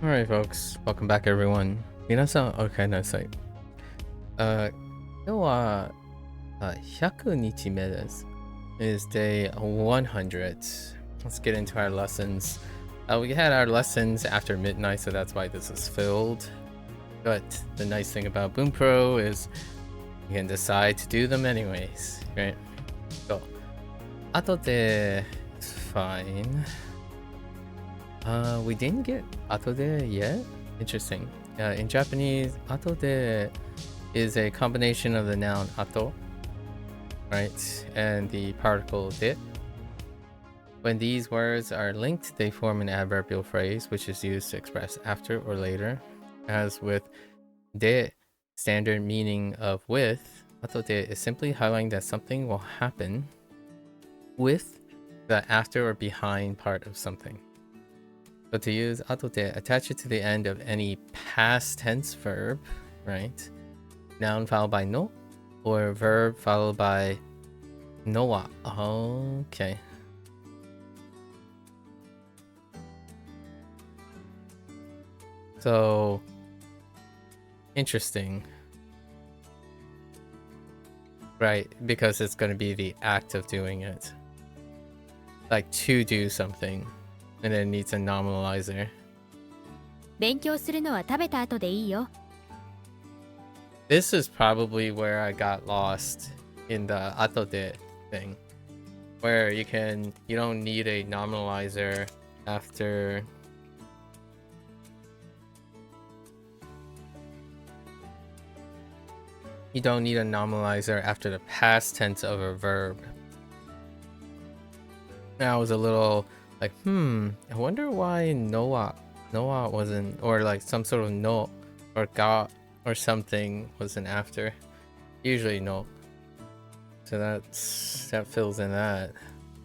Alright folks, welcome back everyone. 皆さん、okay, no, sorry. 今日は、100日目です。Is day 100. Let's get into our lessons. We had our lessons after midnight, so that's why this is filled. But the nice thing about Bunpro is you can decide to do them anyways, right? So, 後で it's fine. We didn't get 後で yet? Interesting. In Japanese, 後で is a combination of the noun 後, right, and the particle で. When these words are linked, they form an adverbial phrase, which is used to express after or later. As with で, standard meaning of with, 後で is simply highlighting that something will happen with the after or behind part of something. So to use 後で, attach it to the end of any past tense verb, right? Noun followed by no, or verb followed by no wa. Okay. So, interesting. Right, because it's going to be the act of doing it. Like to do something. And it needs a nominalizer. 勉強するのは食べた後でいいよ。 This is probably where I got lost in the 後で thing. Where you don't need a nominalizer after. You don't need a nominalizer after the past tense of a verb. I was a little like, I wonder why Noah wasn't, or like some sort of no or ga or something wasn't after. Usually no. So that fills in that.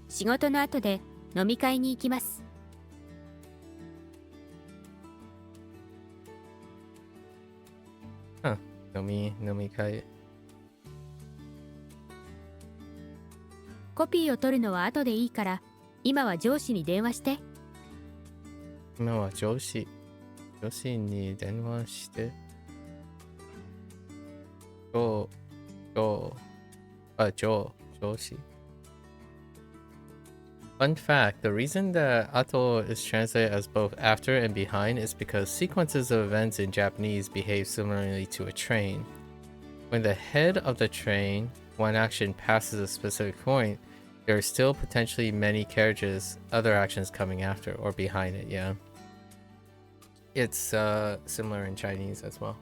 仕事の後で飲み会に行きます。 Huh. 飲み会。コピーを取るのは後でいいから、今は上司に電話して。今は上司に電話して。上司。Fun fact, the reason that ato is translated as both after and behind is because sequences of events in Japanese behave similarly to a train. When the head of the train, one action passes a specific point, there are still potentially many carriages, other actions coming after or behind it, yeah. It's similar in Chinese as well.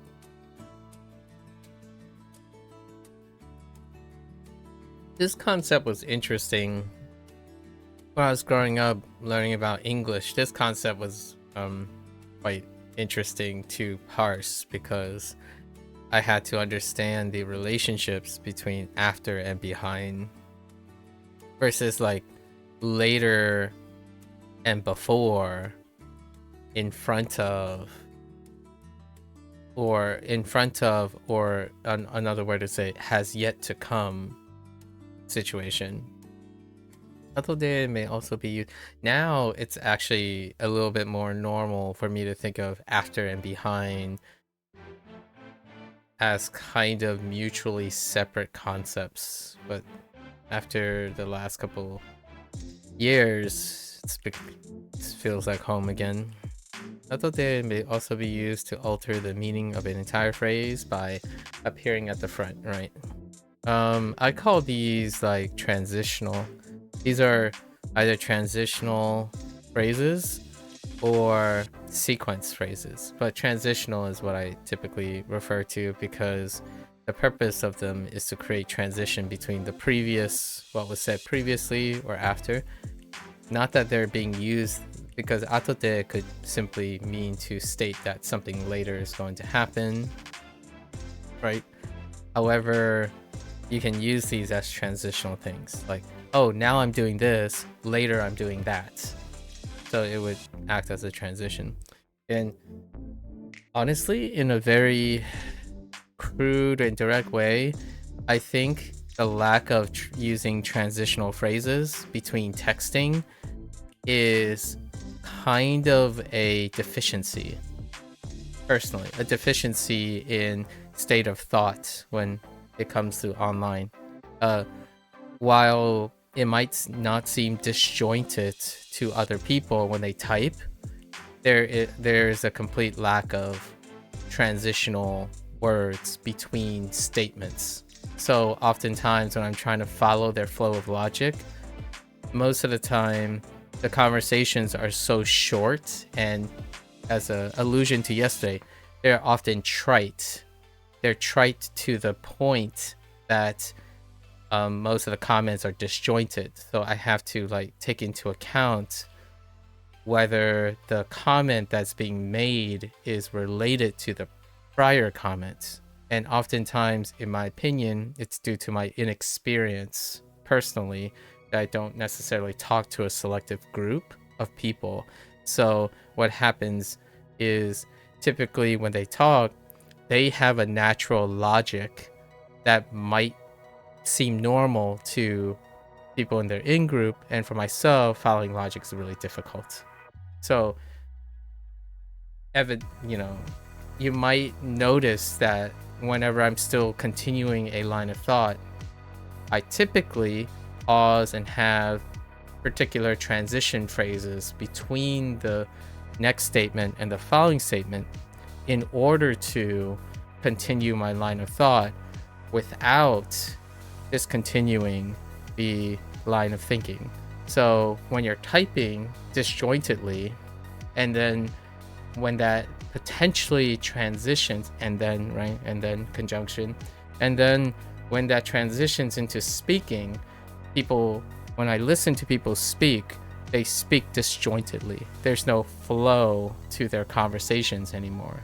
This concept was interesting. When I was growing up learning about English, this concept was quite interesting to parse because I had to understand the relationships between after and behind versus like later and before, in front of, or another word to say has yet to come situation. Atode may also be used. Now it's actually a little bit more normal for me to think of after and behind as kind of mutually separate concepts, but after the last couple years, it feels like home again. Atode may also be used to alter the meaning of an entire phrase by appearing at the front, right? I call these like transitional. These are either transitional phrases or sequence phrases, but transitional is what I typically refer to because the purpose of them is to create transition between the previous, what was said previously or after. Not that they're being used, because atote could simply mean to state that something later is going to happen, right? However, you can use these as transitional things, like, oh, now I'm doing this, later I'm doing that. So it would act as a transition. And honestly, in a very crude and direct way, I think the lack of using transitional phrases between texting is kind of a deficiency. Personally, a deficiency in state of thought when it comes to online. While it might not seem disjointed to other people when they type, there's a complete lack of transitional words between statements. So oftentimes when I'm trying to follow their flow of logic, most of the time the conversations are so short, and as an allusion to yesterday, they're often trite. They're trite to the point that most of the comments are disjointed. So I have to like take into account whether the comment that's being made is related to the prior comment. And oftentimes, in my opinion, it's due to my inexperience personally that I don't necessarily talk to a selective group of people. So what happens is typically when they talk, they have a natural logic that might seem normal to people in their in-group, and for myself, following logic is really difficult. So, you might notice that whenever I'm still continuing a line of thought, I typically pause and have particular transition phrases between the next statement and the following statement in order to continue my line of thought without discontinuing the line of thinking. So when you're typing disjointedly, and then when that potentially transitions, and then conjunction, and then when that transitions into speaking, when I listen to people speak, they speak disjointedly. There's no flow to their conversations anymore.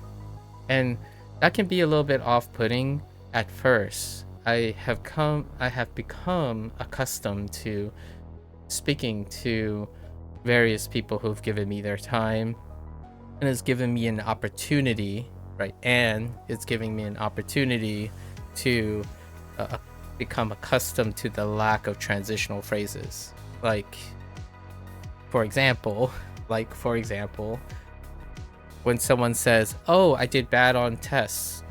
And that can be a little bit off-putting at first. I have become accustomed to speaking to various people who've given me their time, and it's given me an opportunity, right? And it's giving me an opportunity to become accustomed to the lack of transitional phrases. Like, for example, when someone says, "Oh, I did bad on tests,"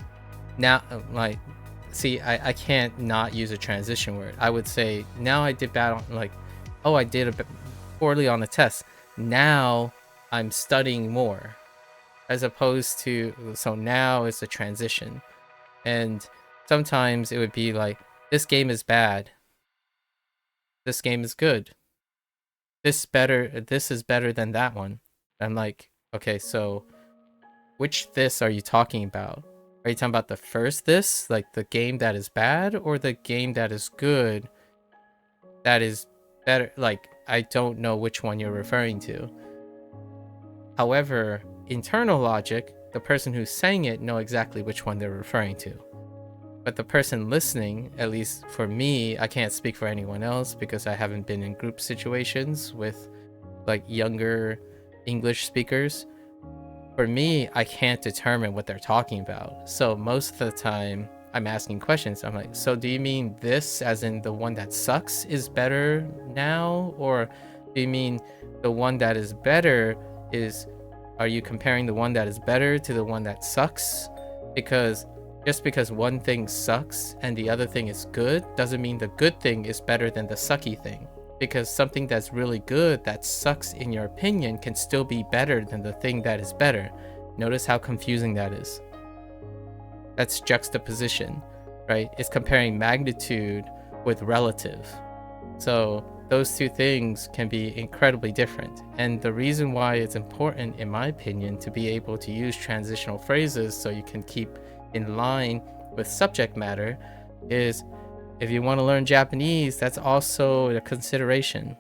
now, I can't not use a transition word. I would say, "Now I did bad on," "Oh, I did poorly on the test. Now I'm studying more," as opposed to, so now is a transition. And sometimes it would be like, "This game is bad. This game is good. This is better than that one." I'm like, okay, so which this are you talking about? Are you talking about the first this, like the game that is bad, or the game that is good that is better? Like, I don't know which one you're referring to. However, internal logic, the person who's saying it know exactly which one they're referring to. But the person listening, at least for me, I can't speak for anyone else because I haven't been in group situations with like younger English speakers. For me, I can't determine what they're talking about. So most of the time I'm asking questions. I'm like, so do you mean this as in the one that sucks is better now? Or do you mean the one that is better are you comparing the one that is better to the one that sucks? Because just because one thing sucks and the other thing is good doesn't mean the good thing is better than the sucky thing. Because something that's really good that sucks in your opinion can still be better than the thing that is better. Notice how confusing that is. That's juxtaposition, right? It's comparing magnitude with relative. So those two things can be incredibly different. And the reason why it's important, in my opinion, to be able to use transitional phrases so you can keep in line with subject matter is, if you want to learn Japanese, that's also a consideration.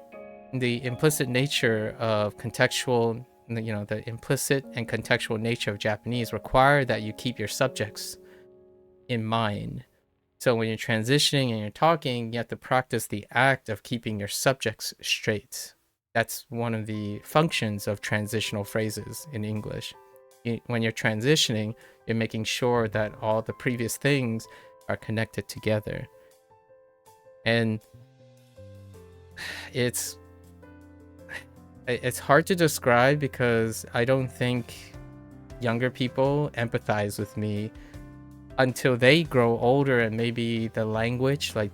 The implicit nature of the implicit and contextual nature of Japanese require that you keep your subjects in mind. So when you're transitioning and you're talking, you have to practice the act of keeping your subjects straight. That's one of the functions of transitional phrases in English. When you're transitioning, you're making sure that all the previous things are connected together. And It's hard to describe because I don't think younger people empathize with me until they grow older and maybe the language, like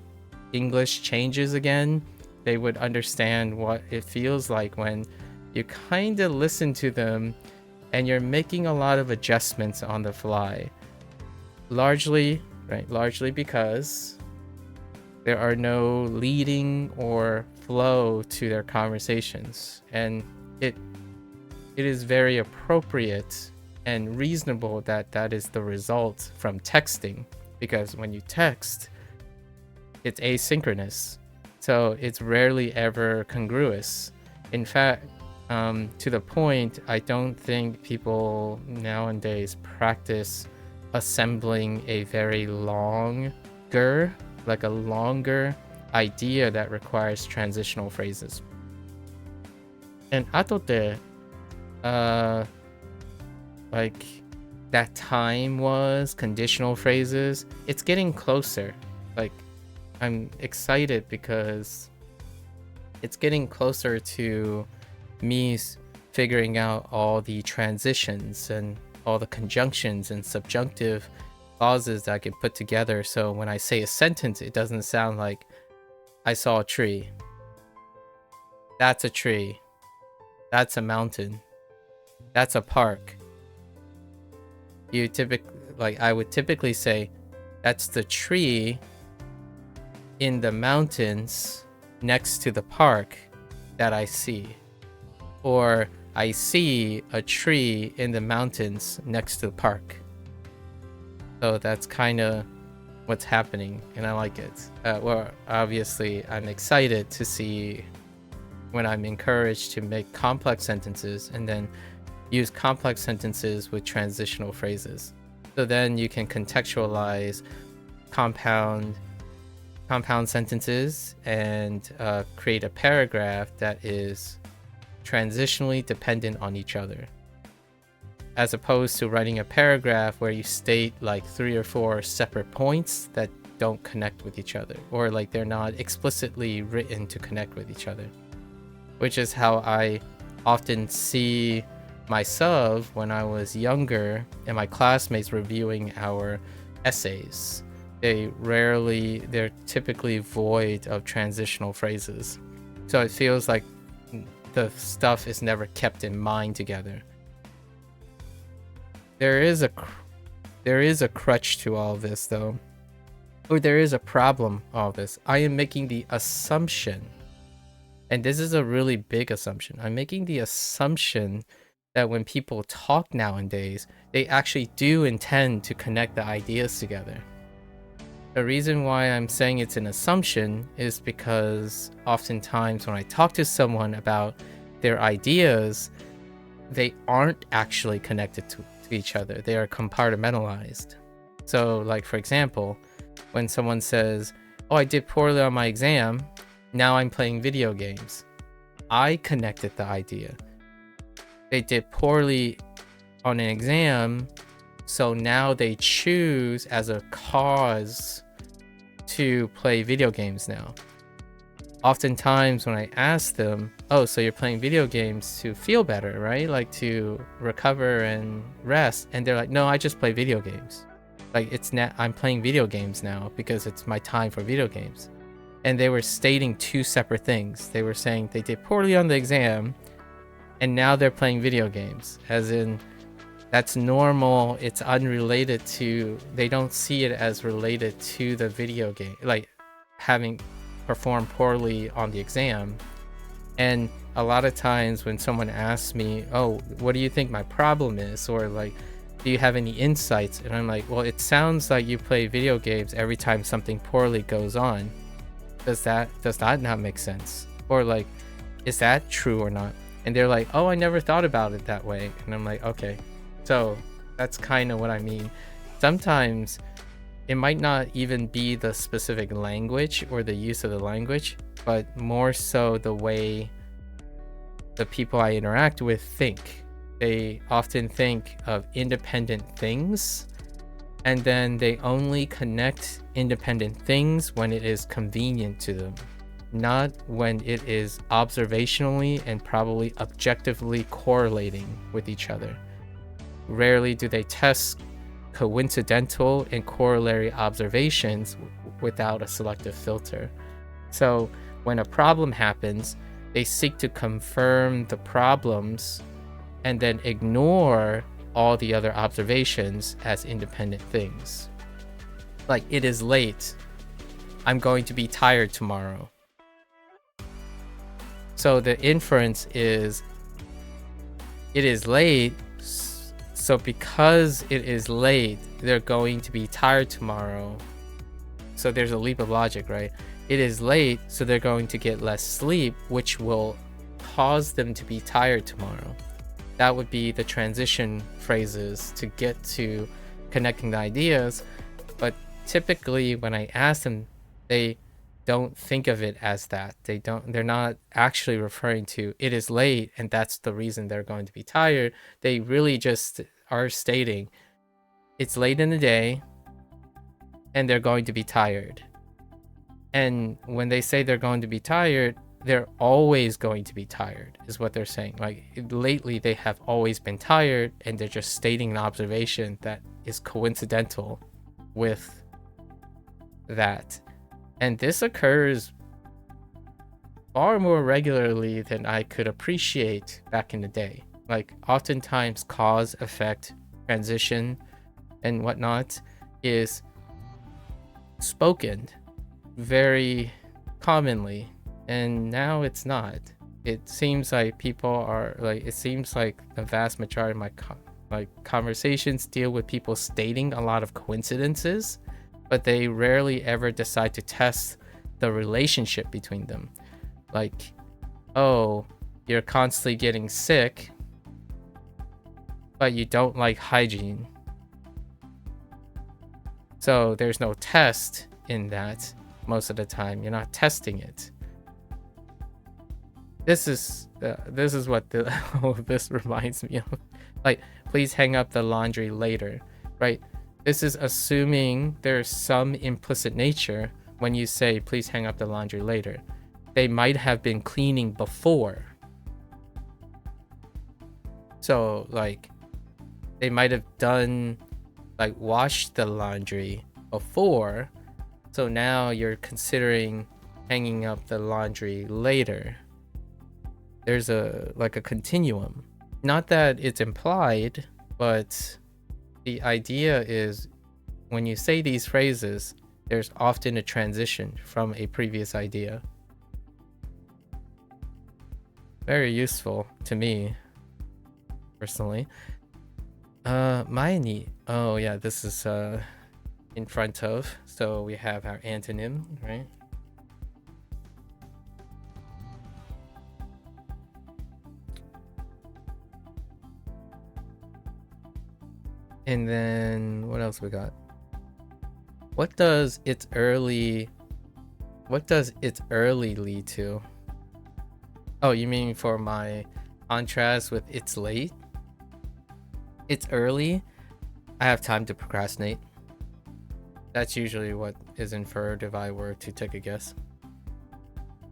English, changes again. They would understand what it feels like when you kind of listen to them and you're making a lot of adjustments on the fly. Largely because there are no leading or flow to their conversations, and it is very appropriate and reasonable that that is the result from texting, because when you text, it's asynchronous, so it's rarely ever congruous. In fact, to the point, I don't think people nowadays practice assembling a very longer idea that requires transitional phrases. And atote, like that time was conditional phrases. It's getting closer. Like, I'm excited because it's getting closer to me figuring out all the transitions and all the conjunctions and subjunctive clauses that I can put together, so when I say a sentence, it doesn't sound like I saw a tree. That's a tree. That's a mountain. That's a park. I would typically say, that's the tree in the mountains next to the park that I see. Or I see a tree in the mountains next to the park. So that's kind of what's happening, and I like it. Well, obviously, I'm excited to see when I'm encouraged to make complex sentences and then use complex sentences with transitional phrases. So then you can contextualize compound sentences and create a paragraph that is transitionally dependent on each other, as opposed to writing a paragraph where you state like 3 or 4 separate points that don't connect with each other, or like they're not explicitly written to connect with each other, which is how I often see myself when I was younger and my classmates reviewing our essays. They're typically void of transitional phrases. So it feels like the stuff is never kept in mind together. There is a crutch to all of this, though. Or there is a problem all of this. I am making the assumption, and this is a really big assumption. I'm making the assumption that when people talk nowadays, they actually do intend to connect the ideas together. The reason why I'm saying it's an assumption is because oftentimes when I talk to someone about their ideas, they aren't actually connected to each other. They are compartmentalized. So, like, for example, when someone says, "Oh, I did poorly on my exam, now I'm playing video games," I connected the idea. They did poorly on an exam, so now they choose as a cause to play video games now. Oftentimes when I ask them, "Oh, so you're playing video games to feel better, right? Like to recover and rest," and they're like, "No, I just play video games. Like I'm playing video games now because it's my time for video games." And they were stating 2 separate things. They were saying they did poorly on the exam, and now they're playing video games, as in that's normal. It's unrelated to, they don't see it as related to the video game, like having performed poorly on the exam. And a lot of times when someone asks me, "Oh, what do you think my problem is?" or like, "Do you have any insights?" and I'm like, "Well, it sounds like you play video games every time something poorly goes on. Does that not make sense?" Or like, "Is that true or not?" And they're like, "Oh, I never thought about it that way." And I'm like, okay. So that's kind of what I mean. Sometimes it might not even be the specific language or the use of the language, but more so the way the people I interact with think. They often think of independent things, and then they only connect independent things when it is convenient to them. not when it is observationally and probably objectively correlating with each other. Rarely do they test coincidental and corollary observations without a selective filter. So when a problem happens, they seek to confirm the problems and then ignore all the other observations as independent things. Like, it is late. I'm going to be tired tomorrow. So the inference is, it is late, so because it is late, they're going to be tired tomorrow. So there's a leap of logic, right? It is late, so they're going to get less sleep, which will cause them to be tired tomorrow. That would be the transition phrases to get to connecting the ideas. But typically when I ask them, they don't think of it as that. They're not actually referring to it is late and that's the reason they're going to be tired. They really just are stating it's late in the day and they're going to be tired. And when they say they're going to be tired, they're always going to be tired is what they're saying. Like, lately they have always been tired, and they're just stating an observation that is coincidental with that. And this occurs far more regularly than I could appreciate back in the day. Like, oftentimes cause, effect, transition, and whatnot is spoken very commonly, and now it's not. It seems like people are like, it seems like the vast majority of my conversations deal with people stating a lot of coincidences, but they rarely ever decide to test the relationship between them. Like, oh, you're constantly getting sick, but you don't like hygiene. So there's no test in that most of the time. You're not testing it. This is what all of this reminds me of. Like, please hang up the laundry later, right? This is assuming there's some implicit nature when you say, please hang up the laundry later. They might have been cleaning before. So, like, they might have done, like, washed the laundry before. So now you're considering hanging up the laundry later. There's a continuum. Not that it's implied, but the idea is when you say these phrases, there's often a transition from a previous idea. Very useful to me, personally. Oh yeah, this is in front of. So we have our antonym, right? And then what else we got? What does it's early lead to? Oh, you mean for my contrast with it's late? It's early, I have time to procrastinate. That's usually what is inferred if I were to take a guess.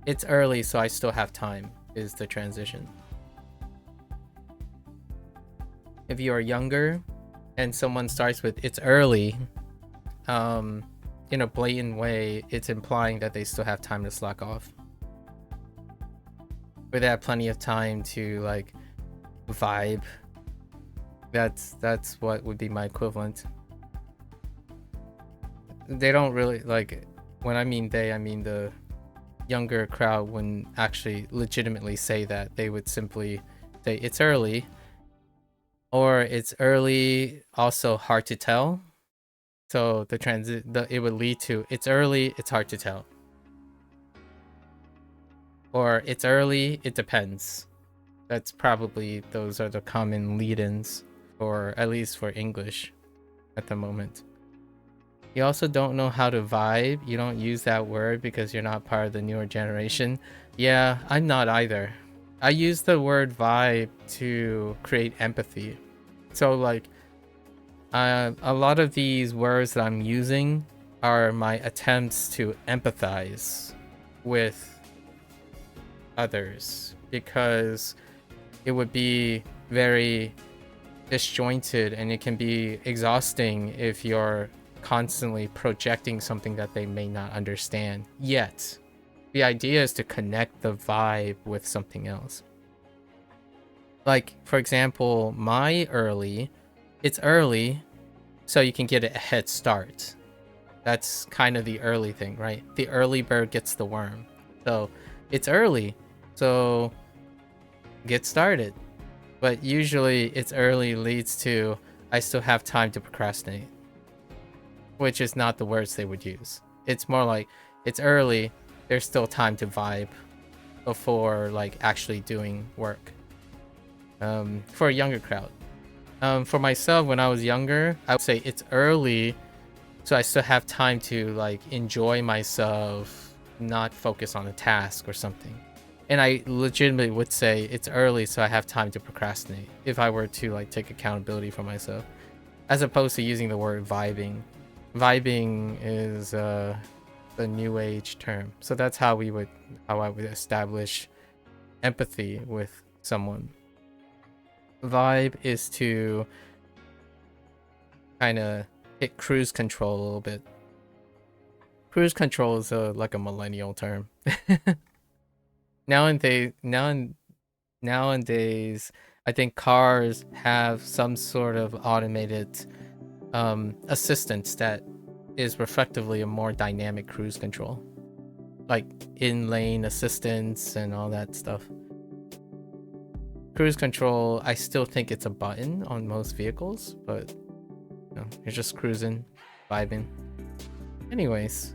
It's early, so I still have time is the transition. If you are younger and someone starts with it's early, in a blatant way, it's implying that they still have time to slack off. Or they have plenty of time to, like, vibe. That's what would be my equivalent. They don't really, like, when I mean they, I mean the younger crowd wouldn't actually legitimately say that. They would simply say it's early, or it's early, also hard to tell. So it would lead to it's early, it's hard to tell. Or it's early, it depends. That's probably, those are the common lead-ins, or at least for English at the moment. You also don't know how to vibe. You don't use that word because you're not part of the newer generation. Yeah, I'm not either. I use the word vibe to create empathy. So, like, a lot of these words that I'm using are my attempts to empathize with others, because it would be very disjointed and it can be exhausting if you're constantly projecting something that they may not understand. Yet, the idea is to connect the vibe with something else. Like, for example, it's early, so you can get a head start. That's kind of the early thing, right? The early bird gets the worm. So, it's early, so get started. But usually, it's early leads to, I still have time to procrastinate. Which is not the words they would use. It's more like, it's early, there's still time to vibe before like actually doing work. For a younger crowd. For myself, when I was younger, I would say it's early, so I still have time to like enjoy myself, not focus on a task or something. And I legitimately would say it's early, so I have time to procrastinate if I were to like take accountability for myself, as opposed to using the word vibing. Vibing is the new age term, so that's how I would establish empathy with someone. Vibe is to kind of hit cruise control a little bit. Cruise control is like a millennial term. Nowadays, I think cars have some sort of automated assistance that is reflectively a more dynamic cruise control, like in-lane assistance and all that stuff. Cruise control, I still think it's a button on most vehicles, but you're just cruising, vibing. Anyways,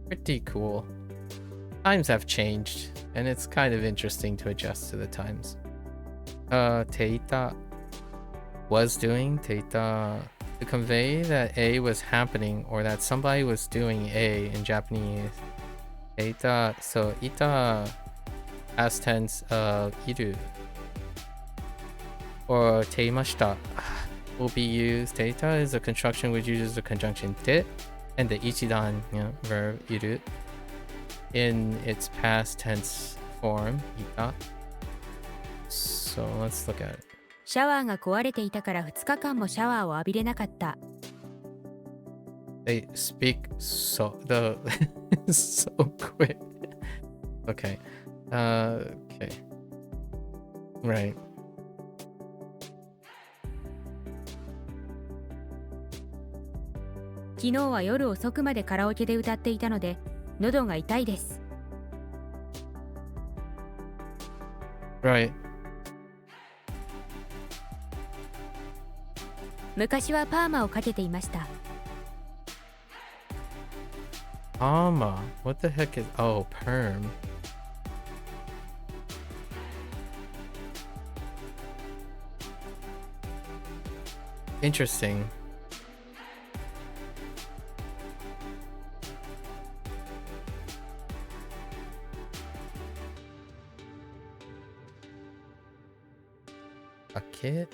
pretty cool. Times have changed, and it's kind of interesting to adjust to the times. Teita was doing, Teita, to convey that A was happening or that somebody was doing A in Japanese. Teita, so ita, past tense of iru, or teimashita will be used. Teita is a construction which uses the conjunction te and the ichidan, verb iru, in its past tense form, ita. So let's look at it. シャワーが壊れていたから2日間もシャワーを浴びれなかった。They speak so so quick. Okay. Okay. Right. 昨日は夜遅くまでカラオケで歌っていたので、喉が痛いです。Right. 昔はパーマをかけていました。Ama. What the heck is... Oh, perm. Interesting. A kid?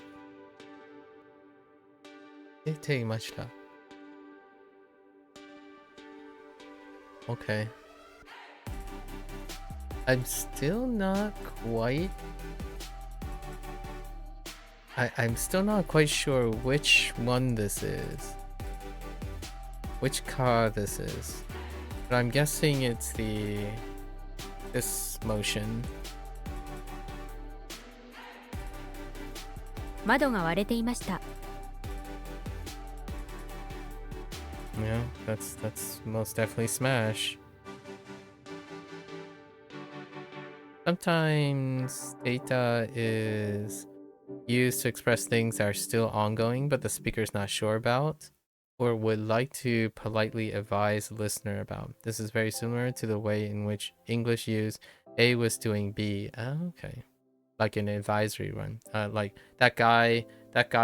出ていました。Okay. I'm still not quite... I'm still not quite sure which one this is. Which car this is. But I'm guessing it's this motion. 窓が割れていました。Yeah, that's most definitely Smash. Sometimes data is used to express things that are still ongoing but the speaker's not sure about or would like to politely advise the listener about. This is very similar to the way in which English used A was doing B. Oh, okay. Like an advisory one. Like that guy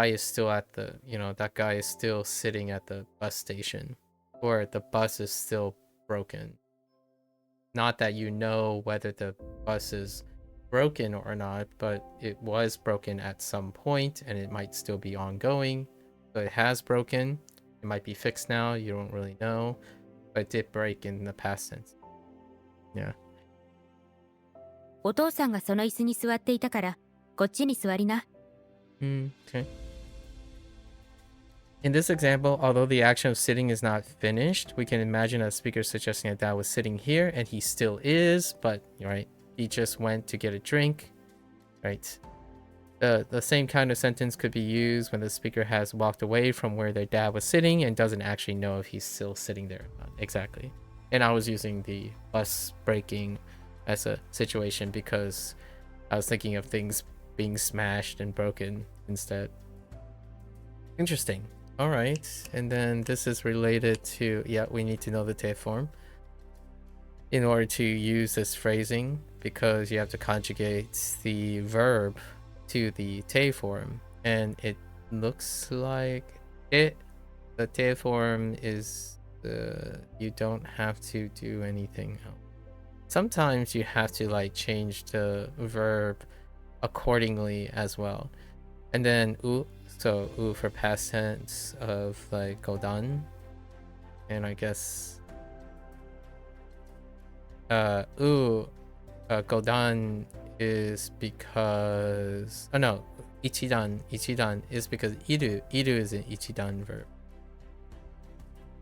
is still at the, that guy is still sitting at the bus station, or the bus is still broken. Not that you know whether the bus is broken or not, but it was broken at some point and it might still be ongoing. So it has broken. It might be fixed now. You don't really know, but it did break in the past tense. Yeah. お父さんがその椅子に座っていたから、こっちに座りな。Okay. In this example, although the action of sitting is not finished, we can imagine a speaker suggesting that Dad was sitting here, and he still is, but, right, he just went to get a drink, right? The same kind of sentence could be used when the speaker has walked away from where their dad was sitting and doesn't actually know if he's still sitting there or not. Exactly. And I was using the bus breaking as a situation because I was thinking of things being smashed and broken instead. Interesting. All right. And then this is related to, yeah, we need to know the te form in order to use this phrasing because you have to conjugate the verb to the te form, and it looks like the te form is you don't have to do anything else. Sometimes you have to like change the verb accordingly as well. And then u, so u for past tense of like godan, and I guess godan is because, oh no, ichidan is because iru is an ichidan verb.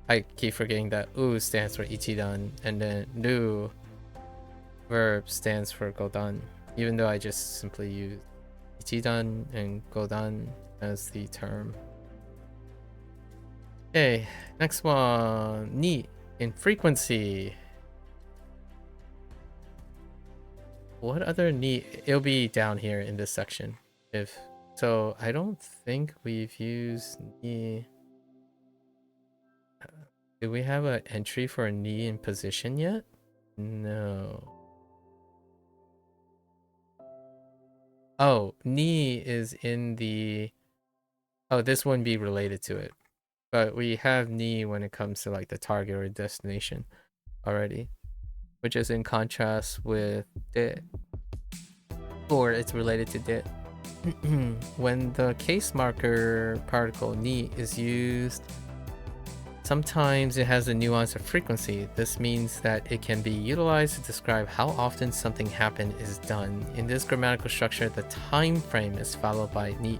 I keep forgetting that u stands for ichidan and then ru verb stands for godan, even though I just simply use ichidan and godan as the term. Okay, next one, ni in frequency. What other ni? It'll be down here in this section. If so, I don't think we've used ni. Do we have an entry for a ni in position yet? No. Oh, ni is in the. Oh, this wouldn't be related to it, but we have ni when it comes to like the target or destination already, which is in contrast with de. Or it's related to de. When the case marker particle ni is used, sometimes it has a nuance of frequency. This means that it can be utilized to describe how often something happened is done. In this grammatical structure, the time frame is followed by ni.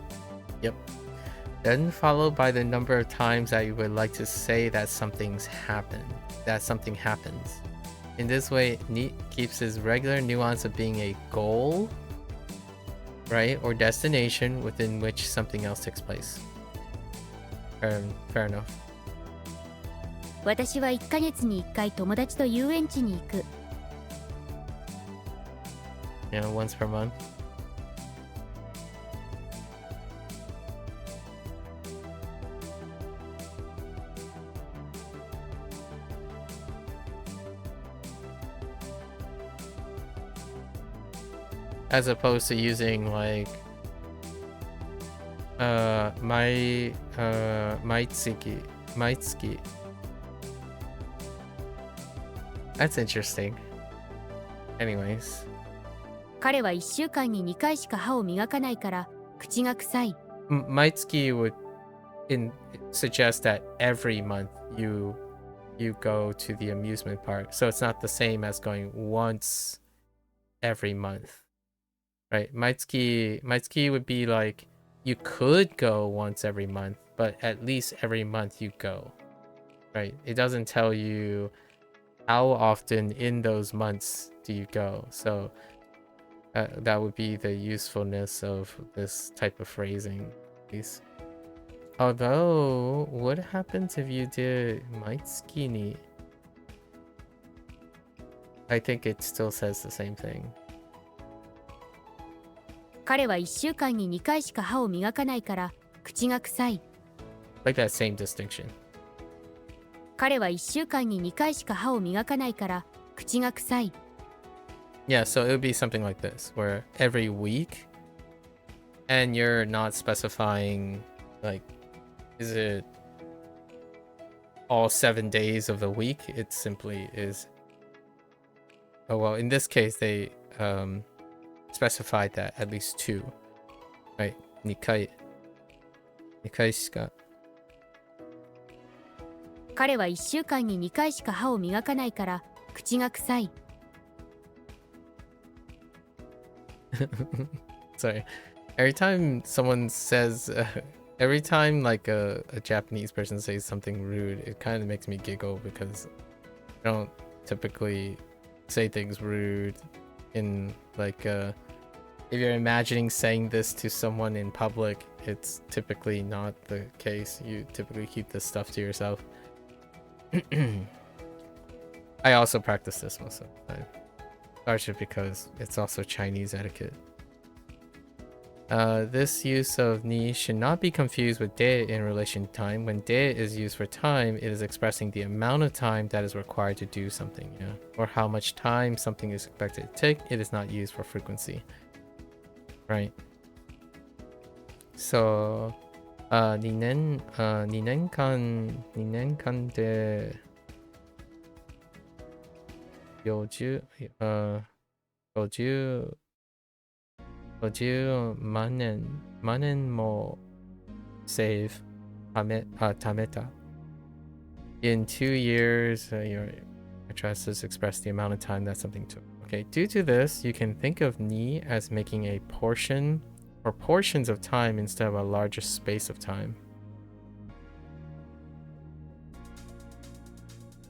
Yep. Then followed by the number of times that you would like to say that something happens. In this way, ni keeps its regular nuance of being a goal, right, or destination within which something else takes place. Fair enough. 私は1ヶ月に1回友達と遊園地に行く。Yeah, once per month. As opposed to using like maitsuki. That's interesting. Anyways. 彼は1週間に2回しか歯を磨かないから口が臭い。Maitsuki would suggest that every month you go to the amusement park. So it's not the same as going once every month. Right? Maitsuki would be like you could go once every month, but at least every month you go. Right? It doesn't tell you how often in those months do you go. So that would be the usefulness of this type of phrasing, at least. Although, what happens if you did maitsuki ni? I think it still says the same thing. 彼は1週間に2回しか歯を磨かないから口が臭い。Like that same distinction. 彼は1週間に2回しか歯を磨かないから口が臭い。Yeah, so it would be something like this, where every week, and you're not specifying, like, is it all 7 days of the week? It simply is. Oh, well, in this case, they specified that at least 2. Right? 2回しか。彼は1週間に2回しか歯を磨かないから口が臭い。Sorry. Every time someone says, every time like a Japanese person says something rude, it kind of makes me giggle because I don't typically say things rude in like if you're imagining saying this to someone in public, it's typically not the case. You typically keep this stuff to yourself. I also practice this most of the time. Largely because it's also Chinese etiquette. This use of ni should not be confused with de in relation to time. When de is used for time, it is expressing the amount of time that is required to do something, yeah? Or how much time something is expected to take. It is not used for frequency. Right. So, 2年間で50万円も save 貯めた. In 2 years, your addresses express the amount of time that something took. Okay, due to this, you can think of ni as making a portion or portions of time instead of a larger space of time.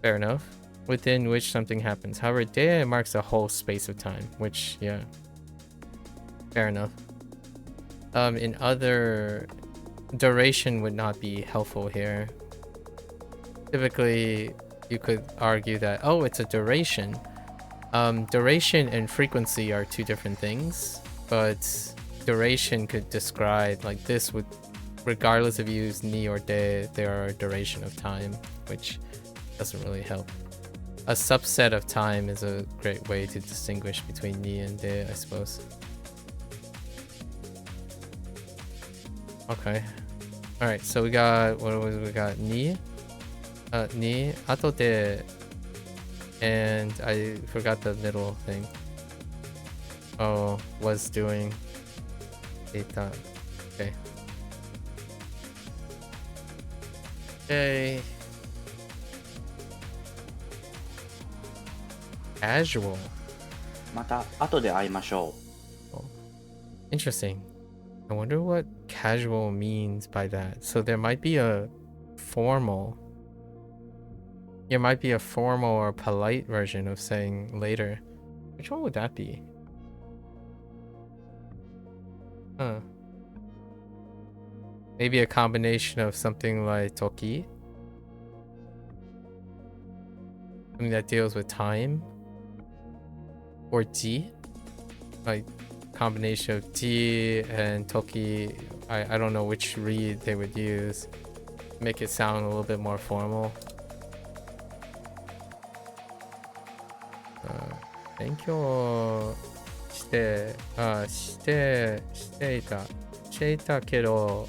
Fair enough. Within which something happens. However, de marks a whole space of time, which, yeah. Fair enough. In other, duration would not be helpful here. Typically, you could argue that, oh, it's a duration. Duration and frequency are two different things, but duration could describe, like this would, regardless if you use ni or de, there are a duration of time, which doesn't really help. A subset of time is a great way to distinguish between ni and de, I suppose. Okay. Alright, so we got, we got ni, ato de, and I forgot the middle thing. Oh, was doing. Eta. Okay. Okay. Casual. また後で会いましょう。 Interesting. I wonder what casual means by that. So there might be a formal. There might be a formal or polite version of saying later. Which one would that be? Huh. Maybe a combination of something like toki. Something that deals with time. Or ji. Like combination of ji and toki. I don't know which read they would use. Make it sound a little bit more formal. 勉強していたけど、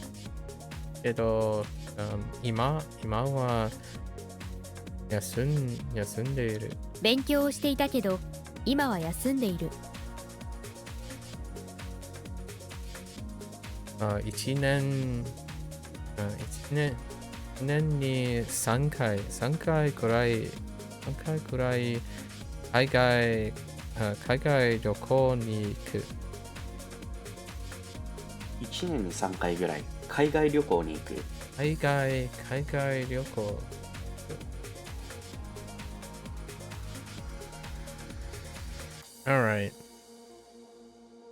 今は休んでいる。勉強をしていたけど、今は休んでいる。1年に3回くらい海外旅行に行く。1年に3回ぐらい海外旅行に行く。海外旅行。Alright.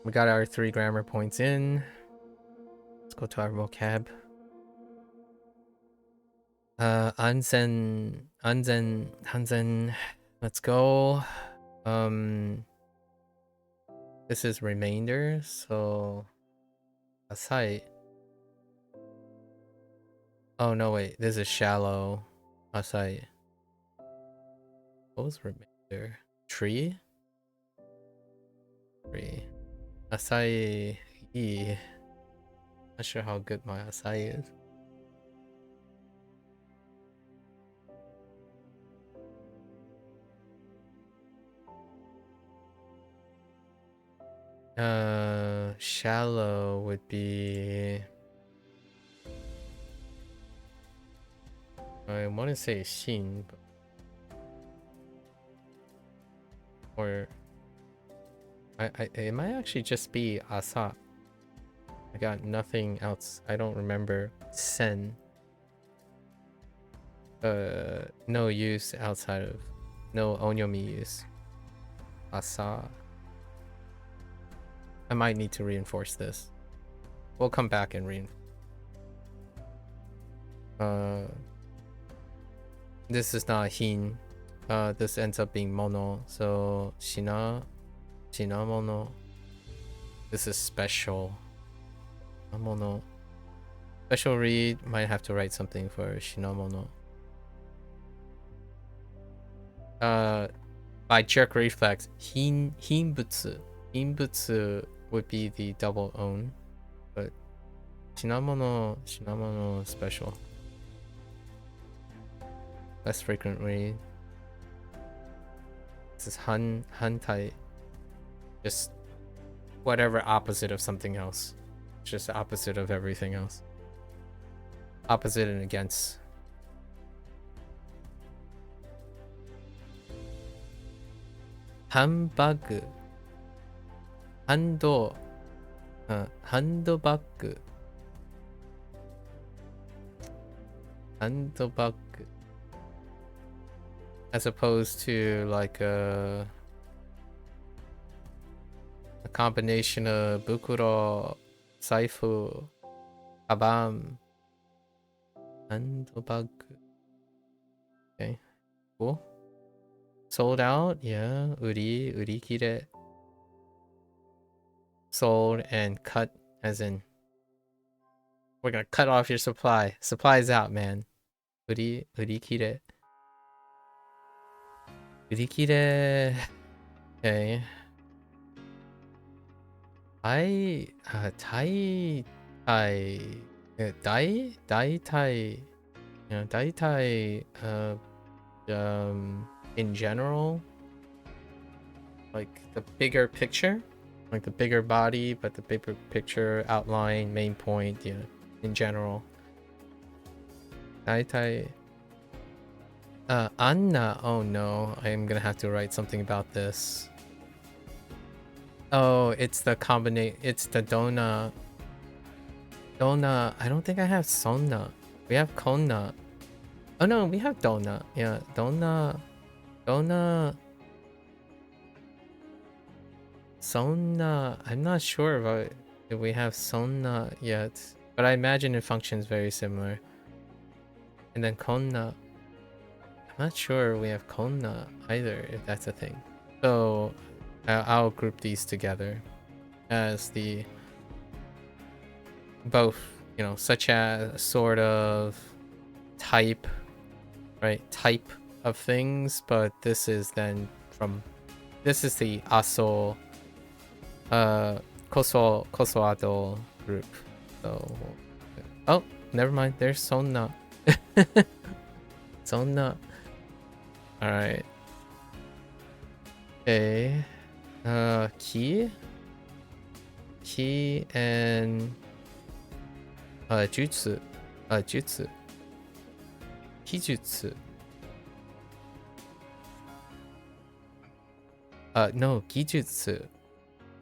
We got our 3 grammar points in. Let's go to our vocab. Hansen. Let's go. This is remainder, so asai. Oh no, wait, this is shallow. Asai. What was remainder? Tree? Asai. Not sure how good my asai is. Shallow would be, I want to say Shin, or It might actually just be asa. I got nothing else. I don't remember sen. No use outside of, no onyomi use. Asa. I might need to reinforce this. We'll come back and reinforce. This is not hin. This ends up being mono. So shina mono. This is special. Mono. Special read. Might have to write something for shinamono. By jerk reflex, hinbutsu. Hinbutsu would be the double on, but shinamono special. Less frequent read. This is hantai. Just whatever opposite of something else. Just the opposite of everything else. Opposite and against. Handbag. Handbag. Handbag. As opposed to like a combination of bukuro, saifu, kaban, handbag. Okay, cool. Sold out, yeah. Uri kire. Sold and cut, as in we're gonna cut off your supply. Supply's out, man. Uri kire. Uri kire. Okay. Tai tai, you know, dai tai, in general, like the bigger picture, like the bigger body, but the bigger picture outline, main point, yeah, in general. Dai tai. Anna. Oh no, I am gonna have to write something about this. Oh, it's the combination. It's the dona. Dona. I don't think I have sonna. We have konna. Oh no, we have dona. Yeah, dona. Sonna. I'm not sure about if we have sonna yet, but I imagine it functions very similar. And then konna. I'm not sure we have konna either, if that's a thing. So I'll group these together as the both, you know, such as sort of type, right? Type of things, but this is then from, this is the aso kosoado group. So, oh, never mind, there's sonna. Sonna. All right. Okay. Ki and jutsu. Kijutsu. No, Gijutsu.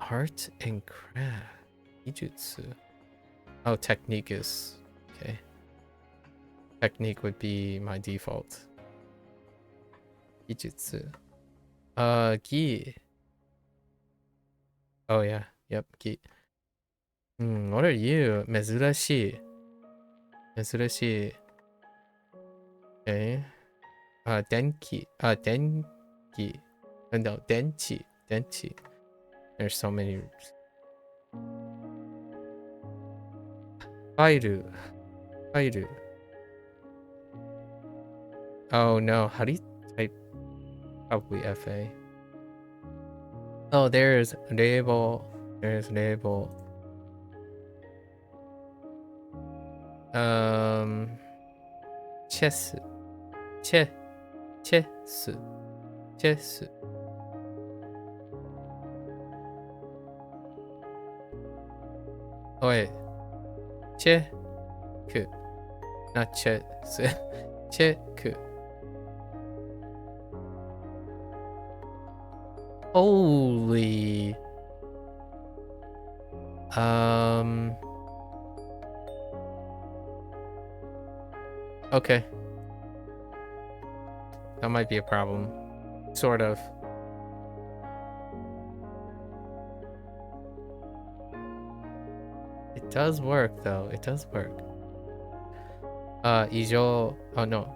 Art and craft. Gijutsu. Oh, technique is okay. Technique would be my default. Gijutsu. Gi. Oh yeah, yep, gi. What are you? Mezurashi. Mezurashi. Okay. Denki. Denki. No, denchi. Denchi. There's so many. Fairu. Fairu. Oh no, how do you type? Probably FA. Oh, there's label. There's label. Chess. Chess. Chess. Oh wait. Check. Not chess. Check. Holy. Okay. That might be a problem. Sort of. It does work though. It does work. 異常. Oh no.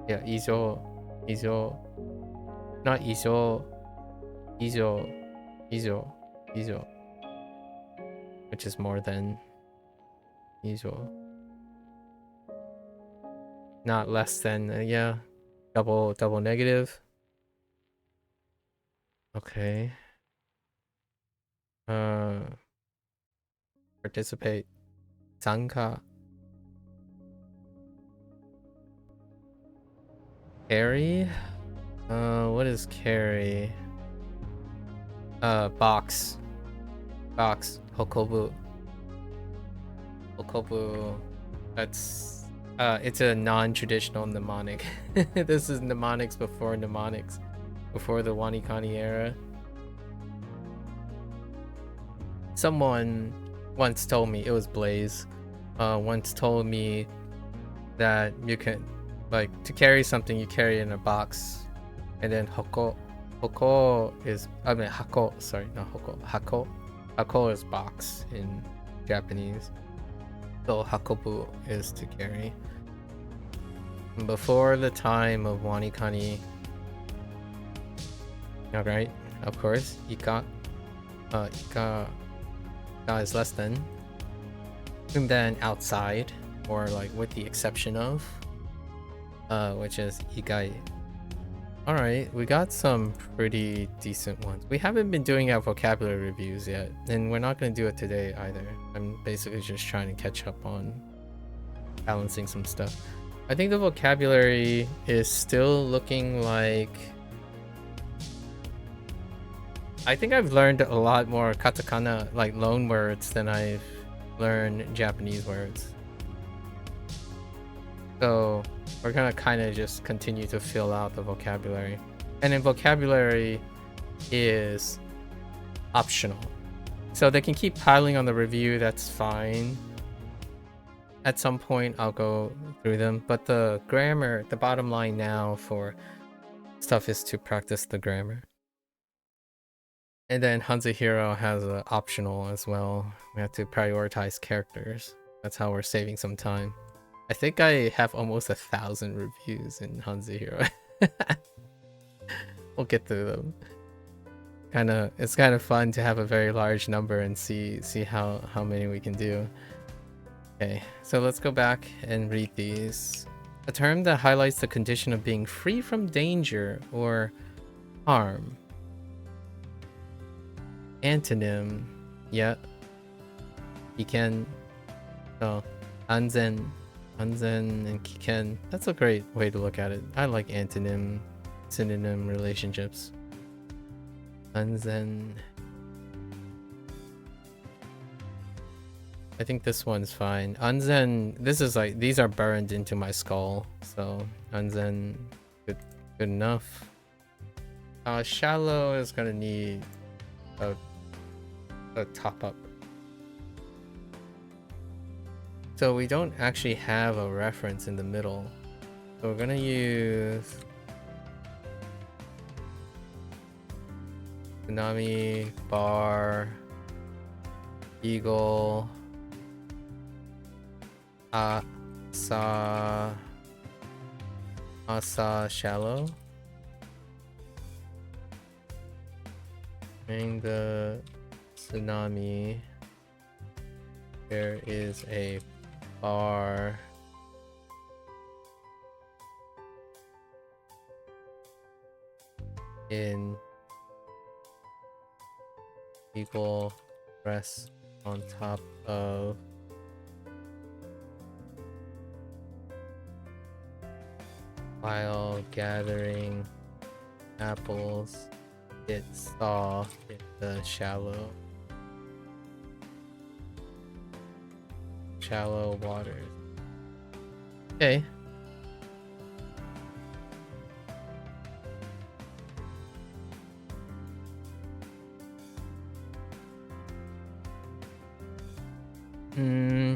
Yeah, 異常. 異常. Not 異常. 異常. 異常. 異常. Which is more than 異常. Not less than, yeah. Double negative. Okay. Participate. Sanka. Carry? What is carry? Box. Hokobu. That's it's a non-traditional mnemonic. This is mnemonics before mnemonics. Before the Wanikani era. Someone once told me, it was Blaze, once told me that you can, like, to carry something, you carry it in a box. And then hako is, I mean, hako, sorry, not hoko. Hako is box in Japanese. So hakobu is to carry. Before the time of Wanikani, alright, of course, ika is less than. And then outside, or like with the exception of, which is igai. Alright, we got some pretty decent ones. We haven't been doing our vocabulary reviews yet, and we're not going to do it today either. I'm basically just trying to catch up on balancing some stuff. I think the vocabulary is still looking like... I think I've learned a lot more katakana, like loan words, than I've learned Japanese words. So we're gonna kind of just continue to fill out the vocabulary. And then vocabulary is optional. So they can keep piling on the review, that's fine. At some point I'll go through them, but the grammar, the bottom line now for stuff is to practice the grammar. And then Hanzahiro has an optional as well. We have to prioritize characters. That's how we're saving some time. I think I have almost 1,000 reviews in Hanzahiro. We'll get through them. It's kind of fun to have a very large number and see how many we can do. Okay, so let's go back and read these. A term that highlights the condition of being free from danger or harm. Antonym, yeah. Kiken. So, anzen and kiken. That's a great way to look at it. I like antonym, synonym relationships. Anzen. I think this one's fine. Anzen, this is like, these are burned into my skull. So, anzen, good enough. Shallow is gonna need a top up. So we don't actually have a reference in the middle. So we're gonna use tsunami, bar, eagle, asa, shallow. During the tsunami, there is a bar in eagle rests on top of while gathering apples. It saw in the shallow waters. Okay.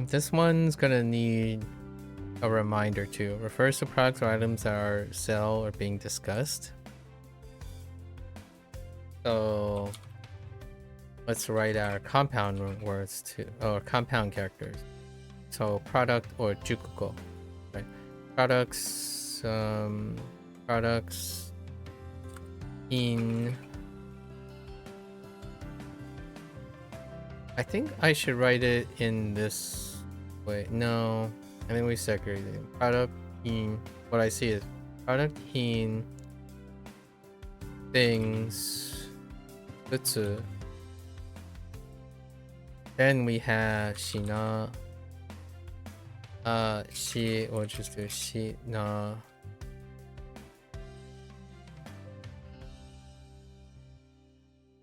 This one's gonna need a reminder too. Refers to products or items that are sell or being discussed. So let's write our compound words to, or compound characters. So product or jukuko, right? Products, products in. I think I should write it in this way. No, I think we segregated it. Product in. What I see is product in things. Butsu. Then we have shina. She, or just do she na.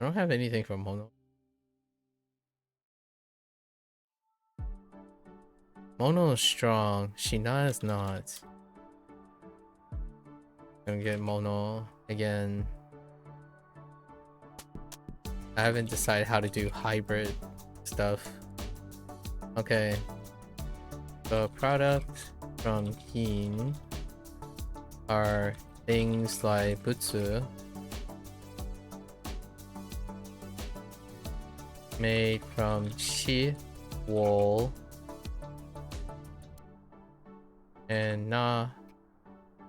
I don't have anything from Mono. Mono is strong. Shina is not. Gonna get Mono again. I haven't decided how to do hybrid stuff. Okay. The product from Hin are things like butsu, made from chi, wool, and na,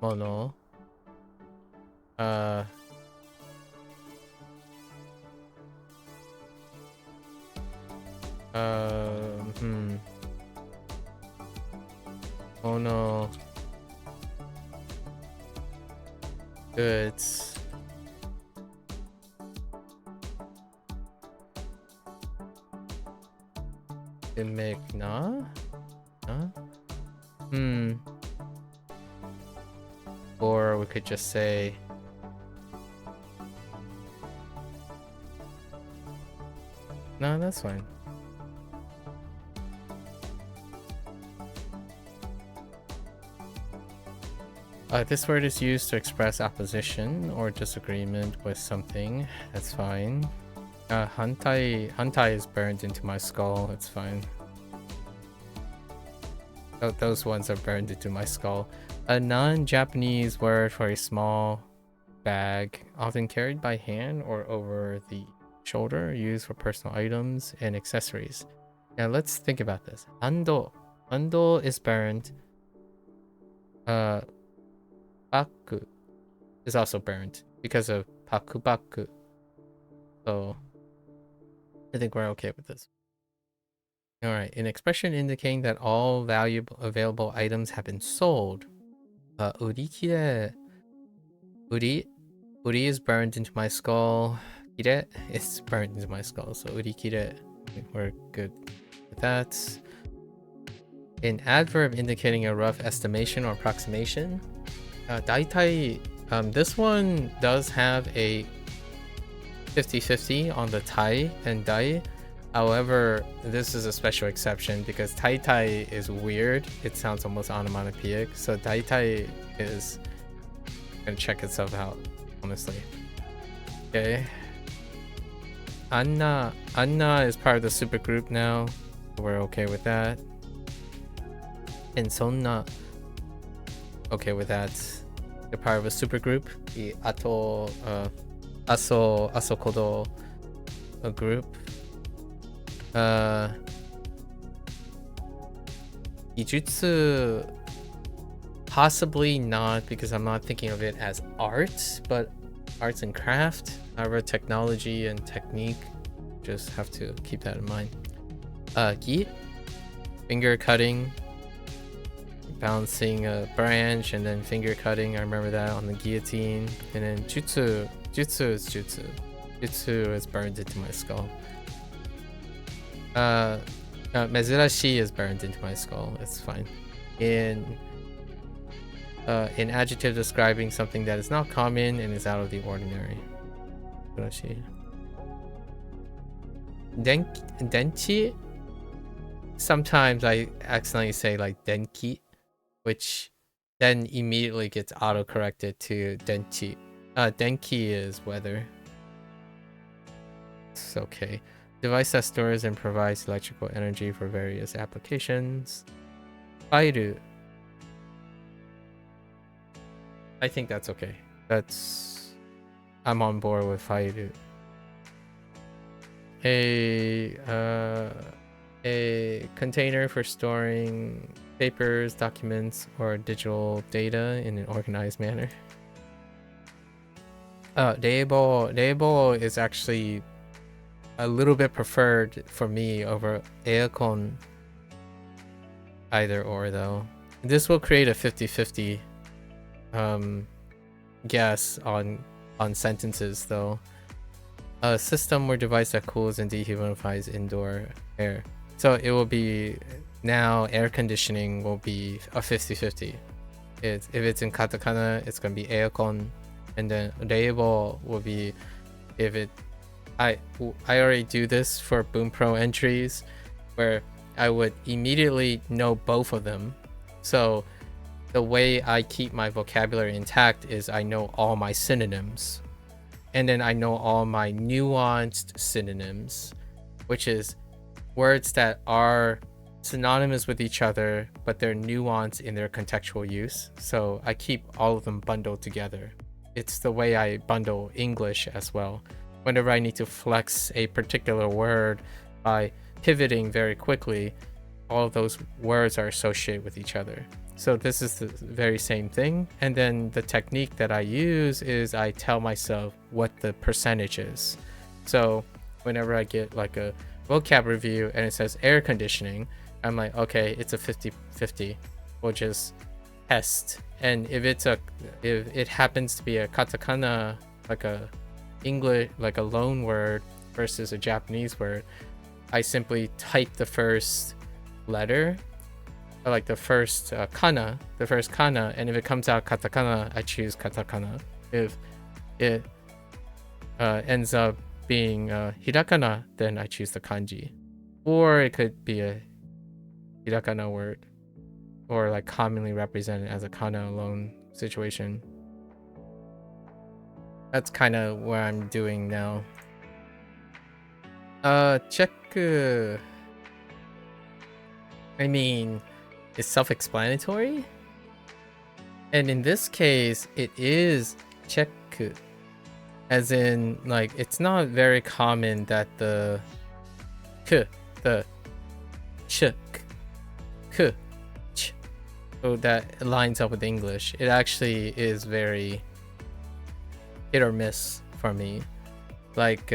mono. Mono goods to make na? Huh? Or we could just say no, that's fine. This word is used to express opposition or disagreement with something. That's fine. Hantai is burned into my skull. It's fine. Oh, those ones are burned into my skull. A non-Japanese word for a small bag, often carried by hand or over the shoulder, used for personal items and accessories. Now let's think about this. Ando is burned. Baku is also burned because of paku. So I think we're okay with this. Alright, an expression indicating that all available items have been sold. Urikire. Uri is burned into my skull. Kire is burned into my skull. So urikire, we're good with that. An adverb indicating a rough estimation or approximation. Daitai, this one does have a 50-50 on the tai and dai. However, this is a special exception because tai is weird. It sounds almost onomatopoeic. So daitai is gonna check itself out, honestly. Okay. Anna is part of the supergroup now. We're okay with that. And Sonna, okay with that. They're part of a supergroup. The Asokodo group. Ijutsu, possibly not, because I'm not thinking of it as art, but arts and craft. However, technology and technique, just have to keep that in mind. Gi, finger cutting, bouncing a branch and then finger cutting. I remember that on the guillotine. And then jutsu is jutsu. Jutsu is burned into my skull. Mezurashi is burned into my skull. It's fine. In an adjective describing something that is not common and is out of the ordinary. Denki. Sometimes I accidentally say like denki, which then immediately gets auto-corrected to denchi. Denki is weather. It's okay. device that stores and provides electrical energy for various applications. Fairu. I think that's okay. I'm on board with Fairu. A container for storing papers, documents, or digital data in an organized manner. Reibou is actually a little bit preferred for me over aircon. Either or though. This will create a 50-50 guess on sentences though. A system or device that cools and dehumidifies indoor air. So it will be now air conditioning will be a 50-50. If it's in katakana, it's gonna be aircon, and then reibou will be if it. I already do this for Bunpro entries, where I would immediately know both of them. So the way I keep my vocabulary intact is I know all my synonyms, and then I know all my nuanced synonyms, which is words that are synonymous with each other, but they're nuanced in their contextual use. So I keep all of them bundled together. It's the way I bundle English as well. Whenever I need to flex a particular word by pivoting very quickly, all of those words are associated with each other. So this is the very same thing. And then the technique that I use is I tell myself what the percentage is. So whenever I get like a vocab review and it says air conditioning, I'm like, okay, it's a 50-50. We'll just test. And if it happens to be a katakana, like a English, like a loan word versus a Japanese word, I simply type the first letter, or like the first kana, and if it comes out katakana, I choose katakana. If it ends up being hirakana, then I choose the kanji. Or it could be a hirakana word, or like commonly represented as a kana alone situation. That's kind of what I'm doing now. Check. I mean, it's self-explanatory. And in this case, it is check. As in, like, it's not very common that the ch, so that lines up with English. It actually is very hit or miss for me. Like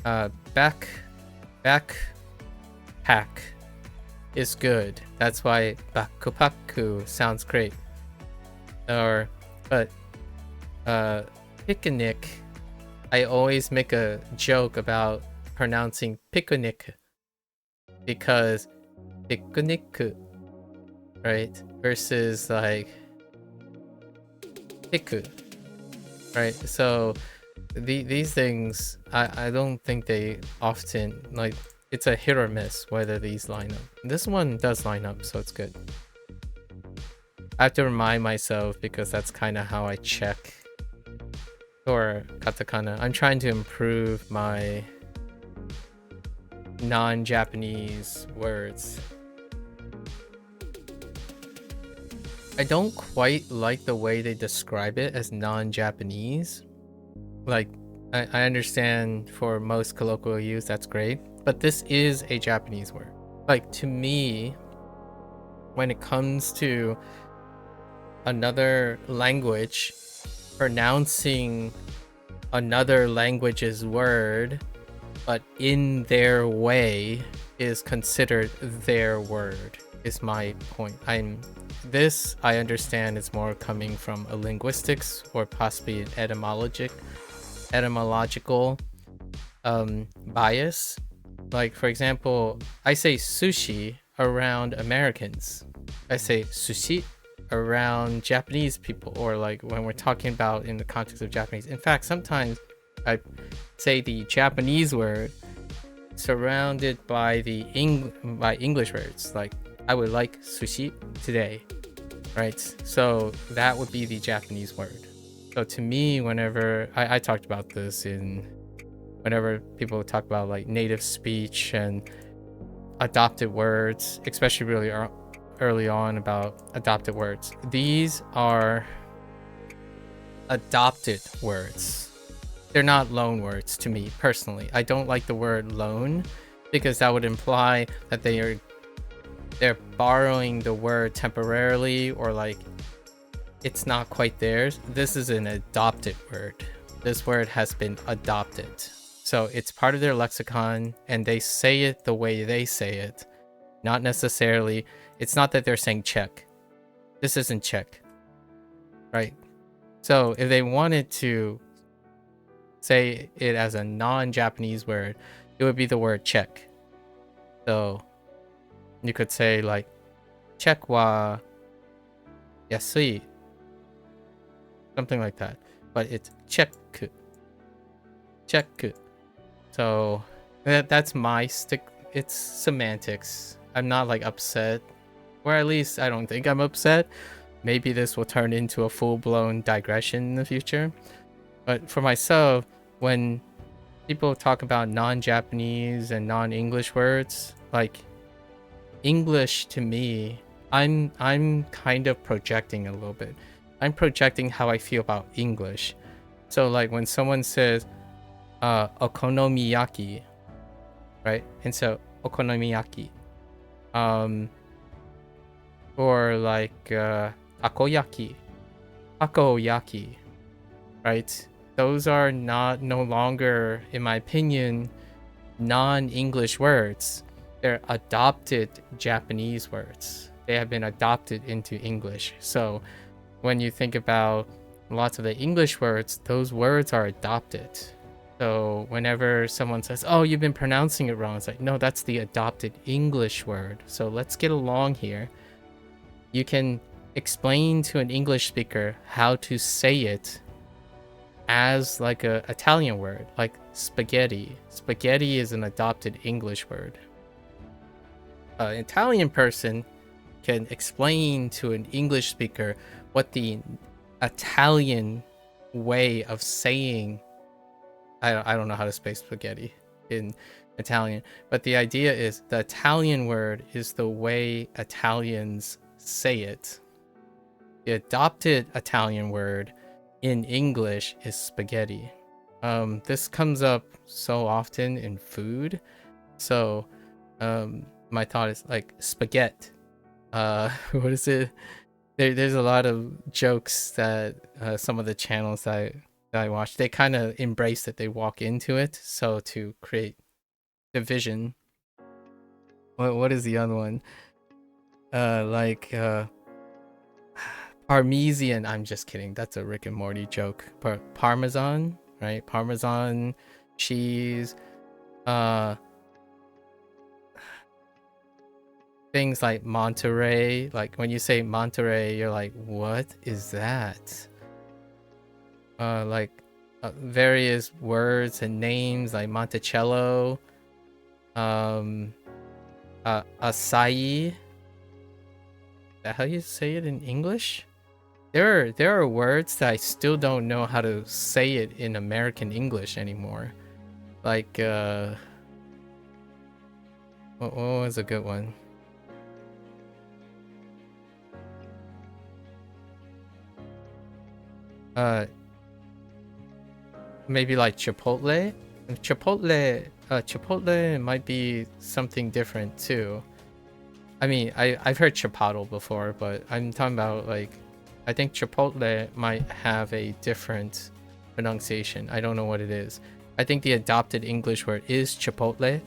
backpack is good. That's why bakupaku sounds great. But picnic, I always make a joke about pronouncing picnic because picnic, right? Versus like piku, right? So these things, I don't think they often, like, it's a hit or miss whether these line up. This one does line up, so it's good. I have to remind myself because that's kind of how I check for katakana. I'm trying to improve my non-Japanese words. I don't quite like the way they describe it as non-Japanese. Like, I understand for most colloquial use, that's great, but this is a Japanese word. Like, to me, when it comes to another language, pronouncing another language's word, but in their way, is considered their word, is my point. I understand it's more coming from a linguistics or possibly an etymological bias. Like, for example, I say sushi around Americans. I say sushi around Japanese people, or like when we're talking about in the context of Japanese. In fact, sometimes I say the Japanese word surrounded by by English words. Like, I would like sushi today, right? So that would be the Japanese word. So to me, whenever I talked about this in whenever people talk about like native speech and adopted words, especially really early on about adopted words. These are adopted words. They're not loan words to me personally. I don't like the word loan because that would imply that they're borrowing the word temporarily, or like it's not quite theirs. This is an adopted word. This word has been adopted. So it's part of their lexicon and they say it the way they say it. Not necessarily, it's not that they're saying check. This isn't check, right? So if they wanted to say it as a non-Japanese word, it would be the word check. So you could say like, check wa yasui, something like that. But it's check. So that's my stick. It's semantics. I'm not like upset, or at least I don't think I'm upset. Maybe this will turn into a full-blown digression in the future. But for myself, when people talk about non-Japanese and non-English words, like English to me, I'm kind of projecting a little bit. I'm projecting how I feel about English. So like when someone says okonomiyaki, right? And so okonomiyaki, or like takoyaki, right? Those are no longer, in my opinion, non-English words. They're adopted Japanese words. They have been adopted into English. So when you think about lots of the English words, those words are adopted. So whenever someone says, oh, you've been pronouncing it wrong, it's like, no, that's the adopted English word. So let's get along here. You can explain to an English speaker how to say it as like a Italian word, like spaghetti. Spaghetti is an adopted English word. An Italian person can explain to an English speaker what the Italian way of saying, I don't know how to say spaghetti in Italian, but the idea is the Italian word is the way Italians say it. The adopted Italian word in English is spaghetti. This comes up so often in food. So my thought is like spaghetti. What is it? There's a lot of jokes that some of the channels that I watch, they kind of embrace it. They walk into it. So to create division. What is the other one? Parmesan. I'm just kidding. That's a Rick and Morty joke. Parmesan, right? Parmesan cheese. Things like Monterey. Like when you say Monterey, you're like, what is that? Various words and names like Monticello, acai. Is that how you say it in English? There are words that I still don't know how to say it in American English anymore. Like what was a good one? Maybe like Chipotle. Chipotle might be something different too. I mean, I've heard Chipotle before, but I'm talking about like, I think Chipotle might have a different pronunciation. I don't know what it is. I think the adopted English word is Chipotle,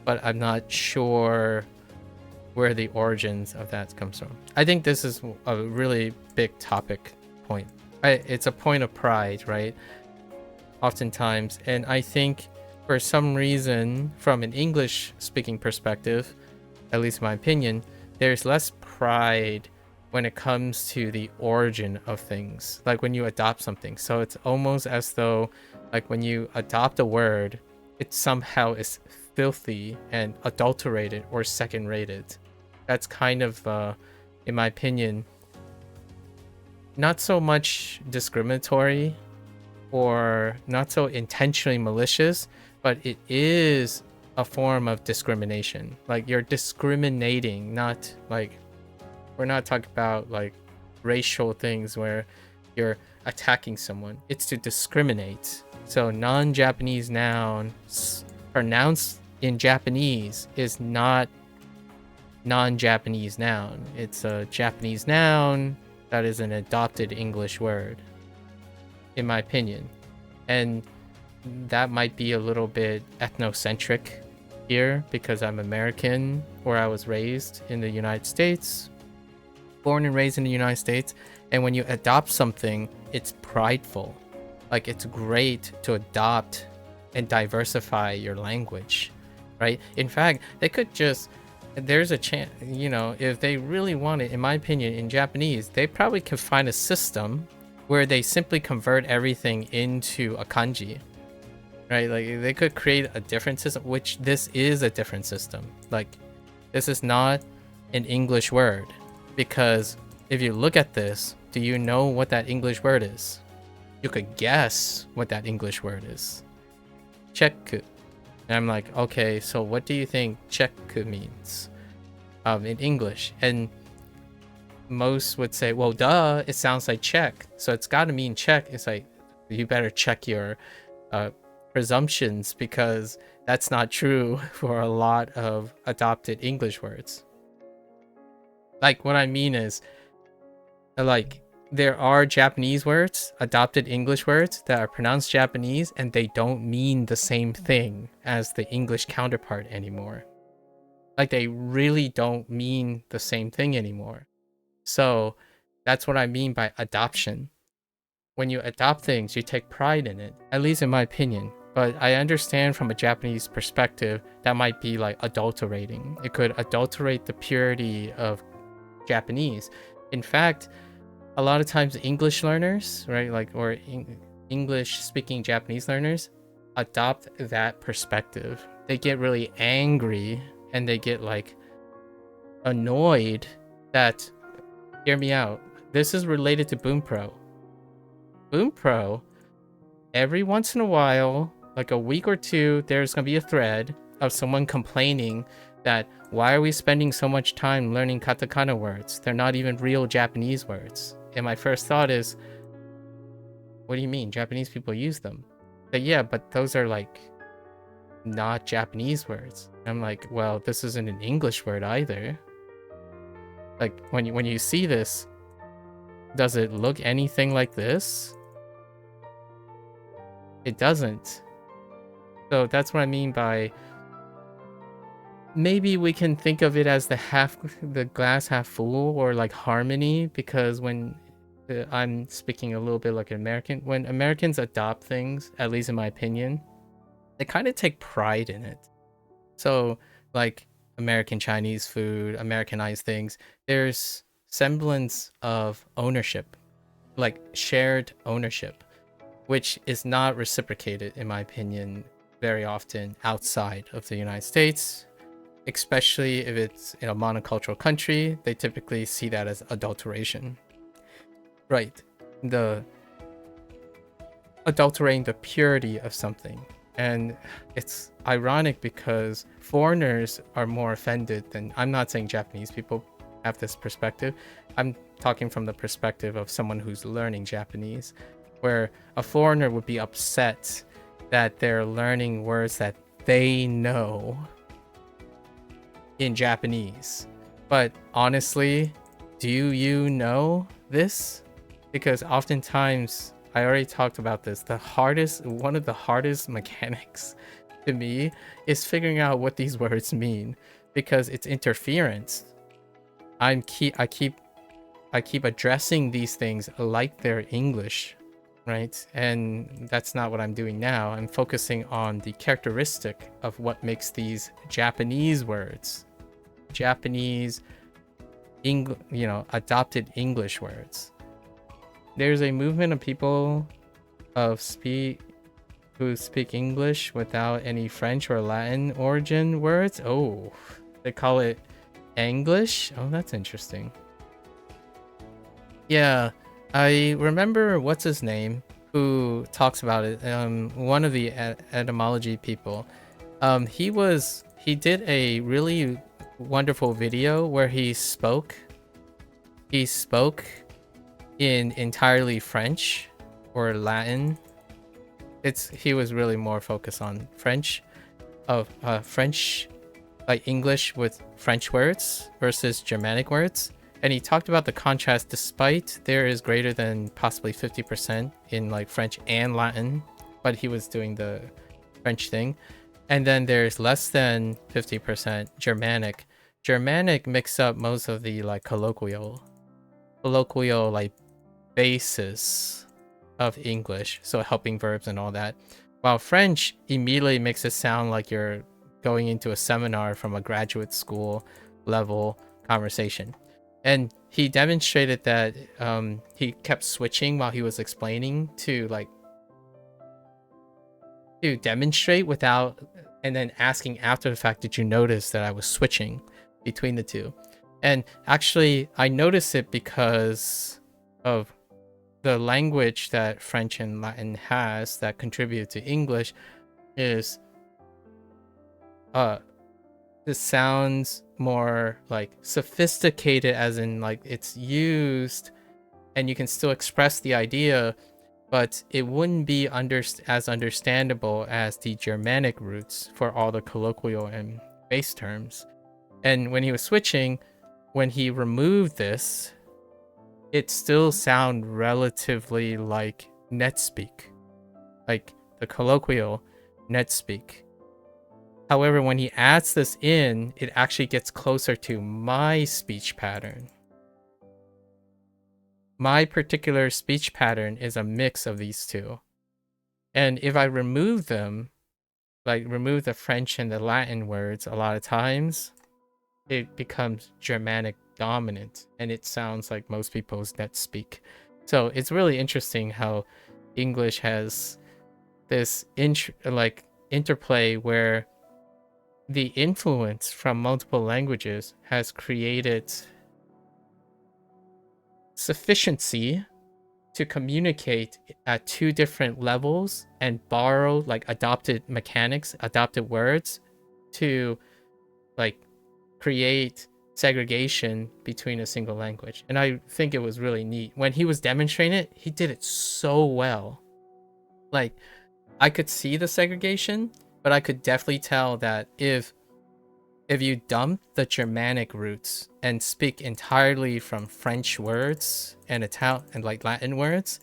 but I'm not sure where the origins of that comes from. I think this is a really big topic point. It's a point of pride, right? Oftentimes, and I think for some reason, from an English speaking perspective, at least in my opinion, there's less pride when it comes to the origin of things, like when you adopt something. So it's almost as though like when you adopt a word, it somehow is filthy and adulterated or second rated. That's kind of in my opinion, not so much discriminatory or not so intentionally malicious, but it is a form of discrimination. Like, you're discriminating, not like, we're not talking about like racial things where you're attacking someone. It's to discriminate. So non-Japanese noun pronounced in Japanese is not non-Japanese noun. It's a Japanese noun that is an adopted English word, in my opinion. And that might be a little bit ethnocentric here because I'm American, or I was raised in the United States, born and raised in the United States. And when you adopt something, it's prideful. Like, it's great to adopt and diversify your language, right? In fact, they could just, there's a chance, you know, if they really want it, in my opinion, in Japanese, they probably could find a system where they simply convert everything into a kanji, right? Like, they could create a different system, which this is a different system. Like, this is not an English word, because if you look at this, do you know what that English word is? You could guess what that English word is. Chekku. And I'm like, okay, so what do you think chekku means in English? And most would say, well, duh, it sounds like check. So it's got to mean check. It's like, you better check your presumptions, because that's not true for a lot of adopted English words. Like, what I mean is, like, there are Japanese words, adopted English words, that are pronounced Japanese, and they don't mean the same thing as the English counterpart anymore. Like, they really don't mean the same thing anymore. So that's what I mean by adoption. When you adopt things, you take pride in it, at least in my opinion. But I understand from a Japanese perspective, that might be like adulterating. It could adulterate the purity of Japanese. In fact, a lot of times English learners, right, like, or English speaking Japanese learners adopt that perspective. They get really angry and they get like annoyed that, hear me out, this is related to Bunpro. Bunpro, every once in a while, like a week or two, there's gonna be a thread of someone complaining that, why are we spending so much time learning katakana words? They're not even real Japanese words. And my first thought is, what do you mean? Japanese people use them. But yeah, but those are like not Japanese words. I'm like, well, this isn't an English word either. Like, when you see this, does it look anything like this? It doesn't. So that's what I mean by, maybe we can think of it as the glass half full, or like harmony, because when I'm speaking a little bit like an American, when Americans adopt things, at least in my opinion, they kind of take pride in it. So like American Chinese food, Americanized things, there's semblance of ownership, like shared ownership, which is not reciprocated, in my opinion, very often outside of the United States. Especially if it's in a monocultural country, they typically see that as adulteration. Right. The adulterating the purity of something. And it's ironic because foreigners are more offended than, I'm not saying Japanese people have this perspective. I'm talking from the perspective of someone who's learning Japanese, where a foreigner would be upset that they're learning words that they know in Japanese. But honestly, do you know this? Because oftentimes, I already talked about this, one of the hardest mechanics to me is figuring out what these words mean, because it's interference. I keep addressing these things like they're English, right? And that's not what I'm doing now. I'm focusing on the characteristic of what makes these Japanese words, adopted English words. There's a movement of people who speak English without any French or Latin origin words. Oh, they call it English. Oh, that's interesting. Yeah, I remember, what's his name, who talks about it. One of the etymology people. He did a really wonderful video where he spoke in entirely French or Latin. He was really more focused on French, like English with French words versus Germanic words. And he talked about the contrast despite there is greater than possibly 50% in like French and Latin, but he was doing the French thing. And then there's less than 50% Germanic. Germanic mix up most of the like colloquial like basis of English, so helping verbs and all that. While French immediately makes it sound like you're going into a seminar from a graduate school level conversation. And he demonstrated that he kept switching while he was explaining to demonstrate without, and then asking after the fact, did you notice that I was switching between the two? And actually, I noticed it because of the language that French and Latin has that contribute to English is this sounds more like sophisticated, as in like it's used and you can still express the idea, but it wouldn't be as understandable as the Germanic roots for all the colloquial and base terms. And when he was switching, when he removed this, it still sound relatively like NetSpeak, like the colloquial NetSpeak. However, when he adds this in, it actually gets closer to my speech pattern. My particular speech pattern is a mix of these two. And if I remove them, like remove the French and the Latin words, a lot of times it becomes Germanic dominant and it sounds like most people's NetSpeak. So it's really interesting how English has this interplay where the influence from multiple languages has created sufficiency to communicate at two different levels and borrow like adopted mechanics, adopted words to like create segregation between a single language. And I think it was really neat. When he was demonstrating it, he did it so well. Like, I could see the segregation, but I could definitely tell that if you dump the Germanic roots and speak entirely from French words and Italian and like Latin words,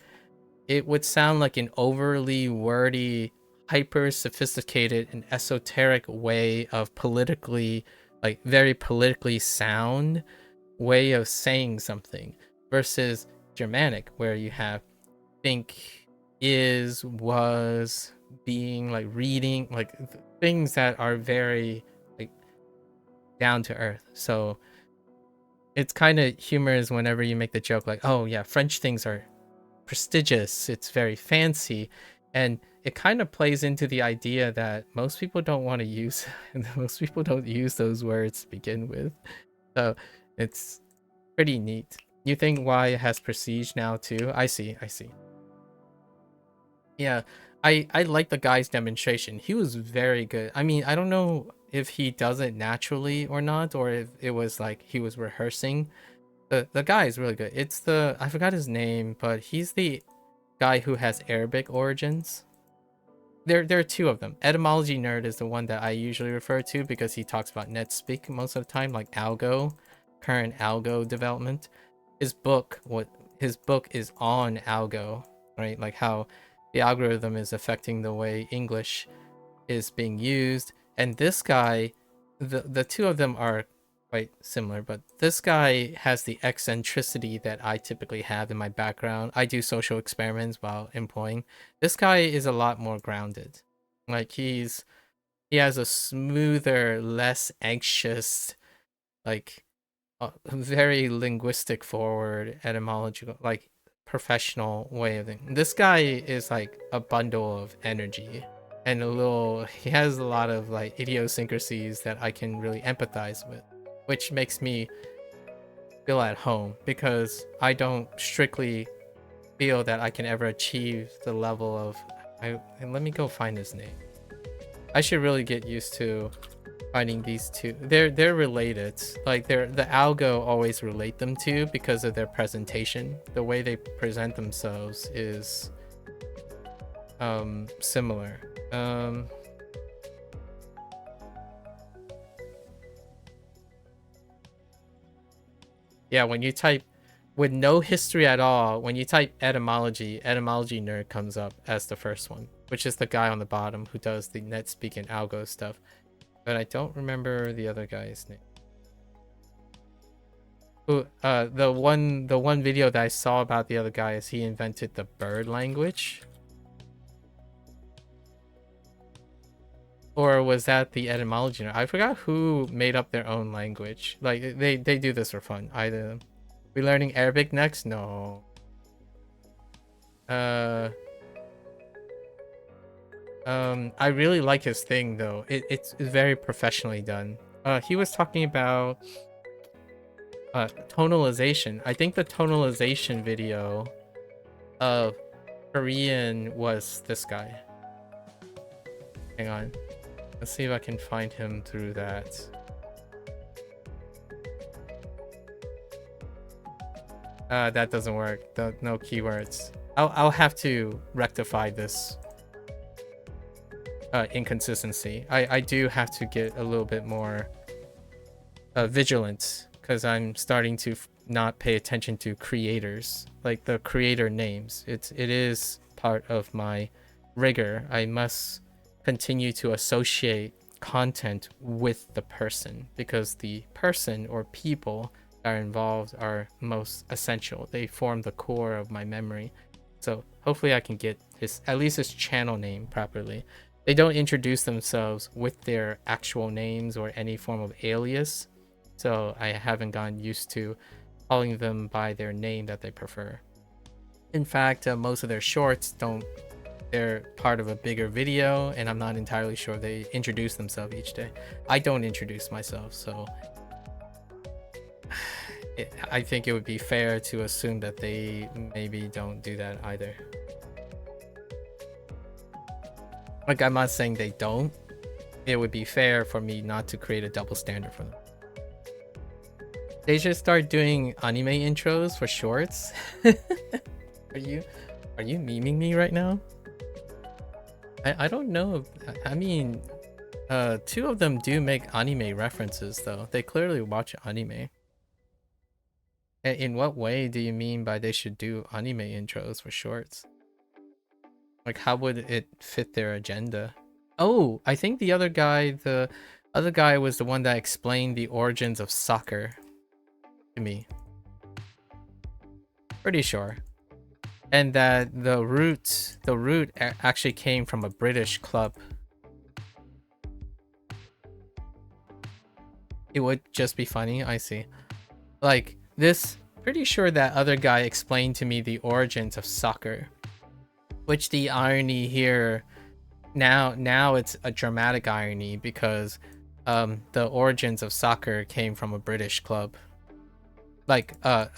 it would sound like an overly wordy, hyper sophisticated and esoteric way of politically, like very politically sound way of saying something, versus Germanic, where you have think, is, was, being, like reading, like things that are very like down to earth. So it's kind of humorous whenever you make the joke like, oh yeah, French things are prestigious, it's very fancy, and it kind of plays into the idea that most people don't want to use most people don't use those words to begin with. So it's pretty neat. You think why it has prestige now too? I see. Yeah, I like the guy's demonstration. He was very good. I mean, I don't know if he does it naturally or not, or if it was like he was rehearsing. The guy is really good. It's I forgot his name, but he's the guy who has Arabic origins. There are two of them. Etymology Nerd is the one that I usually refer to because he talks about NetSpeak most of the time, like algo, current algo development. His book is on algo, right? Like how the algorithm is affecting the way English is being used. And this guy, the two of them are quite similar, but this guy has the eccentricity that I typically have in my background. I do social experiments while employing. This guy is a lot more grounded. Like he has a smoother, less anxious, like very linguistic forward, etymological, like professional way of thinking. This guy is like a bundle of energy and he has a lot of like idiosyncrasies that I can really empathize with, which makes me feel at home because I don't strictly feel that I can ever achieve the level of and let me go find his name. I should really get used to finding these two. They're related. Like the algo always relate them to because of their presentation. The way they present themselves is similar. Yeah, when you type with no history at all, when you type etymology nerd comes up as the first one, which is the guy on the bottom who does the NetSpeak and algo stuff. But I don't remember the other guy's name. Who the one video that I saw about the other guy is he invented the bird language. Or was that the etymology? I forgot who made up their own language. Like they do this for fun. Either we learning Arabic next? No. I really like his thing though. It's very professionally done. He was talking about tonalization. I think the tonalization video of Korean was this guy. Hang on. Let's see if I can find him through that. That doesn't work. No keywords. I'll have to rectify this inconsistency. I do have to get a little bit more vigilant because I'm starting to not pay attention to creators, like the creator names. It is part of my rigor. I must continue to associate content with the person because the person or people that are involved are most essential. They form the core of my memory. So hopefully I can get at least his channel name properly. They don't introduce themselves with their actual names or any form of alias, so I haven't gotten used to calling them by their name that they prefer. In fact, most of their shorts don't. They're part of a bigger video, and I'm not entirely sure they introduce themselves each day. I don't introduce myself, so I think it would be fair to assume that they maybe don't do that either. Like, I'm not saying they don't. It would be fair for me not to create a double standard for them. They should start doing anime intros for shorts. Are you memeing me right now? I don't know. I mean, two of them do make anime references though. They clearly watch anime. In what way do you mean by they should do anime intros for shorts? Like, how would it fit their agenda? Oh, I think the other guy was the one that explained the origins of soccer to me. Pretty sure. And that the root actually came from a British club. It would just be funny, I see. Like, this, pretty sure that other guy explained to me the origins of soccer. Which the irony here, now it's a dramatic irony because the origins of soccer came from a British club. Like a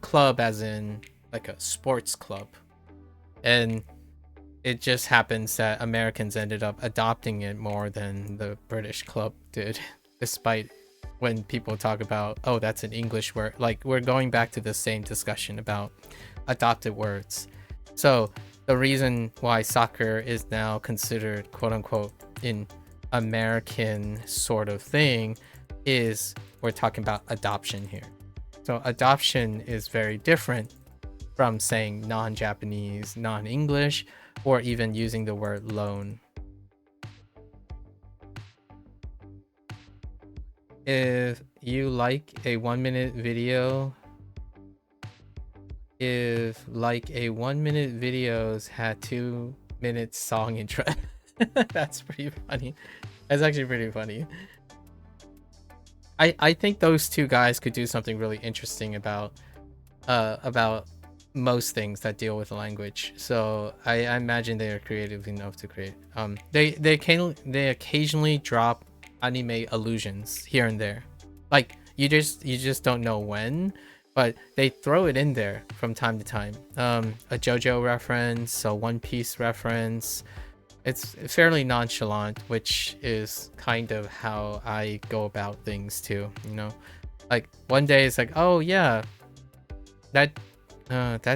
club as in like a sports club, and it just happens that Americans ended up adopting it more than the British club did, despite when people talk about, oh, that's an English word. Like, we're going back to the same discussion about adopted words. So the reason why soccer is now considered quote unquote an American sort of thing is we're talking about adoption here. So adoption is very different from saying non-Japanese, non-English, or even using the word loan. If you like a 1 minute video, if like a 1 minute videos had 2 minutes song intro, that's pretty funny. That's actually pretty funny. I think those two guys could do something really interesting about most things that deal with language. So I imagine they are creative enough to create. They occasionally drop anime allusions here and there. Like, you just don't know when, but they throw it in there from time to time. A JoJo reference, a One Piece reference. It's fairly nonchalant, which is kind of how I go about things too, you know? Like one day it's like, oh yeah, that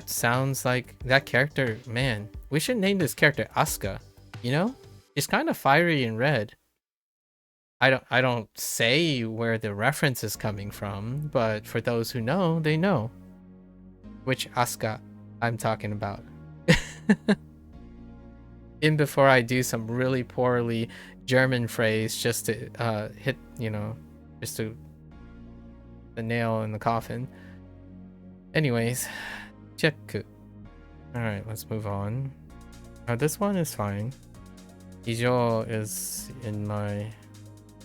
sounds like that character, man. We should name this character Asuka, you know? She's kind of fiery and red. I don't say where the reference is coming from, but for those who know, they know which Asuka I'm talking about. In before I do some really poorly German phrase just to hit, you know, just to the nail in the coffin. Anyways, check. Alright, let's move on. This one is fine. Ijo is in my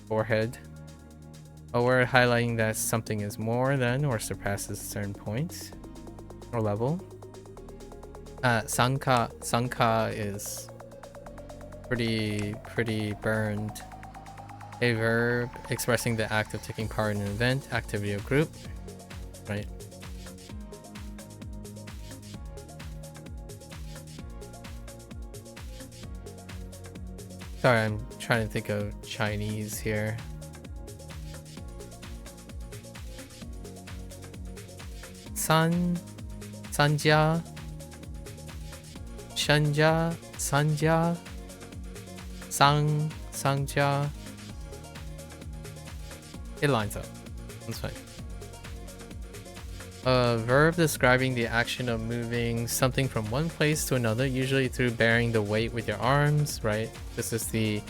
forehead. A word highlighting that something is more than or surpasses a certain point or level. Sanka is pretty burned. A verb expressing the act of taking part in an event, activity, or group. Right. Sorry, I'm trying to think of Chinese here. Sanja, Shanja, Sanja, Sangja. It lines up. That's fine. A verb describing the action of moving something from one place to another, usually through bearing the weight with your arms, right? This is the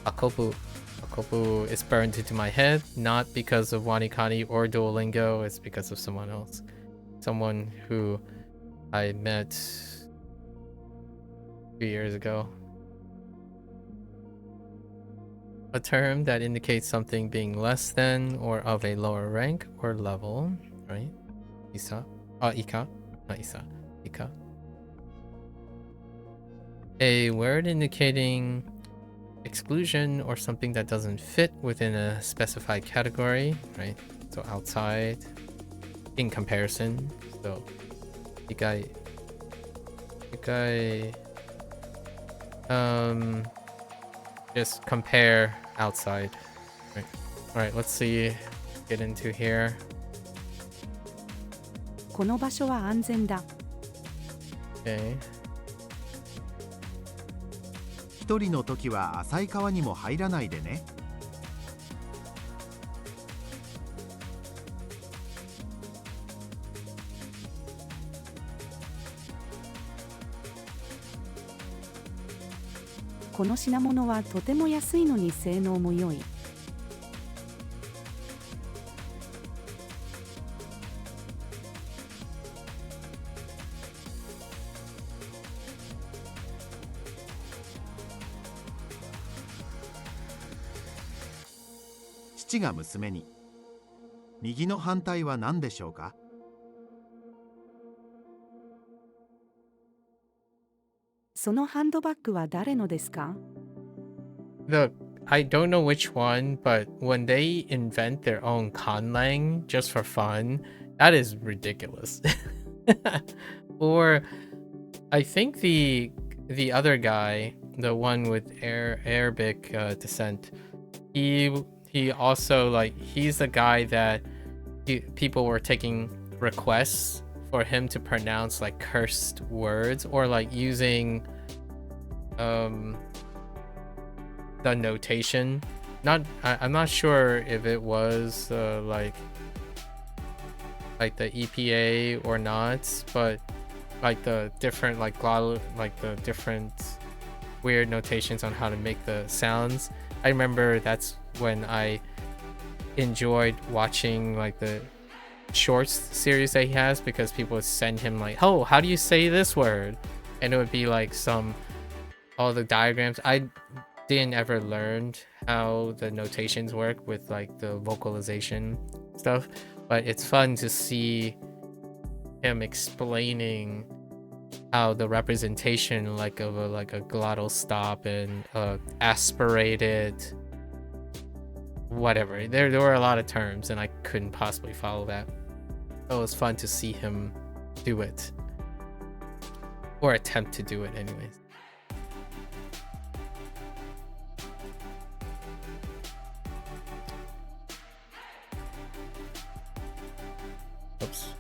akopu. Akopu is burned into my head, not because of Wanikani or Duolingo, it's because of someone else. Someone who I met 2 years ago. A term that indicates something being less than or of a lower rank or level, right? Isa. Ika. Not Isa. Ika. A word indicating exclusion or something that doesn't fit within a specified category, right? So outside, in comparison. So, Ikai. Just compare outside. Right. Alright, let's see. Get into here. この場所は安全だ。 Okay. 一人の時は浅い川にも入らないでね。この品物はとても安いのに性能も良い。父が娘に、右の反対は何でしょうか？そのハンドバッグは誰のですか？ Look, I don't know which one, but when they invent their own conlang just for fun, that is ridiculous. Or I think the other guy, the one with Arabic descent, he also, like, he's the guy that people were taking requests for him to pronounce like cursed words or like using the notation. I'm not sure if it was like the EPA or not, but like the different the different weird notations on how to make the sounds. I remember that's when I enjoyed watching like the shorts series that he has, because people would send him like, oh, how do you say this word? And it would be like all the diagrams. I didn't ever learn how the notations work with like the vocalization stuff, but it's fun to see him explaining how the representation like of a glottal stop and aspirated whatever. There were a lot of terms and I couldn't possibly follow that. it was fun to see him do it. Or attempt to do it anyways. Oops.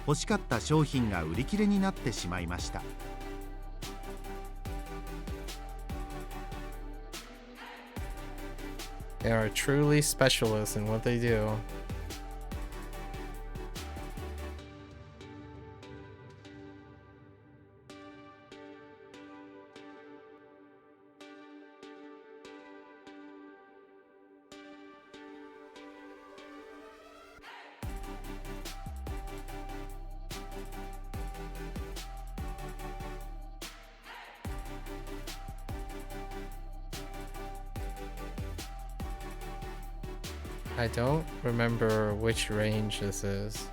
欲しかった商品が売り切れになってしまいました。They are truly specialists in what they do. I don't remember which range this is.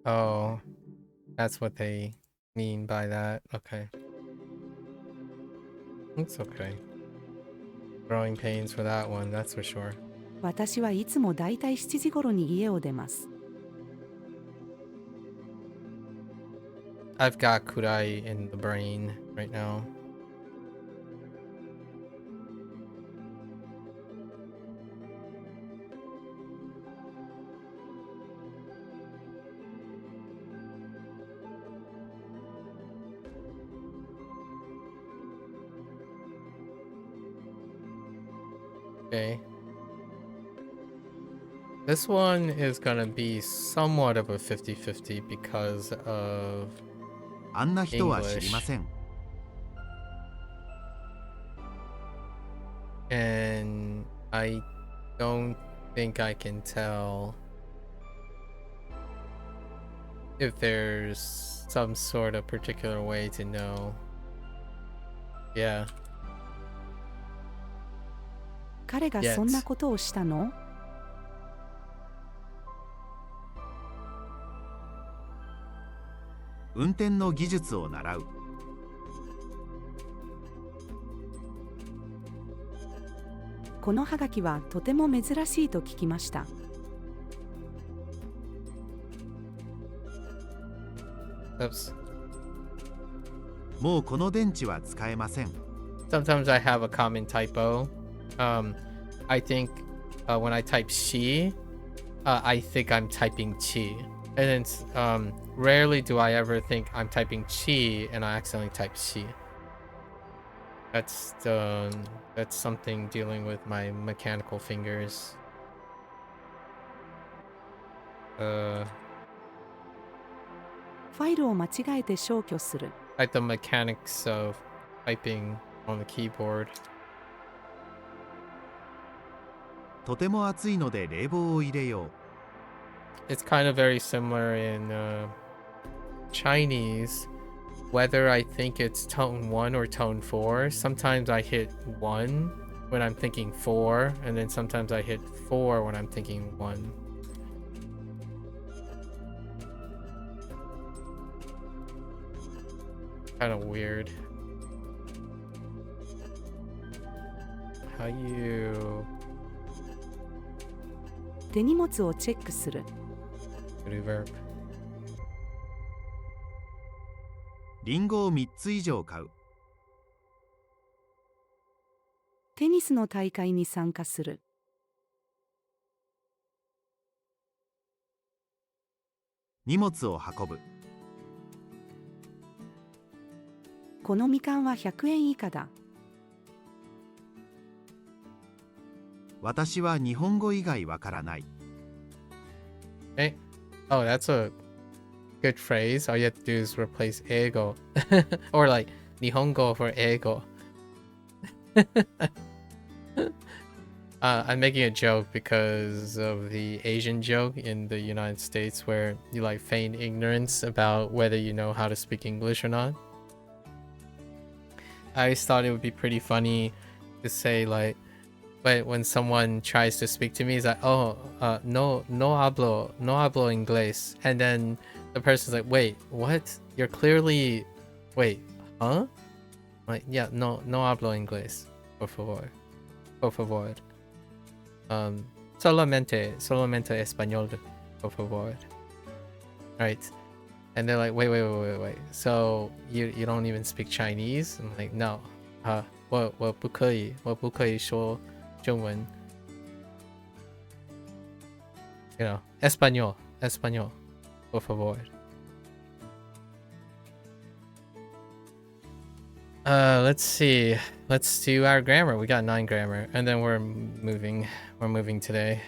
Oh, that's what they mean by that. Okay. It's okay. Growing pains for that one, that's for sure. 私はいつもだいたい7時頃に家を出ます。I've got kurai in the brain right now. Okay. This one is gonna be somewhat of a 50-50 because of あんな人は知りません。and I don't think I can tell if there's some sort of particular way to know. Yeah. 彼がそんなことをしたの？運転の技術を習う。このハガキはとても珍しいと聞きました。Oops. もうこの電池は使えません。Sometimes I have a common typo. I think when I type she, I think I'm typing chi. And then rarely do I ever think I'm typing chi and I accidentally type she. That's something dealing with my mechanical fingers. ファイルを間違えて消去する。Like the mechanics of typing on the keyboard. とても暑いので冷房を入れよう。It's kind of very similar in Chinese. Whether I think it's tone 1 or tone 4. Sometimes I hit 1 when I'm thinking 4, and then sometimes I hit 4 when I'm thinking 1. Kind of weird. How you... 手荷物をチェックする。Reverb. リンゴを3つ以上買う。テニスの大会に参加する。荷物を運ぶ。このみかんは100円以下だ。私は日本語以外わからない。Hey. Oh, that's a good phrase. All you have to do is replace ego. Or like Nihongo for ego. I'm making a joke because of the Asian joke in the United States where you like feign ignorance about whether you know how to speak English or not. I always thought it would be pretty funny to say like, but when someone tries to speak to me, it's like, oh, no hablo inglés, and then the person's like, wait, what? You're clearly, wait, huh? Like, yeah, no hablo inglés, por favor. Solamente español, por favor. Right. And they're like, wait. So you don't even speak Chinese? I'm like, no. 我不可以说中文. You know, español, por favor. Let's see. Let's do our grammar. We got 9 grammar, and then we're moving today.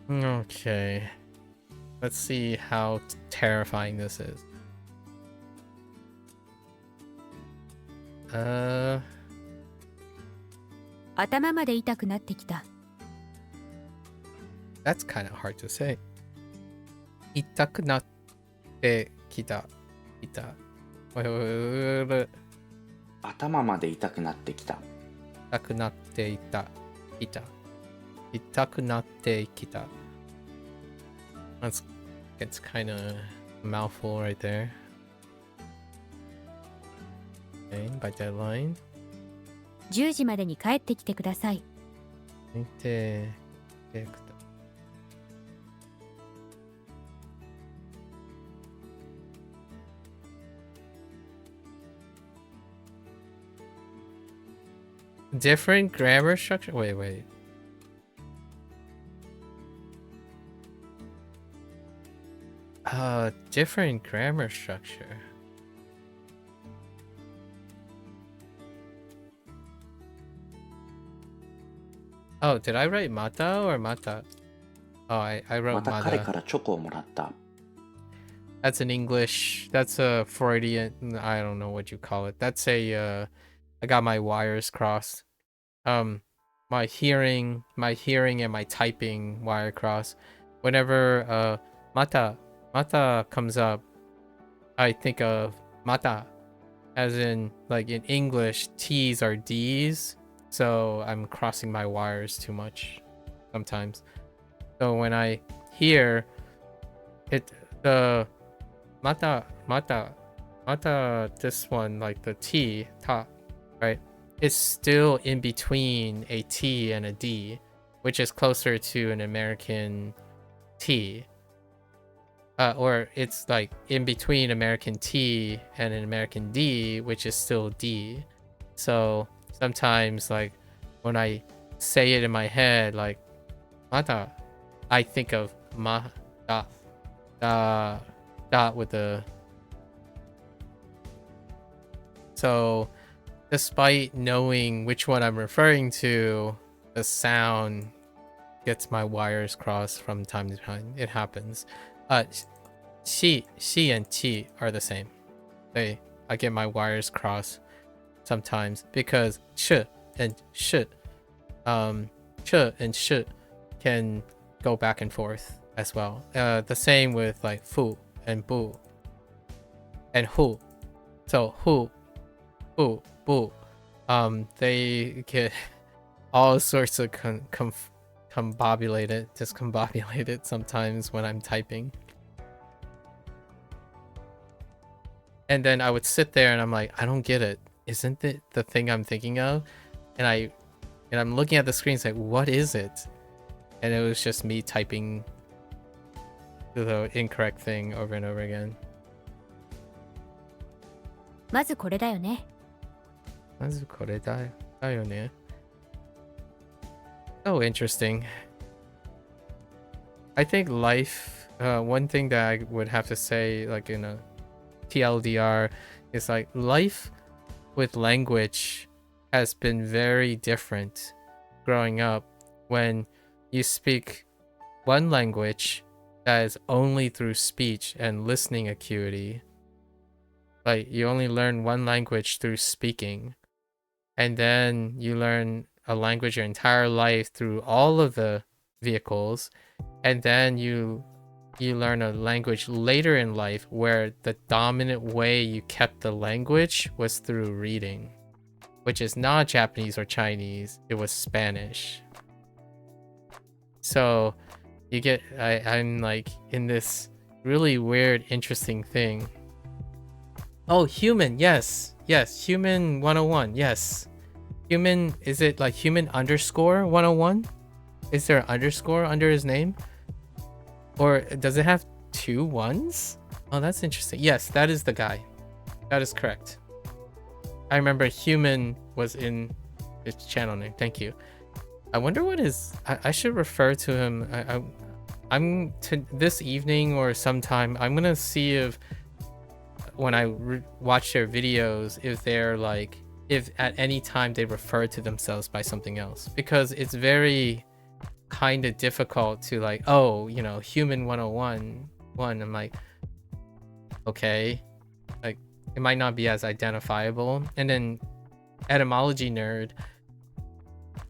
Okay. Let's see how terrifying this is. 頭まで痛くなってきた。 That's kind of hard to say. 痛くなってきた。頭まで痛くなってきた。痛くなっていた。痛くなってきた。It's kind of a mouthful right there. Okay, by deadline. 10時までに帰ってきてください。 Different grammar structure? Wait. Different grammar structure. Oh, did I write mata or mata? Oh, I ま wrote た彼 mata. からチョコをもらった。 That's an English. That's a Freudian. I don't know what you call it. That's a. I got my wires crossed. My hearing and my typing wire crossed. Whenever mata comes up, I think of mata, as in like in English, T's are D's. So I'm crossing my wires too much sometimes. So when I hear it, the mata, this one, like the T, ta, right? It's still in between a T and a D, which is closer to an American T. Or it's like in between American T and an American D, which is still D. So sometimes, like, when I say it in my head, like, mata, I think of ma, da with the... So, despite knowing which one I'm referring to, the sound gets my wires crossed from time to time. It happens. She and T are the same. I get my wires crossed sometimes because ch and sh can go back and forth as well. The same with like fu and bu and hu. So hu, bu, bu. They get all sorts of discombobulated sometimes when I'm typing. And then I would sit there and I'm like, I don't get it. Isn't it the thing I'm thinking of? And I'm looking at the screen, it's like, what is it? And it was just me typing the incorrect thing over and over again. まずこれだよね。まずこれだよね. Oh, interesting. I think life, one thing that I would have to say, like in a TLDR, is like life with language has been very different growing up when you speak one language that is only through speech and listening acuity. Like you only learn one language through speaking, and then you learn a language your entire life through all of the vehicles, and then you learn a language later in life where the dominant way you kept the language was through reading. which is not Japanese or Chinese. It was Spanish. So you get, I'm like in this really weird, interesting thing. Oh, human, yes, human 101, yes. Human, is it like human underscore 101? Is there an underscore under his name? Or does it have 2 ones? Oh, that's interesting. Yes, that is the guy. That is correct. I remember human was in his channel name. Thank you. I wonder what is, I should refer to him. I'm to this evening or sometime, I'm gonna see if when I watch their videos, if they're like, if at any time they refer to themselves by something else, because it's very kind of difficult to like, oh, you know, human 101. I'm like, okay, like it might not be as identifiable. And then etymology nerd.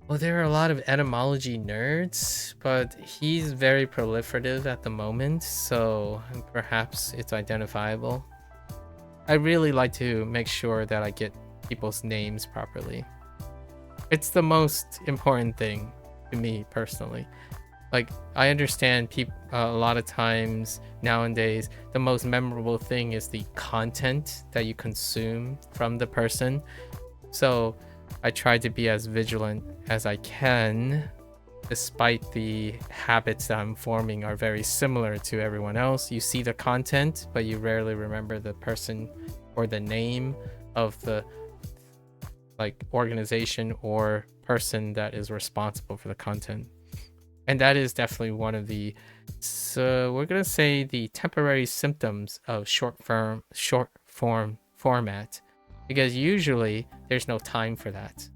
Well, there are a lot of etymology nerds, but he's very proliferative at the moment, so perhaps it's identifiable. I really like to make sure that I get people's names properly. It's the most important thing to me personally. Like, I understand people a lot of times nowadays, the most memorable thing is the content that you consume from the person. So I try to be as vigilant as I can, despite the habits that I'm forming are very similar to everyone else. You see the content, but you rarely remember the person or the name of the like organization or person that is responsible for the content. And that is definitely one of the, so we're gonna say the temporary symptoms of short form format, because usually there's no time for that.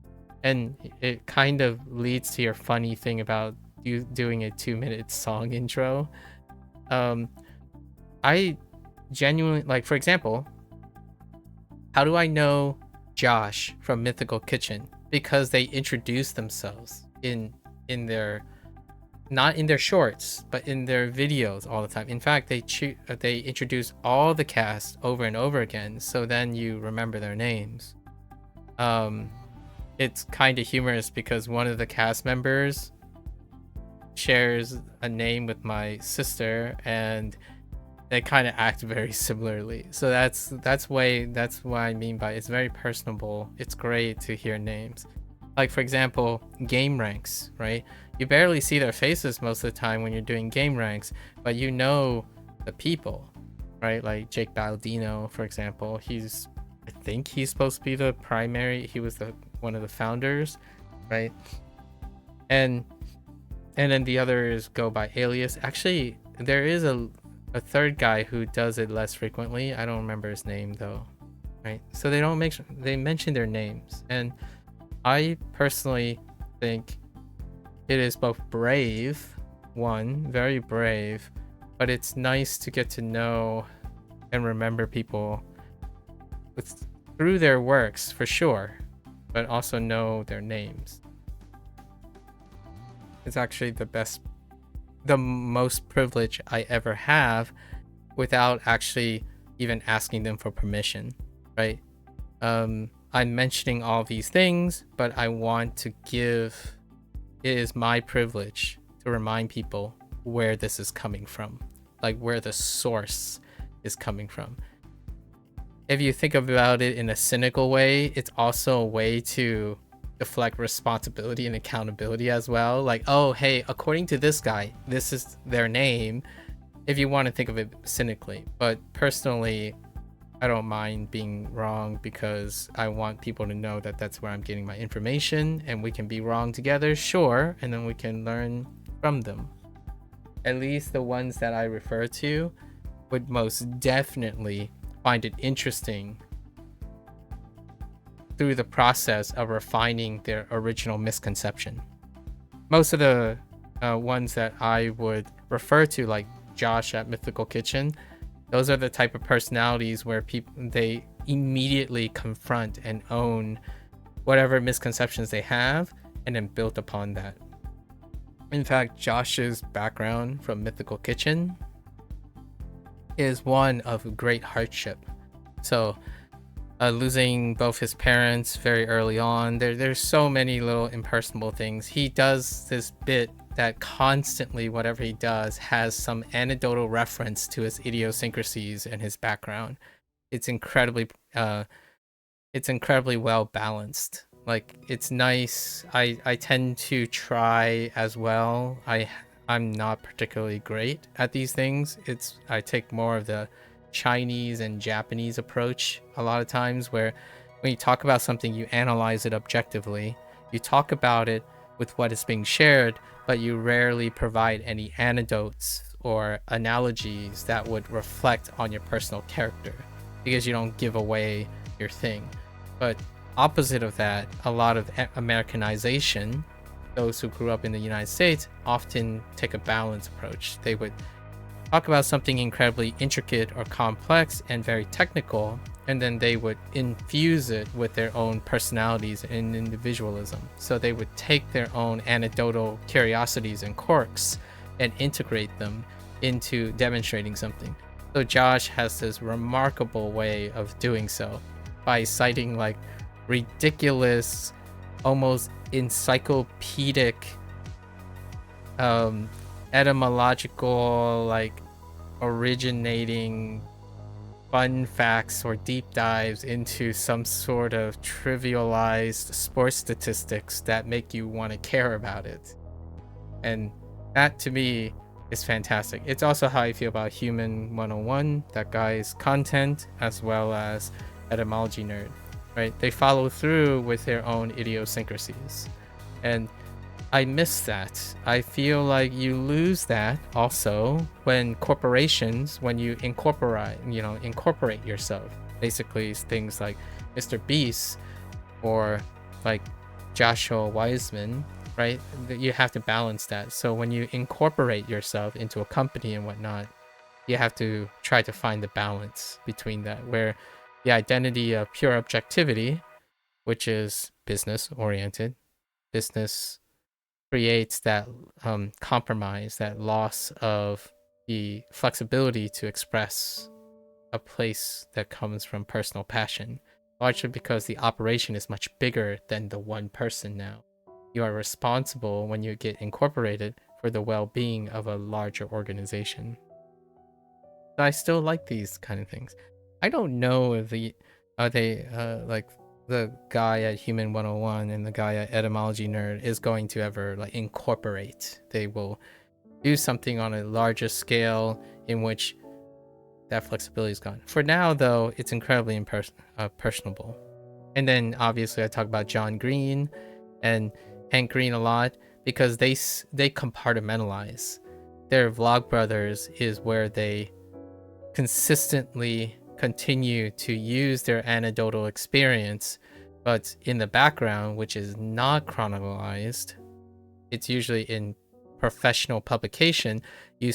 And it kind of leads to your funny thing about you doing a 2-minute song intro. I genuinely, like, for example, how do I know Josh from Mythical Kitchen? Because they introduce themselves in their, not in their shorts, but in their videos all the time. In fact, they introduce all the cast over and over again, so then you remember their names. It's kind of humorous because one of the cast members shares a name with my sister, and they kind of act very similarly. So that's why I mean by it's very personable. It's great to hear names. Like, for example, game ranks, right? You barely see their faces most of the time when you're doing game ranks, but you know the people, right? Like Jake Baldino, for example, I think he's supposed to be the primary. He was one of the founders, right? And then the others go by alias. Actually, there is a third guy who does it less frequently. I don't remember his name though, right? So they mention their names, and I personally think it is both brave, very brave, but it's nice to get to know and remember people through their works for sure, but also know their names. It's actually the most privilege I ever have without actually even asking them for permission, right? I'm mentioning all these things, but I want to give, it is my privilege to remind people where this is coming from, like where the source is coming from. If you think about it in a cynical way, it's also a way to deflect responsibility and accountability as well. Like, oh, hey, according to this guy, this is their name, if you want to think of it cynically. But personally, I don't mind being wrong because I want people to know that that's where I'm getting my information, and we can be wrong together, sure, and then we can learn from them. At least the ones that I refer to would most definitely find it interesting through the process of refining their original misconception. Most of the ones that I would refer to, like Josh at Mythical Kitchen, those are the type of personalities where they immediately confront and own whatever misconceptions they have and then build upon that. In fact, Josh's background from Mythical Kitchen is one of great hardship. So losing both his parents very early on. There's so many little impersonal things. He does this bit that constantly, whatever he does, has some anecdotal reference to his idiosyncrasies and his background. It's incredibly well balanced. Like, it's nice. I tend to try as well. I'm not particularly great at these things. I take more of the Chinese and Japanese approach a lot of times, where when you talk about something, you analyze it objectively. You talk about it with what is being shared, but you rarely provide any anecdotes or analogies that would reflect on your personal character, because you don't give away your thing. But opposite of that, a lot of Americanization, those who grew up in the United States often take a balanced approach. They would talk about something incredibly intricate or complex and very technical, and then they would infuse it with their own personalities and individualism. So they would take their own anecdotal curiosities and quirks and integrate them into demonstrating something. So Josh has this remarkable way of doing so by citing like ridiculous, almost encyclopedic etymological, like, originating fun facts or deep dives into some sort of trivialized sports statistics that make you want to care about it. And that to me is fantastic. It's also how I feel about Human 101, that guy's content, as well as Etymology Nerd, right? They follow through with their own idiosyncrasies. And I miss that. I feel like you lose that also when corporations, when you incorporate yourself. Basically, things like Mr. Beast or like Joshua Wiseman, right? You have to balance that. So when you incorporate yourself into a company and whatnot, you have to try to find the balance between that, where the identity of pure objectivity, which is business oriented, business creates that compromise, that loss of the flexibility to express a place that comes from personal passion, largely because the operation is much bigger than the one person now. You are responsible, when you get incorporated, for the well-being of a larger organization. So I still like these kind of things. I don't know if like the guy at Human 101 and the guy at Etymology Nerd is going to ever like incorporate. They will do something on a larger scale in which that flexibility is gone. For now, though, it's incredibly personable. And then obviously I talk about John Green and Hank Green a lot, because they compartmentalize. Their Vlogbrothers is where they consistently continue to use their anecdotal experience, but in the background, which is not chronologized, it's usually in professional publication, you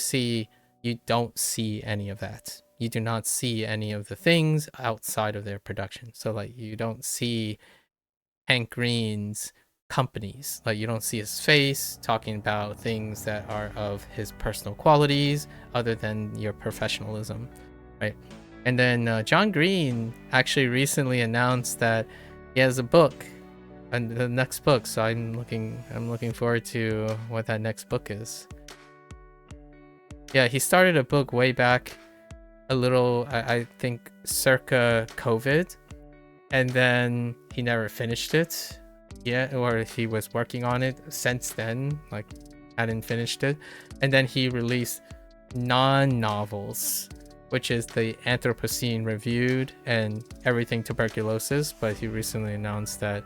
don't see any of that. You do not see any of the things outside of their production. So like, you don't see Hank Green's companies, like you don't see his face talking about things that are of his personal qualities other than your professionalism, right? And then John Green actually recently announced that he has a book, and the next book. So I'm looking forward to what that next book is. Yeah, he started a book way back, a little, I think, circa COVID, and then he never finished it yet, or he was working on it since then, like hadn't finished it. And then he released non-novels, which is the Anthropocene Reviewed and Everything Tuberculosis, but he recently announced that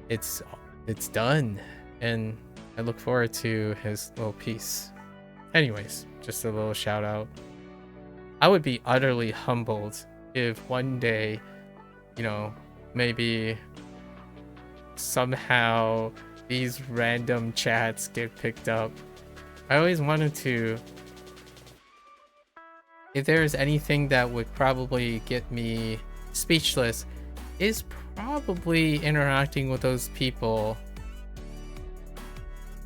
it's done, and I look forward to his little piece. Anyways, just a little shout out. I would be utterly humbled if one day, maybe somehow these random chats get picked up. I always wanted to, if there's anything that would probably get me speechless, is probably interacting with those people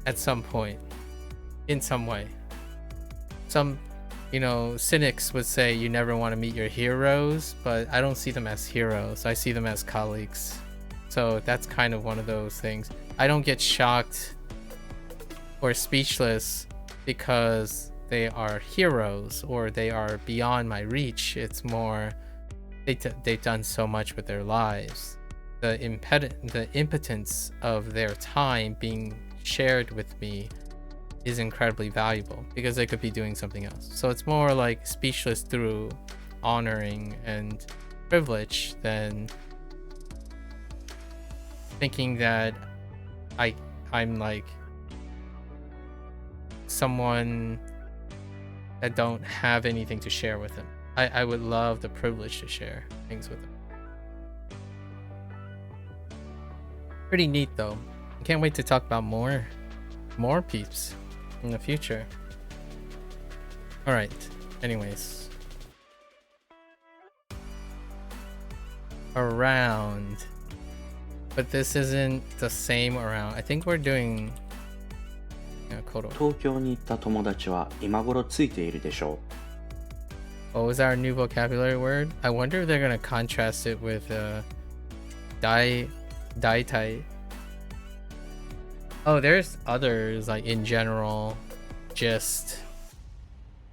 at some point, in some way. Some you know, cynics would say you never want to meet your heroes, but I don't see them as heroes. I see them as colleagues. So that's kind of one of those things. I don't get shocked or speechless because they are heroes or they are beyond my reach. It's more they've done so much with their lives. The impotence of their time being shared with me is incredibly valuable because they could be doing something else. So it's more like speechless through honoring and privilege than thinking that I'm like someone that don't have anything to share with them. I would love the privilege to share things with them. Pretty neat though. I can't wait to talk about more peeps in the future. All right. Anyways, around, but this isn't the same around. I think we're doing Kodo. 東京に行った友達は今頃ついているでしょ What was our new vocabulary word? I wonder if they're gonna contrast it with dai tai. Oh, there's others like in general, just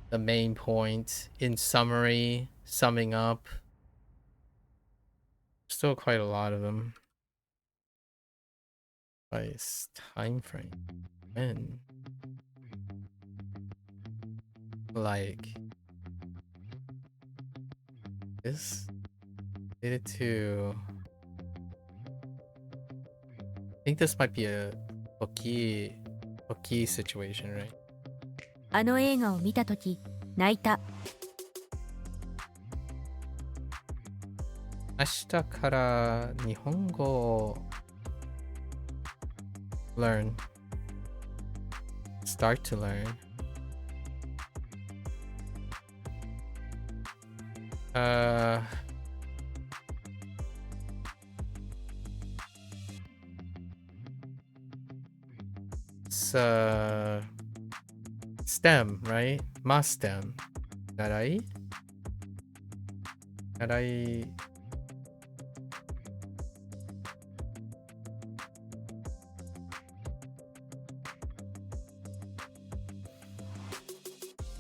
the main point, in summary, summing up. Still quite a lot of them. Nice time frame. When? Like this? Related to. I think this might be a Oki situation, right? あの映画を見たとき泣いた。明日から日本語を learn. Start to learn. It's STEM, right? STEM. Narai? Narai.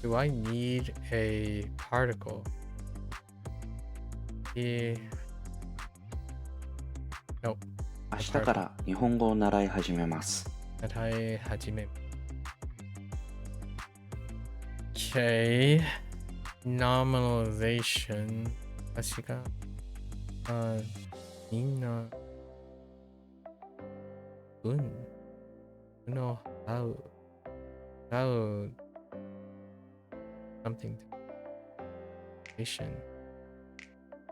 Do I need a particle? Nope. 明日から日本語を習い始めます。 Okay. Nominalization. 私がみんな文のhow something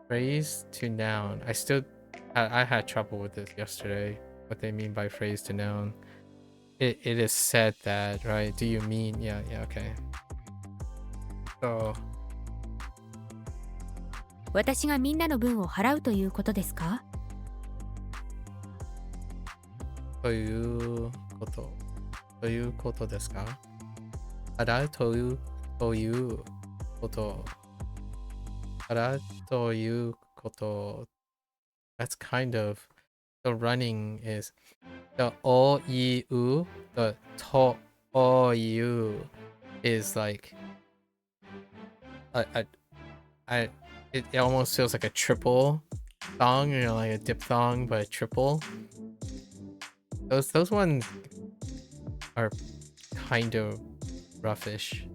phrase to noun. I had trouble with this yesterday. What they mean by phrase to noun. It is said that, right? Do you mean? Yeah, okay. So 私がみんなの分を払うということですか？ということですか？払うということ。払うということ。That's kind of the running is the o i u, the to o u is like it almost feels like a triple thong, you know, like a diphthong but a triple. Those ones are kind of roughish.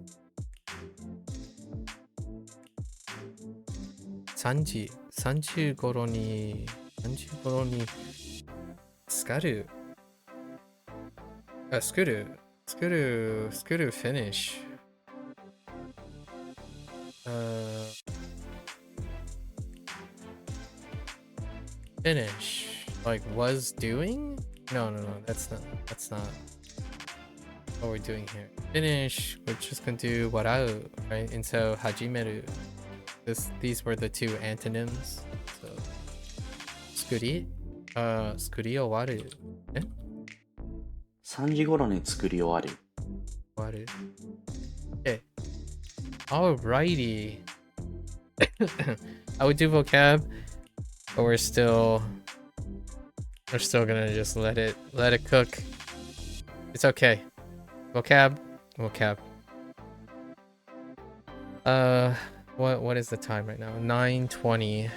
3時頃にスクール finish. Finish like was doing? No, that's not what we're doing here. Finish, we're just gonna do warau, right? And so hajimeru. These were the two antonyms. So 作り終わる。3時頃に作り終わる。終わる。Okay. Alrighty. I would do vocab, but we're still gonna just let it cook. It's okay. Vocab. What is the time right now? 9:20.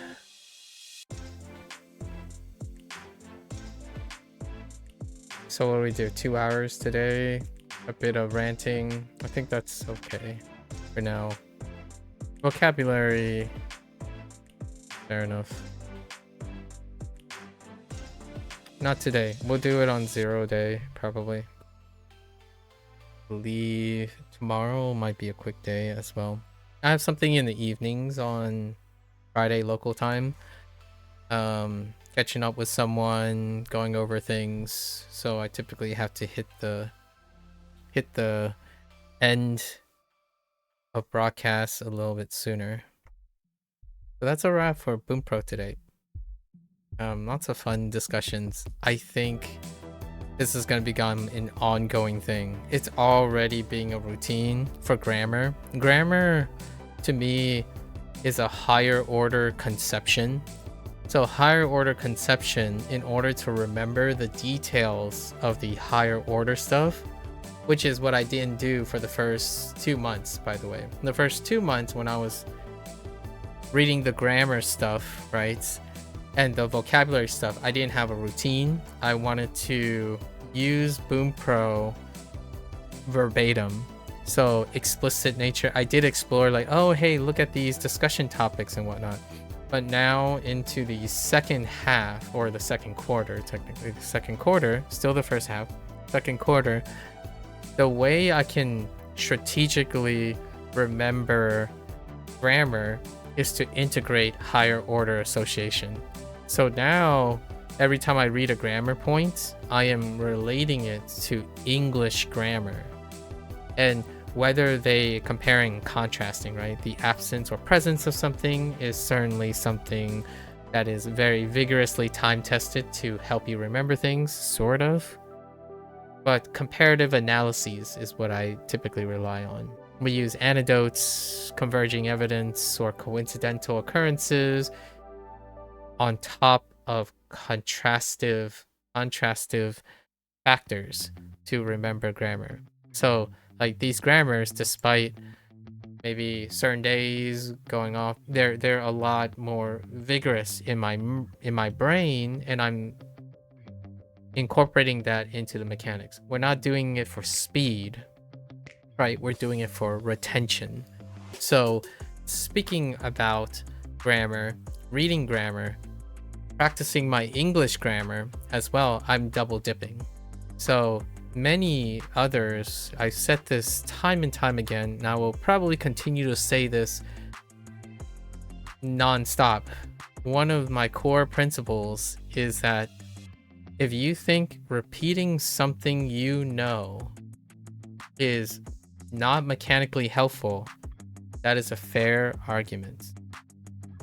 So what do we do? 2 hours today? A bit of ranting. I think that's okay for now. Vocabulary. Fair enough. Not today. We'll do it on 0 day, probably. Believe tomorrow might be a quick day as well. I have something in the evenings on Friday local time. Catching up with someone, going over things. So I typically have to hit the end of broadcast a little bit sooner. So that's a wrap for Bunpro today. Lots of fun discussions. I think this is going to become an ongoing thing. It's already being a routine for grammar. Grammar, to me, is a higher order conception. So higher order conception, in order to remember the details of the higher order stuff, which is what I didn't do for the first 2 months, by the way. The first 2 months when I was reading the grammar stuff, right? And the vocabulary stuff, I didn't have a routine. I wanted to use Bunpro verbatim. So explicit nature, I did explore like, oh, hey, look at these discussion topics and whatnot. But now into the second half, or the second quarter, technically the second quarter, still the first half, second quarter, the way I can strategically remember grammar is to integrate higher order association. So now, every time I read a grammar point, I am relating it to English grammar. And whether they comparing and contrasting, right? The absence or presence of something is certainly something that is very vigorously time tested to help you remember things, sort of. But comparative analyses is what I typically rely on. We use anecdotes, converging evidence, or coincidental occurrences on top of contrastive factors to remember grammar. So like these grammars, despite maybe certain days going off, they're a lot more vigorous in my brain, and I'm incorporating that into the mechanics. We're not doing it for speed, right? We're doing it for retention. So speaking about grammar, reading grammar, practicing my English grammar as well, I'm double dipping. So many others, I said this time and time again, and I will probably continue to say this non-stop. One of my core principles is that if you think repeating something you know is not mechanically helpful, that is a fair argument.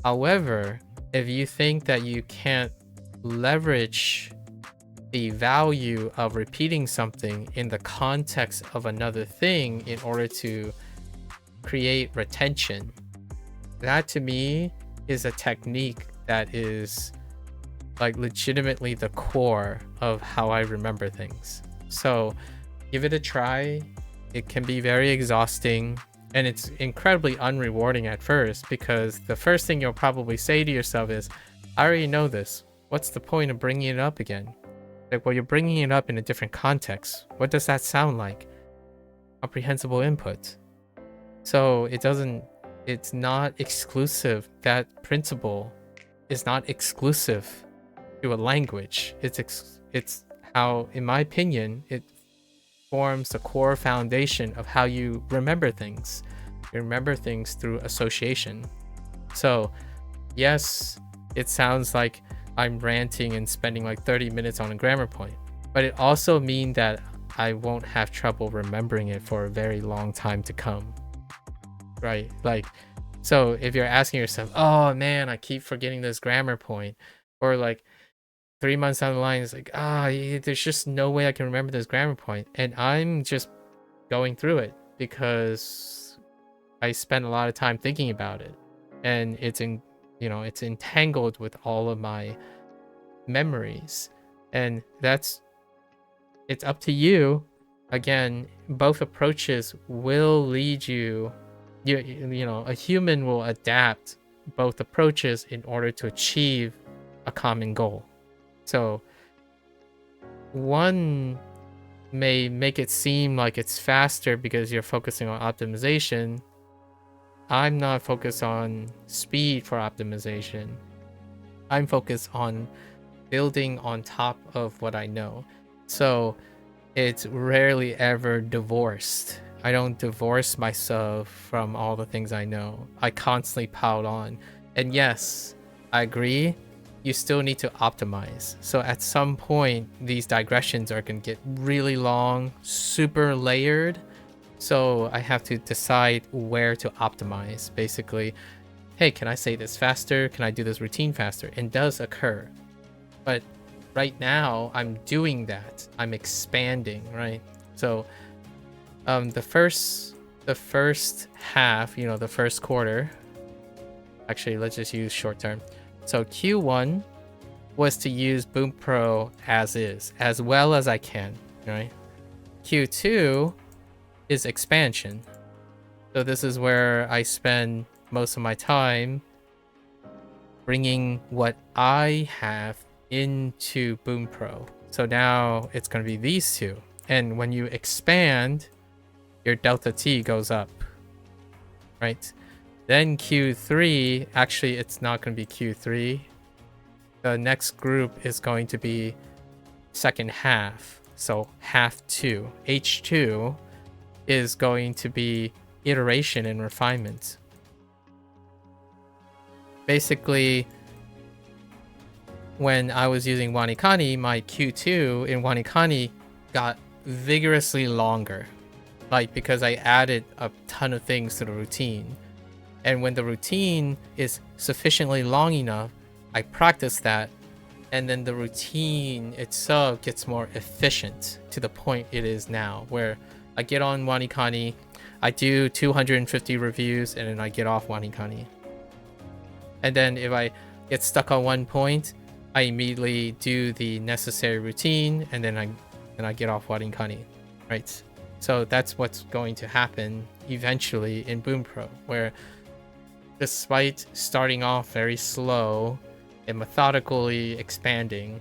However, if you think that you can't leverage the value of repeating something in the context of another thing in order to create retention, that to me is a technique that is like legitimately the core of how I remember things. So give it a try. It can be very exhausting, and it's incredibly unrewarding at first, because the first thing you'll probably say to yourself is, I already know this. What's the point of bringing it up again? Like, well, you're bringing it up in a different context. What does that sound like? Comprehensible input. So it's not exclusive. That principle is not exclusive to a language. It's how, in my opinion, it forms the core foundation of how you remember things. You remember things through association. So yes, it sounds like I'm ranting and spending like 30 minutes on a grammar point, but it also means that I won't have trouble remembering it for a very long time to come, right? Like, so if you're asking yourself, oh man, I keep forgetting this grammar point, or like 3 months down the line, it's like, there's just no way I can remember this grammar point, and I'm just going through it because I spent a lot of time thinking about it, and it's it's entangled with all of my memories, and it's up to you. Again, both approaches will lead you. A human will adapt both approaches in order to achieve a common goal. So one may make it seem like it's faster because you're focusing on optimization. I'm not focused on speed for optimization. I'm focused on building on top of what I know. So it's rarely ever divorced. I don't divorce myself from all the things I know. I constantly pile on. And yes, I agree, you still need to optimize. So at some point, these digressions are going to get really long, super layered. So I have to decide where to optimize. Basically, hey, can I say this faster? Can I do this routine faster? And does occur. But right now, I'm doing that. I'm expanding, right? So the first half, the first quarter, actually, let's just use short term. So Q1 was to use Bunpro as is, as well as I can, right? Q2 is expansion. So this is where I spend most of my time bringing what I have into Bunpro. So now it's going to be these two. And when you expand, your delta T goes up, right? Then Q3, actually, it's not going to be Q3. The next group is going to be second half. So half 2. H2 is going to be iteration and refinement. Basically, when I was using Wanikani, my Q2 in Wanikani got vigorously longer. Like, because I added a ton of things to the routine. And when the routine is sufficiently long enough, I practice that, and then the routine itself gets more efficient to the point it is now, where I get on Wanikani, I do 250 reviews, and then I get off Wanikani. And then if I get stuck on one point, I immediately do the necessary routine, and then I get off Wanikani, right? So that's what's going to happen eventually in Bunpro, where despite starting off very slow and methodically expanding,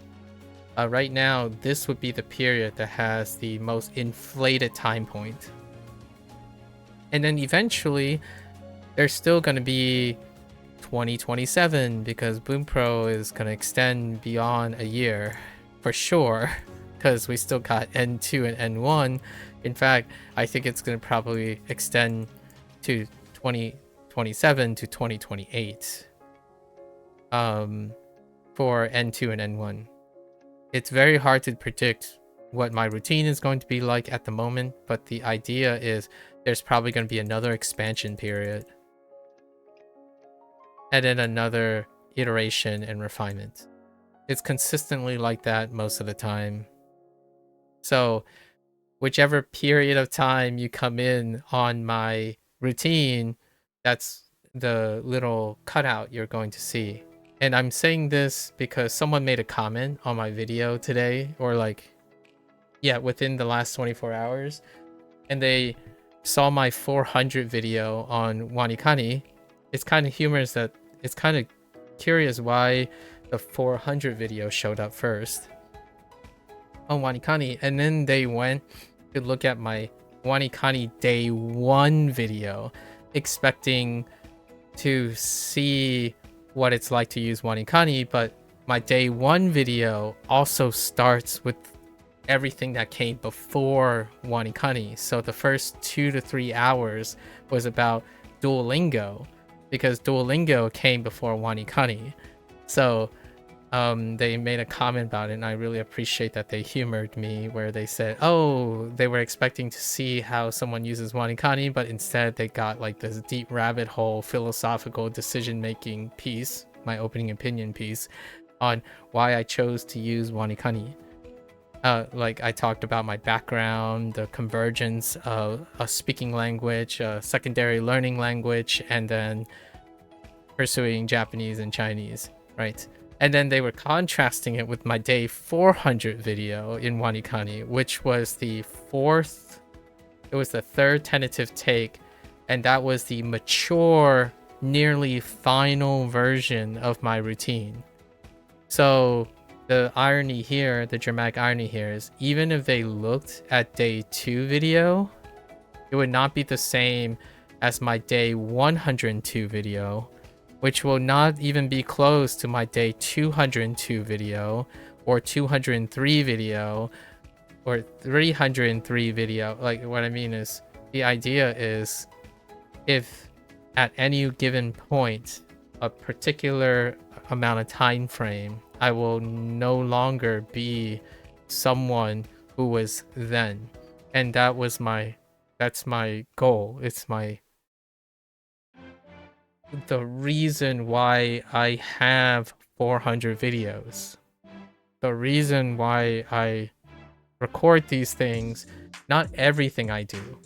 right now this would be the period that has the most inflated time point. And then eventually there's still going to be 2027 because Bunpro is going to extend beyond a year for sure, because we still got N2 and N1. In fact, I think it's going to probably extend to 2027 to 2028 for N2 and N1. It's very hard to predict what my routine is going to be like at the moment, but the idea is there's probably going to be another expansion period and then another iteration and refinement. It's consistently like that most of the time. So whichever period of time you come in on my routine, that's the little cutout you're going to see. And I'm saying this because someone made a comment on my video today, or within the last 24 hours, and they saw my 400 video on Wanikani. It's kind of humorous that it's kind of curious why the 400 video showed up first on Wanikani, and then they went to look at my Wanikani day 1 video, expecting to see what it's like to use Wanikani, but my day 1 video also starts with everything that came before Wanikani. So the first 2 to 3 hours was about Duolingo, because Duolingo came before Wanikani. So they made a comment about it, and I really appreciate that they humored me, where they said, oh, they were expecting to see how someone uses Wanikani, but instead they got like this deep rabbit hole philosophical decision-making piece, my opening opinion piece, on why I chose to use Wanikani. Like I talked about my background, the convergence of a speaking language, a secondary learning language, and then pursuing Japanese and Chinese, right? And then they were contrasting it with my day 400 video in Wanikani, which was the third tentative take, and that was the mature, nearly final version of my routine. So the irony here, the dramatic irony here is, even if they looked at day 2 video, it would not be the same as my day 102 video, which will not even be close to my day 202 video, or 203 video, or 303 video. Like, what I mean is, the idea is, if at any given point, a particular amount of time frame, I will no longer be someone who was then. And that's my goal. It's the reason why I have 400 videos. The reason why I record these things, not everything I do,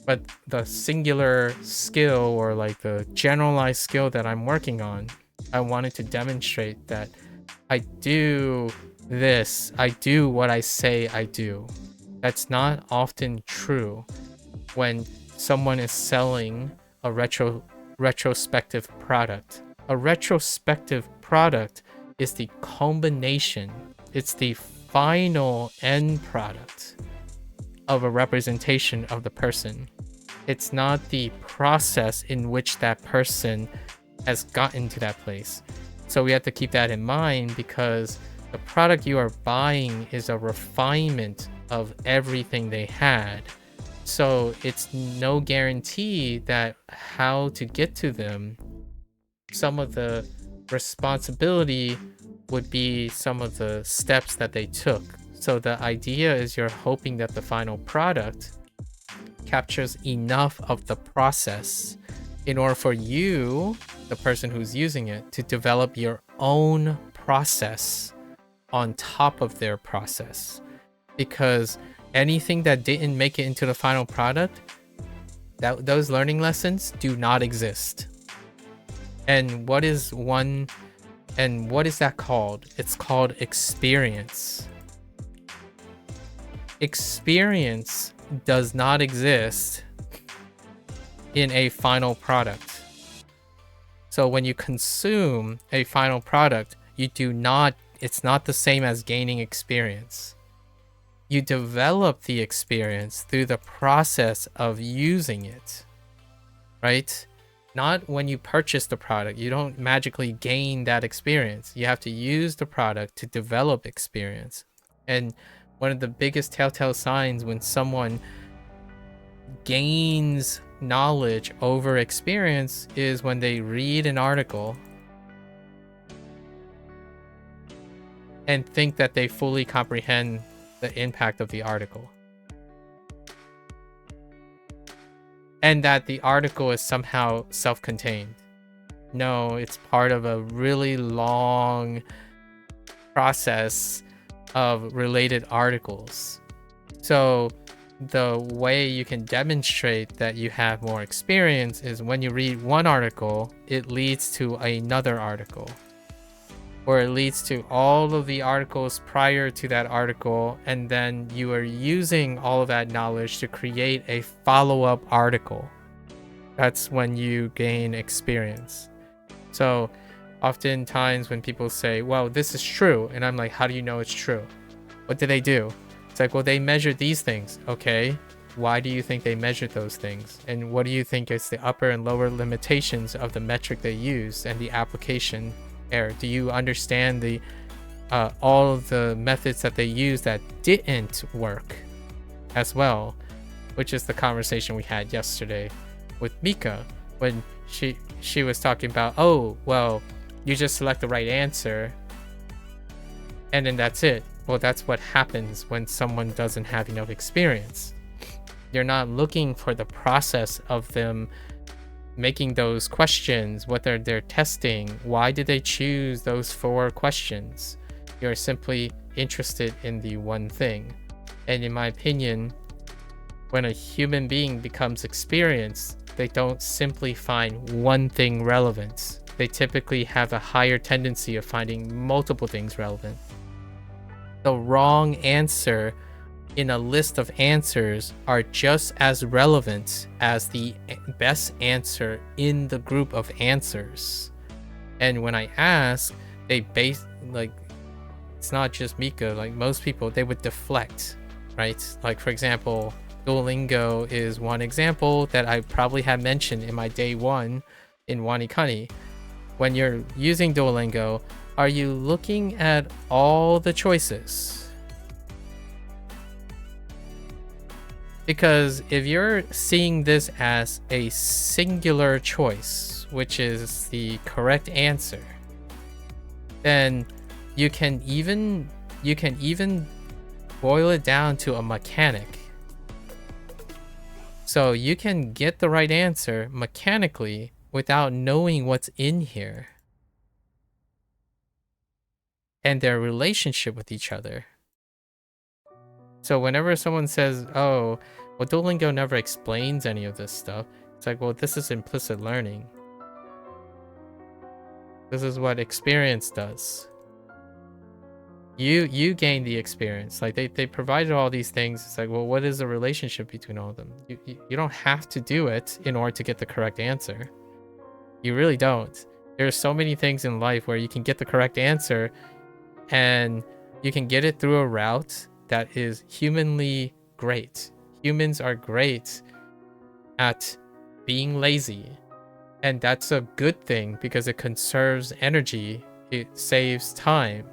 but the singular skill, or like the generalized skill that I'm working on. I wanted to demonstrate that I do this, I do what I say I do. That's not often true when someone is selling a retrospective product. A retrospective product is the combination, it's the final end product of a representation of the person. It's not the process in which that person has gotten to that place. So we have to keep that in mind, because the product you are buying is a refinement of everything they had. So it's no guarantee that how to get to them, some of the responsibility would be some of the steps that they took. So the idea is, you're hoping that the final product captures enough of the process in order for you, the person who's using it, to develop your own process on top of their process. Because anything that didn't make it into the final product, those learning lessons do not exist. And what is that called? It's called experience. Experience does not exist in a final product. So when you consume a final product, it's not the same as gaining experience. You develop the experience through the process of using it, right? Not when you purchase the product. You don't magically gain that experience. You have to use the product to develop experience. And one of the biggest telltale signs when someone gains knowledge over experience is when they read an article and think that they fully comprehend the impact of the article, and that the article is somehow self-contained. No, it's part of a really long process of related articles. So the way you can demonstrate that you have more experience is when you read one article, it leads to another article, or it leads to all of the articles prior to that article, and then you are using all of that knowledge to create a follow-up article. That's when you gain experience. So oftentimes when people say, well, this is true, and I'm like, how do you know it's true? What did they do? It's like, well, they measured these things. Okay, why do you think they measured those things? And what do you think is the upper and lower limitations of the metric they use and the application error? Do you understand the all of the methods that they use that didn't work as well? Which is the conversation we had yesterday with Mika, when she was talking about, oh, well, you just select the right answer and then that's it. Well, that's what happens when someone doesn't have enough experience. You're not looking for the process of them making those questions, what they're testing, why did they choose those 4 questions. You're simply interested in the one thing. And in my opinion, when a human being becomes experienced, they don't simply find one thing relevant. They typically have a higher tendency of finding multiple things relevant. The wrong answer in a list of answers are just as relevant as the best answer in the group of answers. And when I ask, they base, like, it's not just Mika, like most people, they would deflect, right? Like, for example, Duolingo is one example that I probably have mentioned in my day one in Wanikani. When you're using Duolingo, are you looking at all the choices? Because if you're seeing this as a singular choice, which is the correct answer, then you can even boil it down to a mechanic. So you can get the right answer mechanically without knowing what's in here and their relationship with each other. So whenever someone says, oh, well, Duolingo never explains any of this stuff, it's like, well, this is implicit learning. This is what experience does. You gain the experience. Like they provided all these things. It's like, well, what is the relationship between all of them? You don't have to do it in order to get the correct answer. You really don't. There's so many things in life where you can get the correct answer and you can get it through a route that is humanly great. Humans are great at being lazy. And that's a good thing because it conserves energy. It saves time.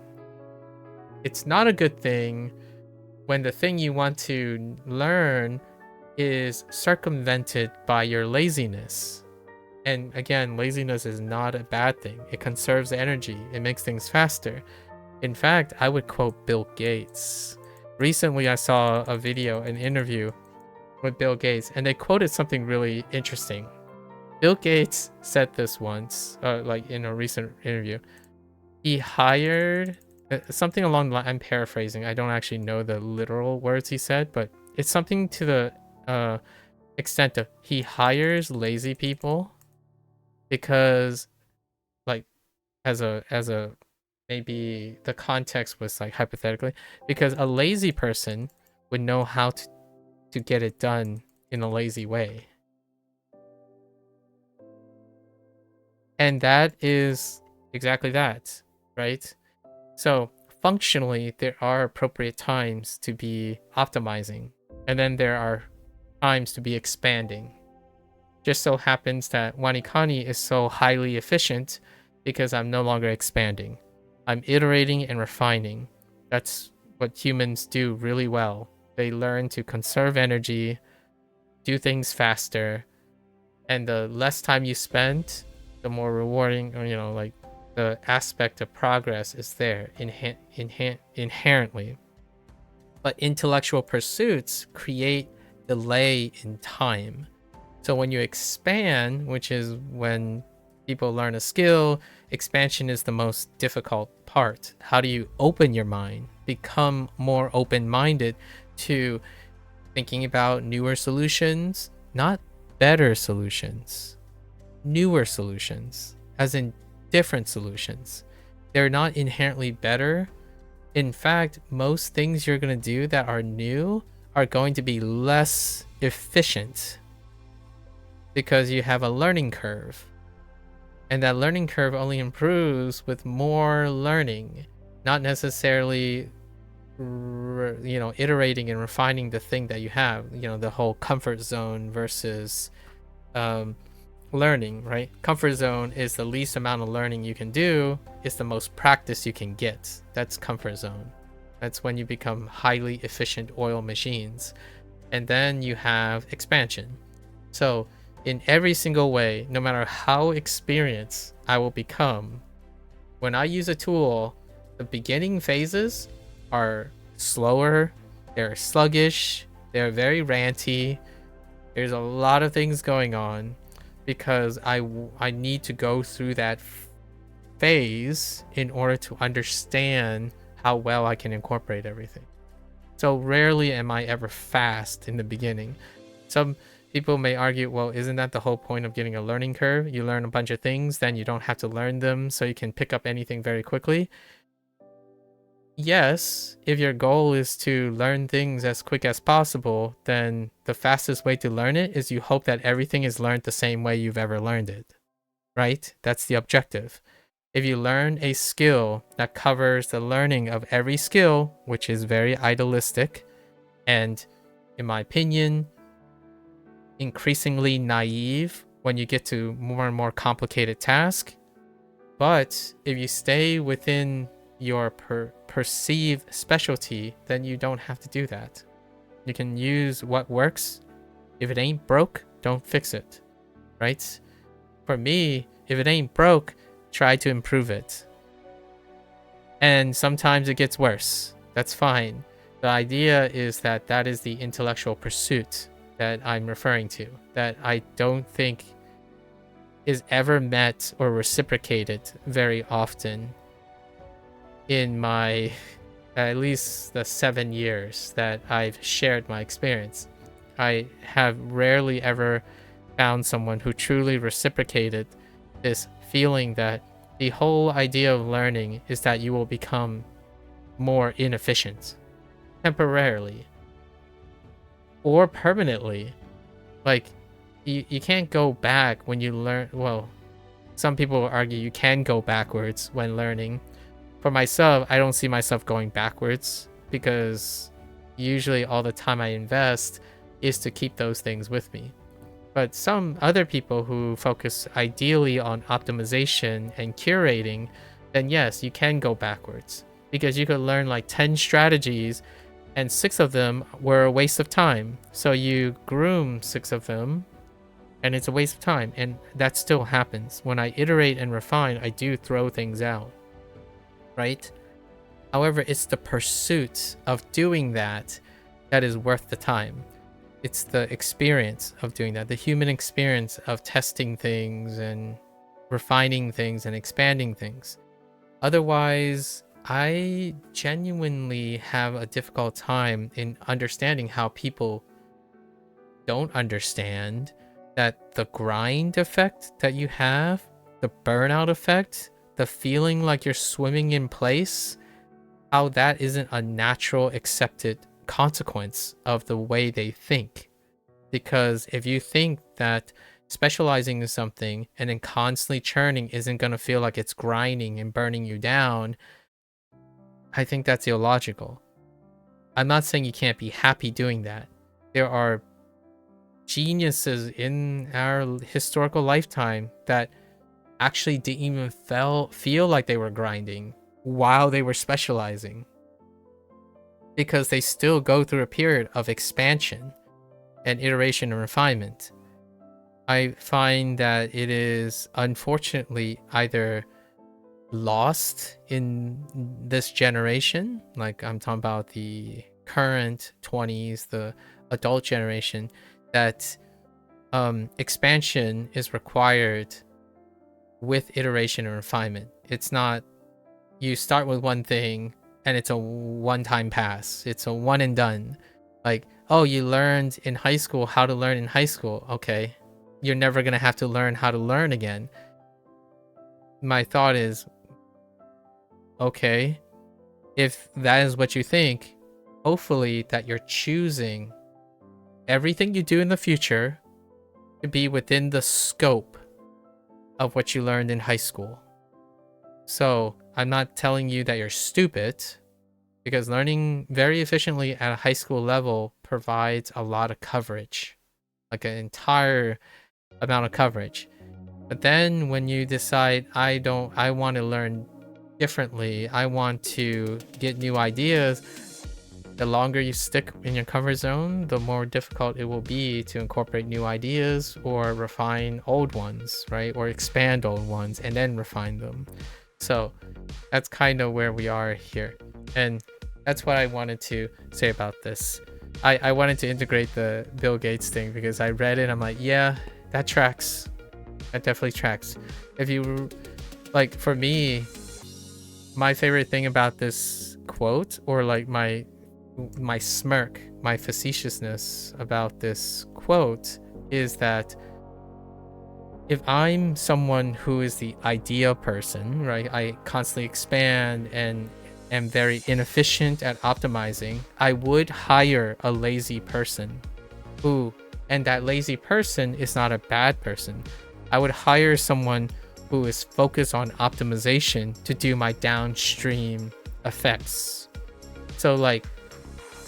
It's not a good thing when the thing you want to learn is circumvented by your laziness. And again, laziness is not a bad thing. It conserves energy. It makes things faster. In fact, I would quote Bill Gates. Recently, I saw a video, an interview with Bill Gates, and they quoted something really interesting. Bill Gates said this once, like in a recent interview. He hired something along the line, I'm paraphrasing. I don't actually know the literal words he said, but it's something to the extent of he hires lazy people because, like, as a maybe the context was like hypothetically, because a lazy person would know how to get it done in a lazy way. And that is exactly that, right? So functionally, there are appropriate times to be optimizing, and then there are times to be expanding. Just so happens that Wanikani is so highly efficient because I'm no longer expanding. I'm iterating and refining. That's what humans do really well. They learn to conserve energy, do things faster, and the less time you spend, the more rewarding, or, you know, like the aspect of progress is there inherently. But intellectual pursuits create delay in time. So when you expand, which is when people learn a skill, expansion is the most difficult part. How do you open your mind, become more open-minded to thinking about newer solutions, not better solutions, newer solutions, as in different solutions. They're not inherently better. In fact, most things you're going to do that are new are going to be less efficient because you have a learning curve. And that learning curve only improves with more learning, not necessarily, you know, iterating and refining the thing that you have, you know, the whole comfort zone versus learning, right? Comfort zone is the least amount of learning you can do. It's the most practice you can get. That's comfort zone. That's when you become highly efficient oil machines. And then you have expansion. So in every single way, no matter how experienced I will become, when I use a tool, the beginning phases are slower, they're sluggish, they're very ranty. There's a lot of things going on because I need to go through that phase in order to understand how well I can incorporate everything. So rarely am I ever fast in the beginning. Some people may argue, well, isn't that the whole point of getting a learning curve? You learn a bunch of things, then you don't have to learn them, so you can pick up anything very quickly. Yes, if your goal is to learn things as quick as possible, then the fastest way to learn it is you hope that everything is learned the same way you've ever learned it, right? That's the objective. If you learn a skill that covers the learning of every skill, which is very idealistic, and in my opinion, increasingly naive when you get to more and more complicated tasks. But if you stay within your perceived specialty, then you don't have to do that. You can use what works. If it ain't broke, don't fix it, right? For me, if it ain't broke, try to improve it. And sometimes it gets worse. That's fine. The idea is that that is the intellectual pursuit that I'm referring to, that I don't think is ever met or reciprocated very often in my, at least the 7 years that I've shared my experience. I have rarely ever found someone who truly reciprocated this feeling that the whole idea of learning is that you will become more inefficient temporarily or permanently. Like, you can't go back when you learn. Well, some people argue you can go backwards when learning. For myself, I don't see myself going backwards, because usually all the time I invest is to keep those things with me. But some other people who focus ideally on optimization and curating, then yes, you can go backwards, because you could learn like 10 strategies and 6 of them were a waste of time. So you groom 6 of them and it's a waste of time. And that still happens. When I iterate and refine, I do throw things out, right? However, it's the pursuit of doing that that is worth the time. It's the experience of doing that, the human experience of testing things and refining things and expanding things. Otherwise, I genuinely have a difficult time in understanding how people don't understand that the grind effect that you have, the burnout effect, the feeling like you're swimming in place, how that isn't a natural accepted consequence of the way they think. Because if you think that specializing in something and then constantly churning isn't going to feel like it's grinding and burning you down, I think that's illogical. I'm not saying you can't be happy doing that. There are geniuses in our historical lifetime that actually didn't even feel like they were grinding while they were specializing, because they still go through a period of expansion and iteration and refinement. I find that it is unfortunately either lost in this generation, like I'm talking about the current 20s, the adult generation, that expansion is required with iteration and refinement. It's not you start with one thing and it's a one-time pass. It's a one and done. Like, oh, you learned in high school how to learn in high school. Okay, you're never gonna have to learn how to learn again. My thought is, okay, if that is what you think, hopefully that you're choosing everything you do in the future to be within the scope of what you learned in high school. So I'm not telling you that you're stupid, because learning very efficiently at a high school level provides a lot of coverage, like an entire amount of coverage. But then when you decide, I want to learn differently, I want to get new ideas, the longer you stick in your comfort zone, the more difficult it will be to incorporate new ideas or refine old ones, right? Or expand old ones and then refine them. So that's kind of where we are here. And that's what I wanted to say about this. I wanted to integrate the Bill Gates thing because I read it. I'm like, yeah, that tracks. That definitely tracks. If you, like, for me, my favorite thing about this quote, or like my smirk, my facetiousness about this quote is that if I'm someone who is the idea person, right, I constantly expand and am very inefficient at optimizing, I would hire a lazy person and that lazy person is not a bad person. I would hire someone who is focused on optimization to do my downstream effects. So like,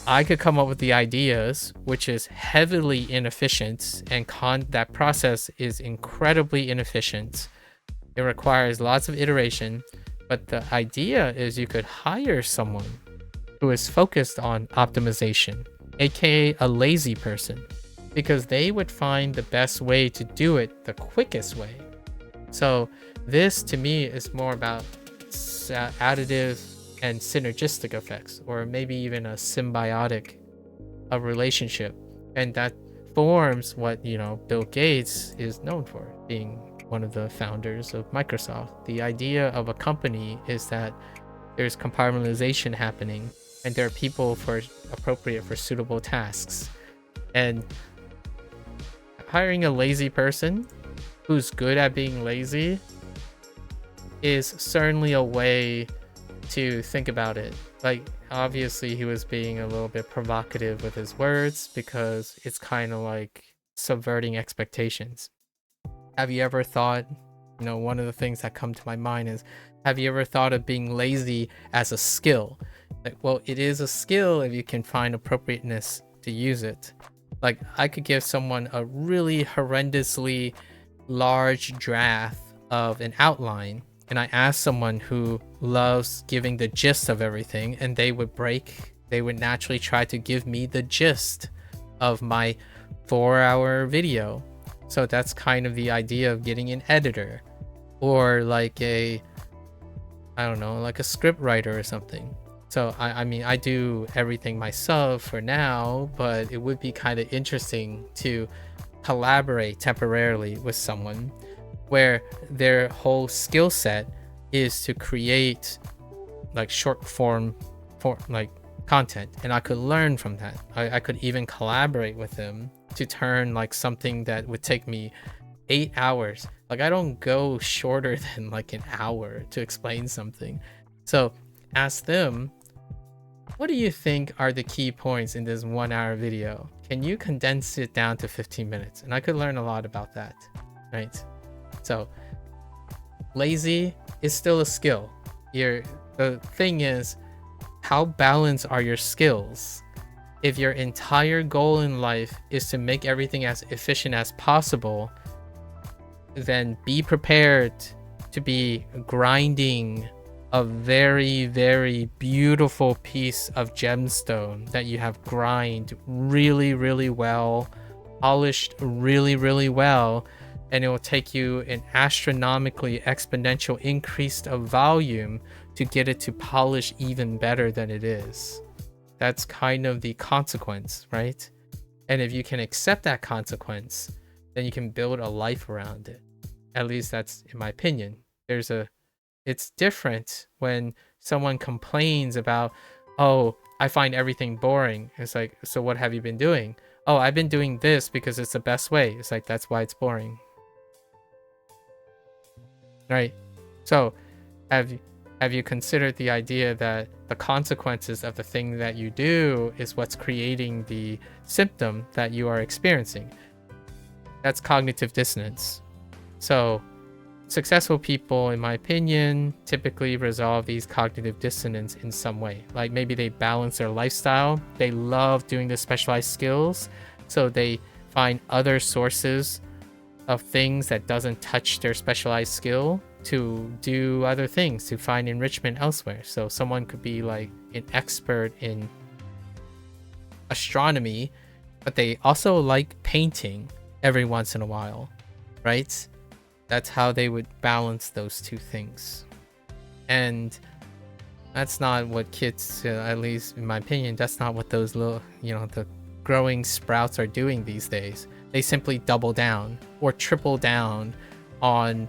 I could come up with the ideas, which is heavily inefficient, and that process is incredibly inefficient. It requires lots of iteration, but the idea is you could hire someone who is focused on optimization, aka a lazy person, because they would find the best way to do it the quickest way. So this to me is more about additive and synergistic effects, or maybe even a symbiotic relationship, and that forms what, you know, Bill Gates is known for, being one of the founders of Microsoft. The idea of a company is that there's compartmentalization happening and there are people appropriate for suitable tasks, and hiring a lazy person who's good at being lazy is certainly a way to think about it. Like, obviously he was being a little bit provocative with his words because it's kind of like subverting expectations. Have you ever thought, you know, one of the things that come to my mind is, have you ever thought of being lazy as a skill? Like, well, it is a skill if you can find appropriateness to use it. Like, I could give someone a really horrendously large draft of an outline, and I ask someone who loves giving the gist of everything, and they would naturally try to give me the gist of my 4-hour video. So that's kind of the idea of getting an editor, or like I don't know, like a script writer or something. So I mean, I do everything myself for now, but it would be kind of interesting to collaborate temporarily with someone where their whole skill set is to create like short form like content, and I could learn from that. I could even collaborate with them to turn like something that would take me 8 hours. Like, I don't go shorter than like an hour to explain something. So ask them, what do you think are the key points in this 1-hour video? Can you condense it down to 15 minutes? And I could learn a lot about that, right? So lazy is still a skill. The thing is, how balanced are your skills? If your entire goal in life is to make everything as efficient as possible, then be prepared to be grinding a very, very beautiful piece of gemstone that you have grind really, really well, polished really, really well, and it will take you an astronomically exponential increase of volume to get it to polish even better than it is. That's kind of the consequence, right? And if you can accept that consequence, then you can build a life around it. At least that's in my opinion. It's different when someone complains about, oh, I find everything boring. It's like, so what have you been doing? Oh, I've been doing this because it's the best way. It's like, that's why it's boring. Right? So have you considered the idea that the consequences of the thing that you do is what's creating the symptom that you are experiencing? That's cognitive dissonance. So successful people, in my opinion, typically resolve these cognitive dissonance in some way. Like, maybe they balance their lifestyle. They love doing the specialized skills, so they find other sources of things that doesn't touch their specialized skill to do other things, to find enrichment elsewhere. So someone could be like an expert in astronomy, but they also like painting every once in a while, right? That's how they would balance those two things. And that's not what kids, at least in my opinion, that's not what those little, the growing sprouts are doing these days. They simply double down or triple down on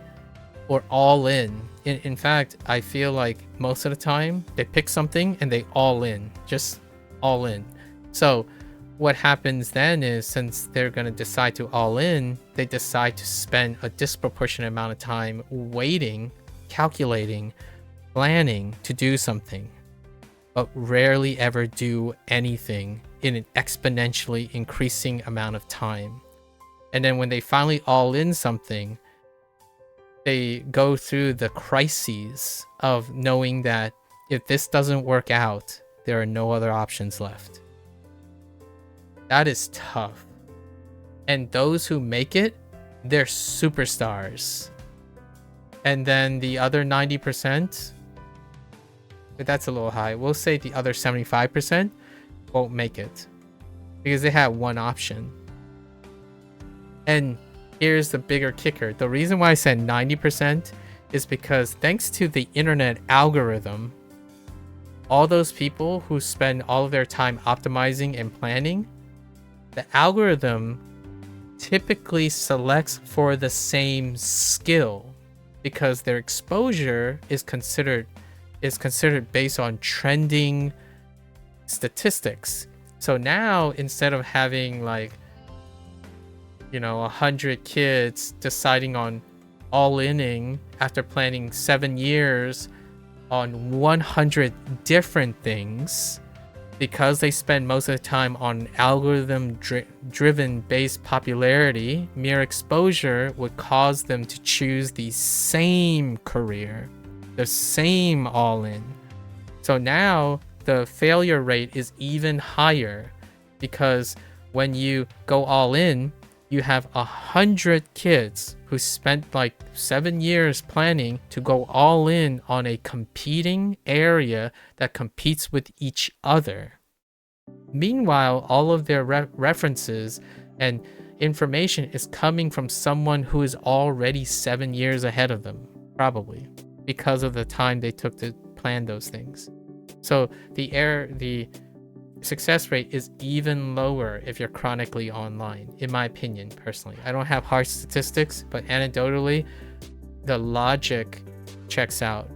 or all in. In fact, I feel like most of the time they pick something and they all in, just all in. So what happens then is, since they're going to decide to all in, they decide to spend a disproportionate amount of time waiting, calculating, planning to do something, but rarely ever do anything in an exponentially increasing amount of time. And then when they finally all in something, they go through the crises of knowing that if this doesn't work out, there are no other options left. That is tough. And those who make it, they're superstars. And then the other 90%, but that's a little high. We'll say the other 75% won't make it because they had one option. And here's the bigger kicker. The reason why I said 90% is because thanks to the internet algorithm, all those people who spend all of their time optimizing and planning, the algorithm typically selects for the same skill because their exposure is considered based on trending statistics. So now, instead of having like, 100 kids deciding on all-inning after planning 7 years on 100 different things, because they spend most of the time on algorithm driven based popularity, mere exposure would cause them to choose the same career, the same all-in. So now the failure rate is even higher because when you go all in, you have 100 kids who spent like 7 years planning to go all in on a competing area that competes with each other. Meanwhile, all of their references and information is coming from someone who is already 7 years ahead of them, probably because of the time they took to plan those things. So the success rate is even lower if you're chronically online, in my opinion, personally. I don't have hard statistics, but anecdotally, the logic checks out.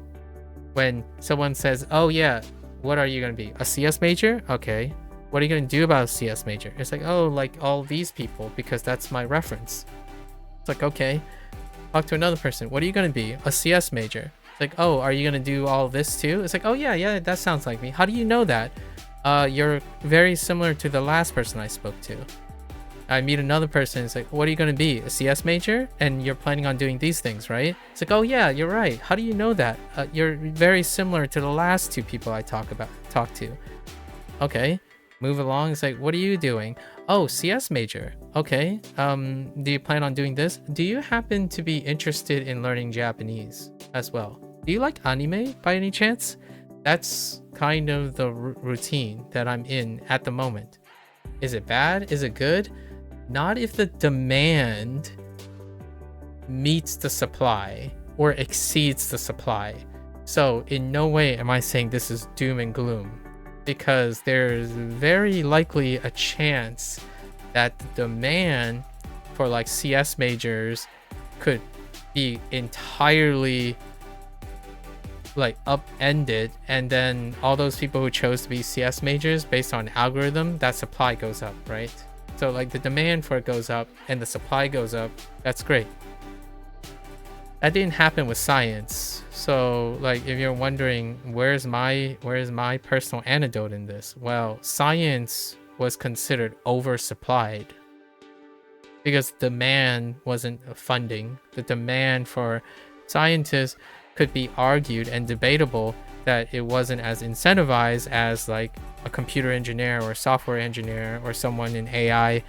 When someone says, oh yeah, what are you going to be? A CS major? Okay. What are you going to do about a CS major? It's like, oh, like all these people, because that's my reference. It's like, okay. Talk to another person. What are you going to be? A CS major. It's like, oh, are you going to do all this too? It's like, oh yeah, that sounds like me. How do you know that? You're very similar to the last person I spoke to. I meet another person. It's like, what are you going to be? A CS major? And you're planning on doing these things, right? It's like, oh yeah, you're right. How do you know that? You're very similar to the last two people I talked to. Okay, move along. It's like, what are you doing? Oh, CS major. Okay. Do you plan on doing this? Do you happen to be interested in learning Japanese as well? Do you like anime by any chance? That's kind of the routine that I'm in at the moment. Is it bad? Is it good? Not if the demand meets the supply or exceeds the supply. So in no way am I saying this is doom and gloom, because there's very likely a chance that the demand for like CS majors could be entirely like upended, and then all those people who chose to be CS majors based on algorithm, that supply goes up, right? So like the demand for it goes up and the supply goes up. That's great. That didn't happen with science. So like if you're wondering where's my personal anecdote in this, well, science was considered oversupplied because demand wasn't funding. The demand for scientists could be argued and debatable that it wasn't as incentivized as like a computer engineer or software engineer or someone in AI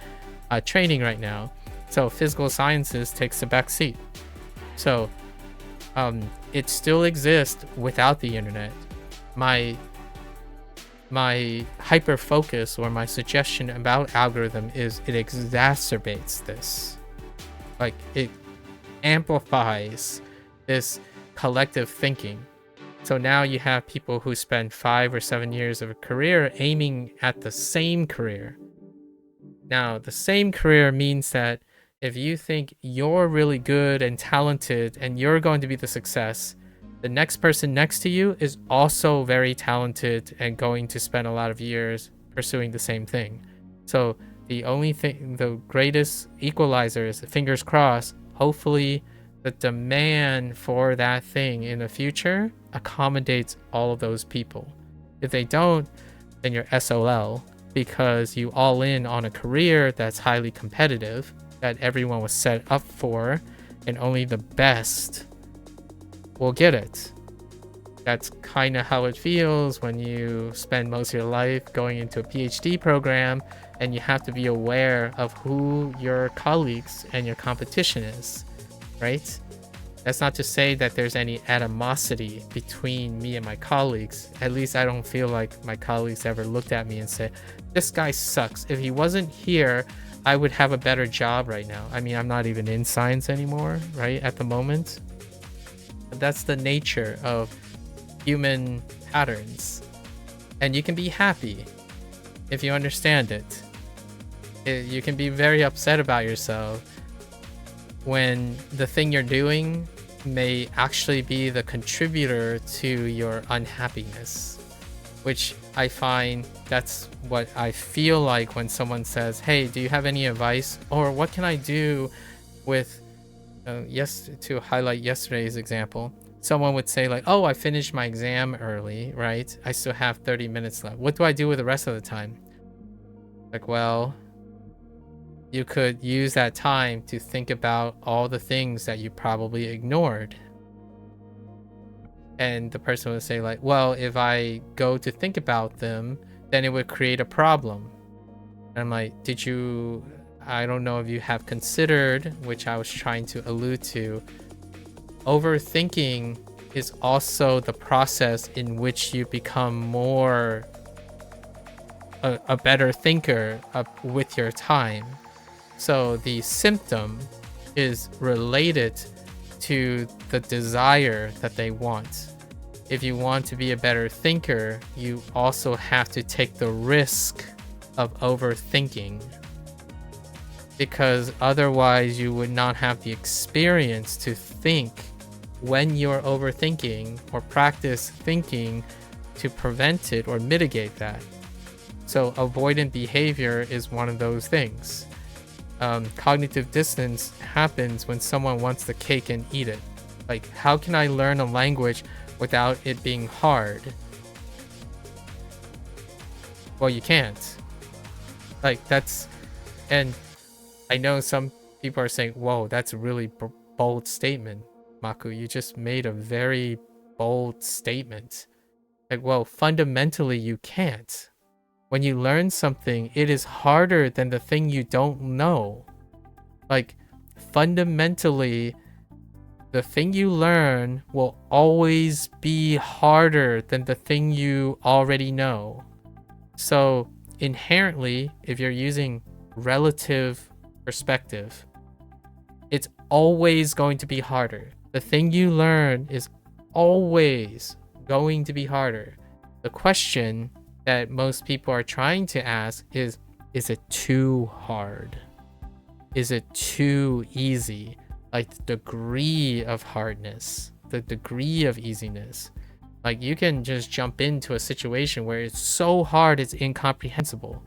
training right now. So physical sciences takes a back seat. So it still exists without the internet. My hyper focus or my suggestion about algorithm is it exacerbates this. Like it amplifies this collective thinking. So now you have people who spend 5 or 7 years of a career aiming at the same career. Now, the same career means that If you think you're really good and talented and you're going to be the success, the next person next to you is also very talented and going to spend a lot of years pursuing the same thing. So the only thing, the greatest equalizer is, fingers crossed, hopefully the demand for that thing in the future accommodates all of those people. If they don't, then you're SOL, because you all in on a career that's highly competitive, that everyone was set up for, and only the best will get it. That's kind of how it feels when you spend most of your life going into a PhD program and you have to be aware of who your colleagues and your competition is, right? That's not to say that there's any animosity between me and my colleagues. At least I don't feel like my colleagues ever looked at me and said, this guy sucks. If he wasn't here, I would have a better job right now. I mean, I'm not even in science anymore, right, at the moment. But that's the nature of human patterns. And you can be happy if you understand it. You can be very upset about yourself when the thing you're doing may actually be the contributor to your unhappiness, which I find that's what I feel like when someone says, hey, do you have any advice, or what can I do with to highlight yesterday's example. Someone would say like, oh, I finished my exam early, right? I still have 30 minutes left. What do I do with the rest of the time? Like, well, you could use that time to think about all the things that you probably ignored. And the person would say like, well, if I go to think about them, then it would create a problem. And I'm like, I don't know if you have considered, which I was trying to allude to, overthinking is also the process in which you become more a better thinker with your time. So the symptom is related to the desire that they want. If you want to be a better thinker, you also have to take the risk of overthinking, because otherwise you would not have the experience to think when you're overthinking, or practice thinking to prevent it or mitigate that. So avoidant behavior is one of those things. Cognitive dissonance happens when someone wants the cake and eat it. Like, how can I learn a language without it being hard? Well, you can't. Like, and I know some people are saying, whoa, that's a really bold statement, Maku. You just made a very bold statement. Like, well, fundamentally, you can't. When you learn something, it is harder than the thing you don't know. Like, fundamentally, the thing you learn will always be harder than the thing you already know. So, inherently, if you're using relative perspective, it's always going to be harder. The thing you learn is always going to be harder. The question that most people are trying to ask is it too hard? Is it too easy? Like, the degree of hardness, the degree of easiness. Like, you can just jump into a situation where it's so hard it's incomprehensible,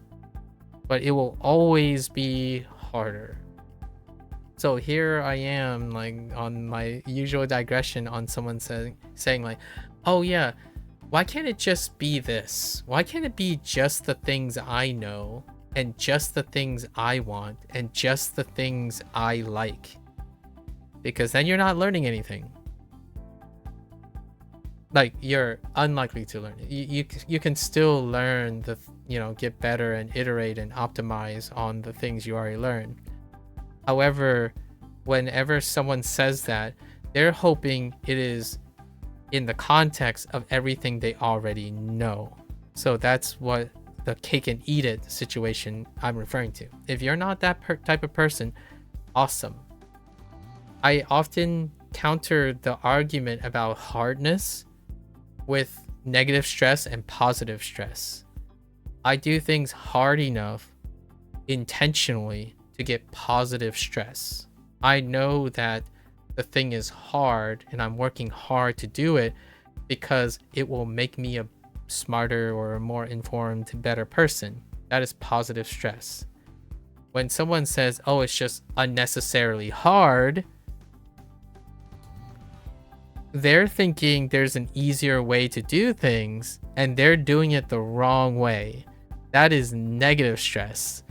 but it will always be harder. So here I am, like, on my usual digression on someone saying like, oh yeah, why can't it just be this? Why can't it be just the things I know, and just the things I want, and just the things I like? Because then you're not learning anything. Like, you're unlikely to learn. You can still learn get better and iterate and optimize on the things you already learned. However, whenever someone says that, they're hoping it is in the context of everything they already know. So that's what the cake and eat it situation I'm referring to. If you're not that type of person, awesome. I often counter the argument about hardness with negative stress and positive stress. I do things hard enough intentionally to to get positive stress. I know that the thing is hard and I'm working hard to do it because it will make me a smarter or a more informed, better person. That is positive stress. When someone says, oh, it's just unnecessarily hard, they're thinking there's an easier way to do things and they're doing it the wrong way. That is negative stress.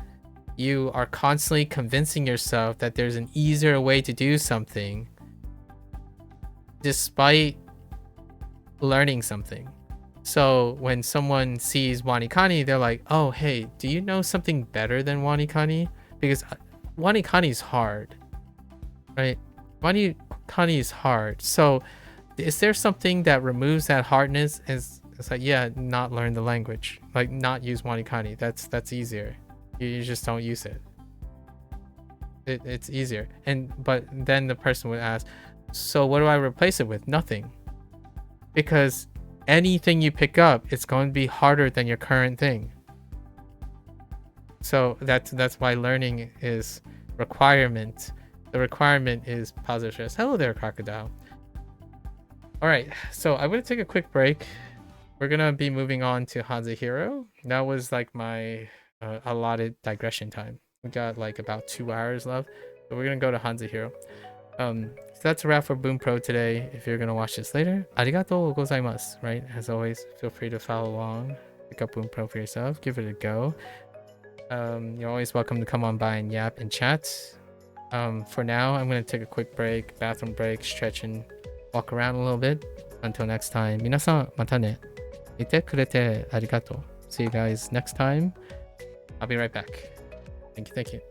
You are constantly convincing yourself that there's an easier way to do something despite learning something. So when someone sees wanikani, they're like, oh, hey, do you know something better than wanikani? Because wanikani is hard, right? Wanikani is hard. So is there something that removes that hardness? It's like, yeah, not learn the language, like not use wanikani. That's easier. You just don't use it. It's easier. But then the person would ask, so what do I replace it with? Nothing. Because anything you pick up, it's going to be harder than your current thing. So that's why learning is requirement. The requirement is positive stress. Hello there, crocodile. All right, so I'm gonna take a quick break. We're gonna be moving on to Hanzahiro. That was like my allotted digression time. We got like about 2 hours left, so we're gonna go to Hanzahiro. So that's a wrap for Bunpro today. If you're gonna watch this later, arigatou gozaimasu, right? As always, feel free to follow along, pick up Bunpro for yourself, give it a go. You're always welcome to come on by and yap and chat. For now, I'm gonna take a quick break, bathroom break, stretch and walk around a little bit. Until next time, 皆さんまたね。見てくれてありがとう. See you guys next time. I'll be right back. Thank you.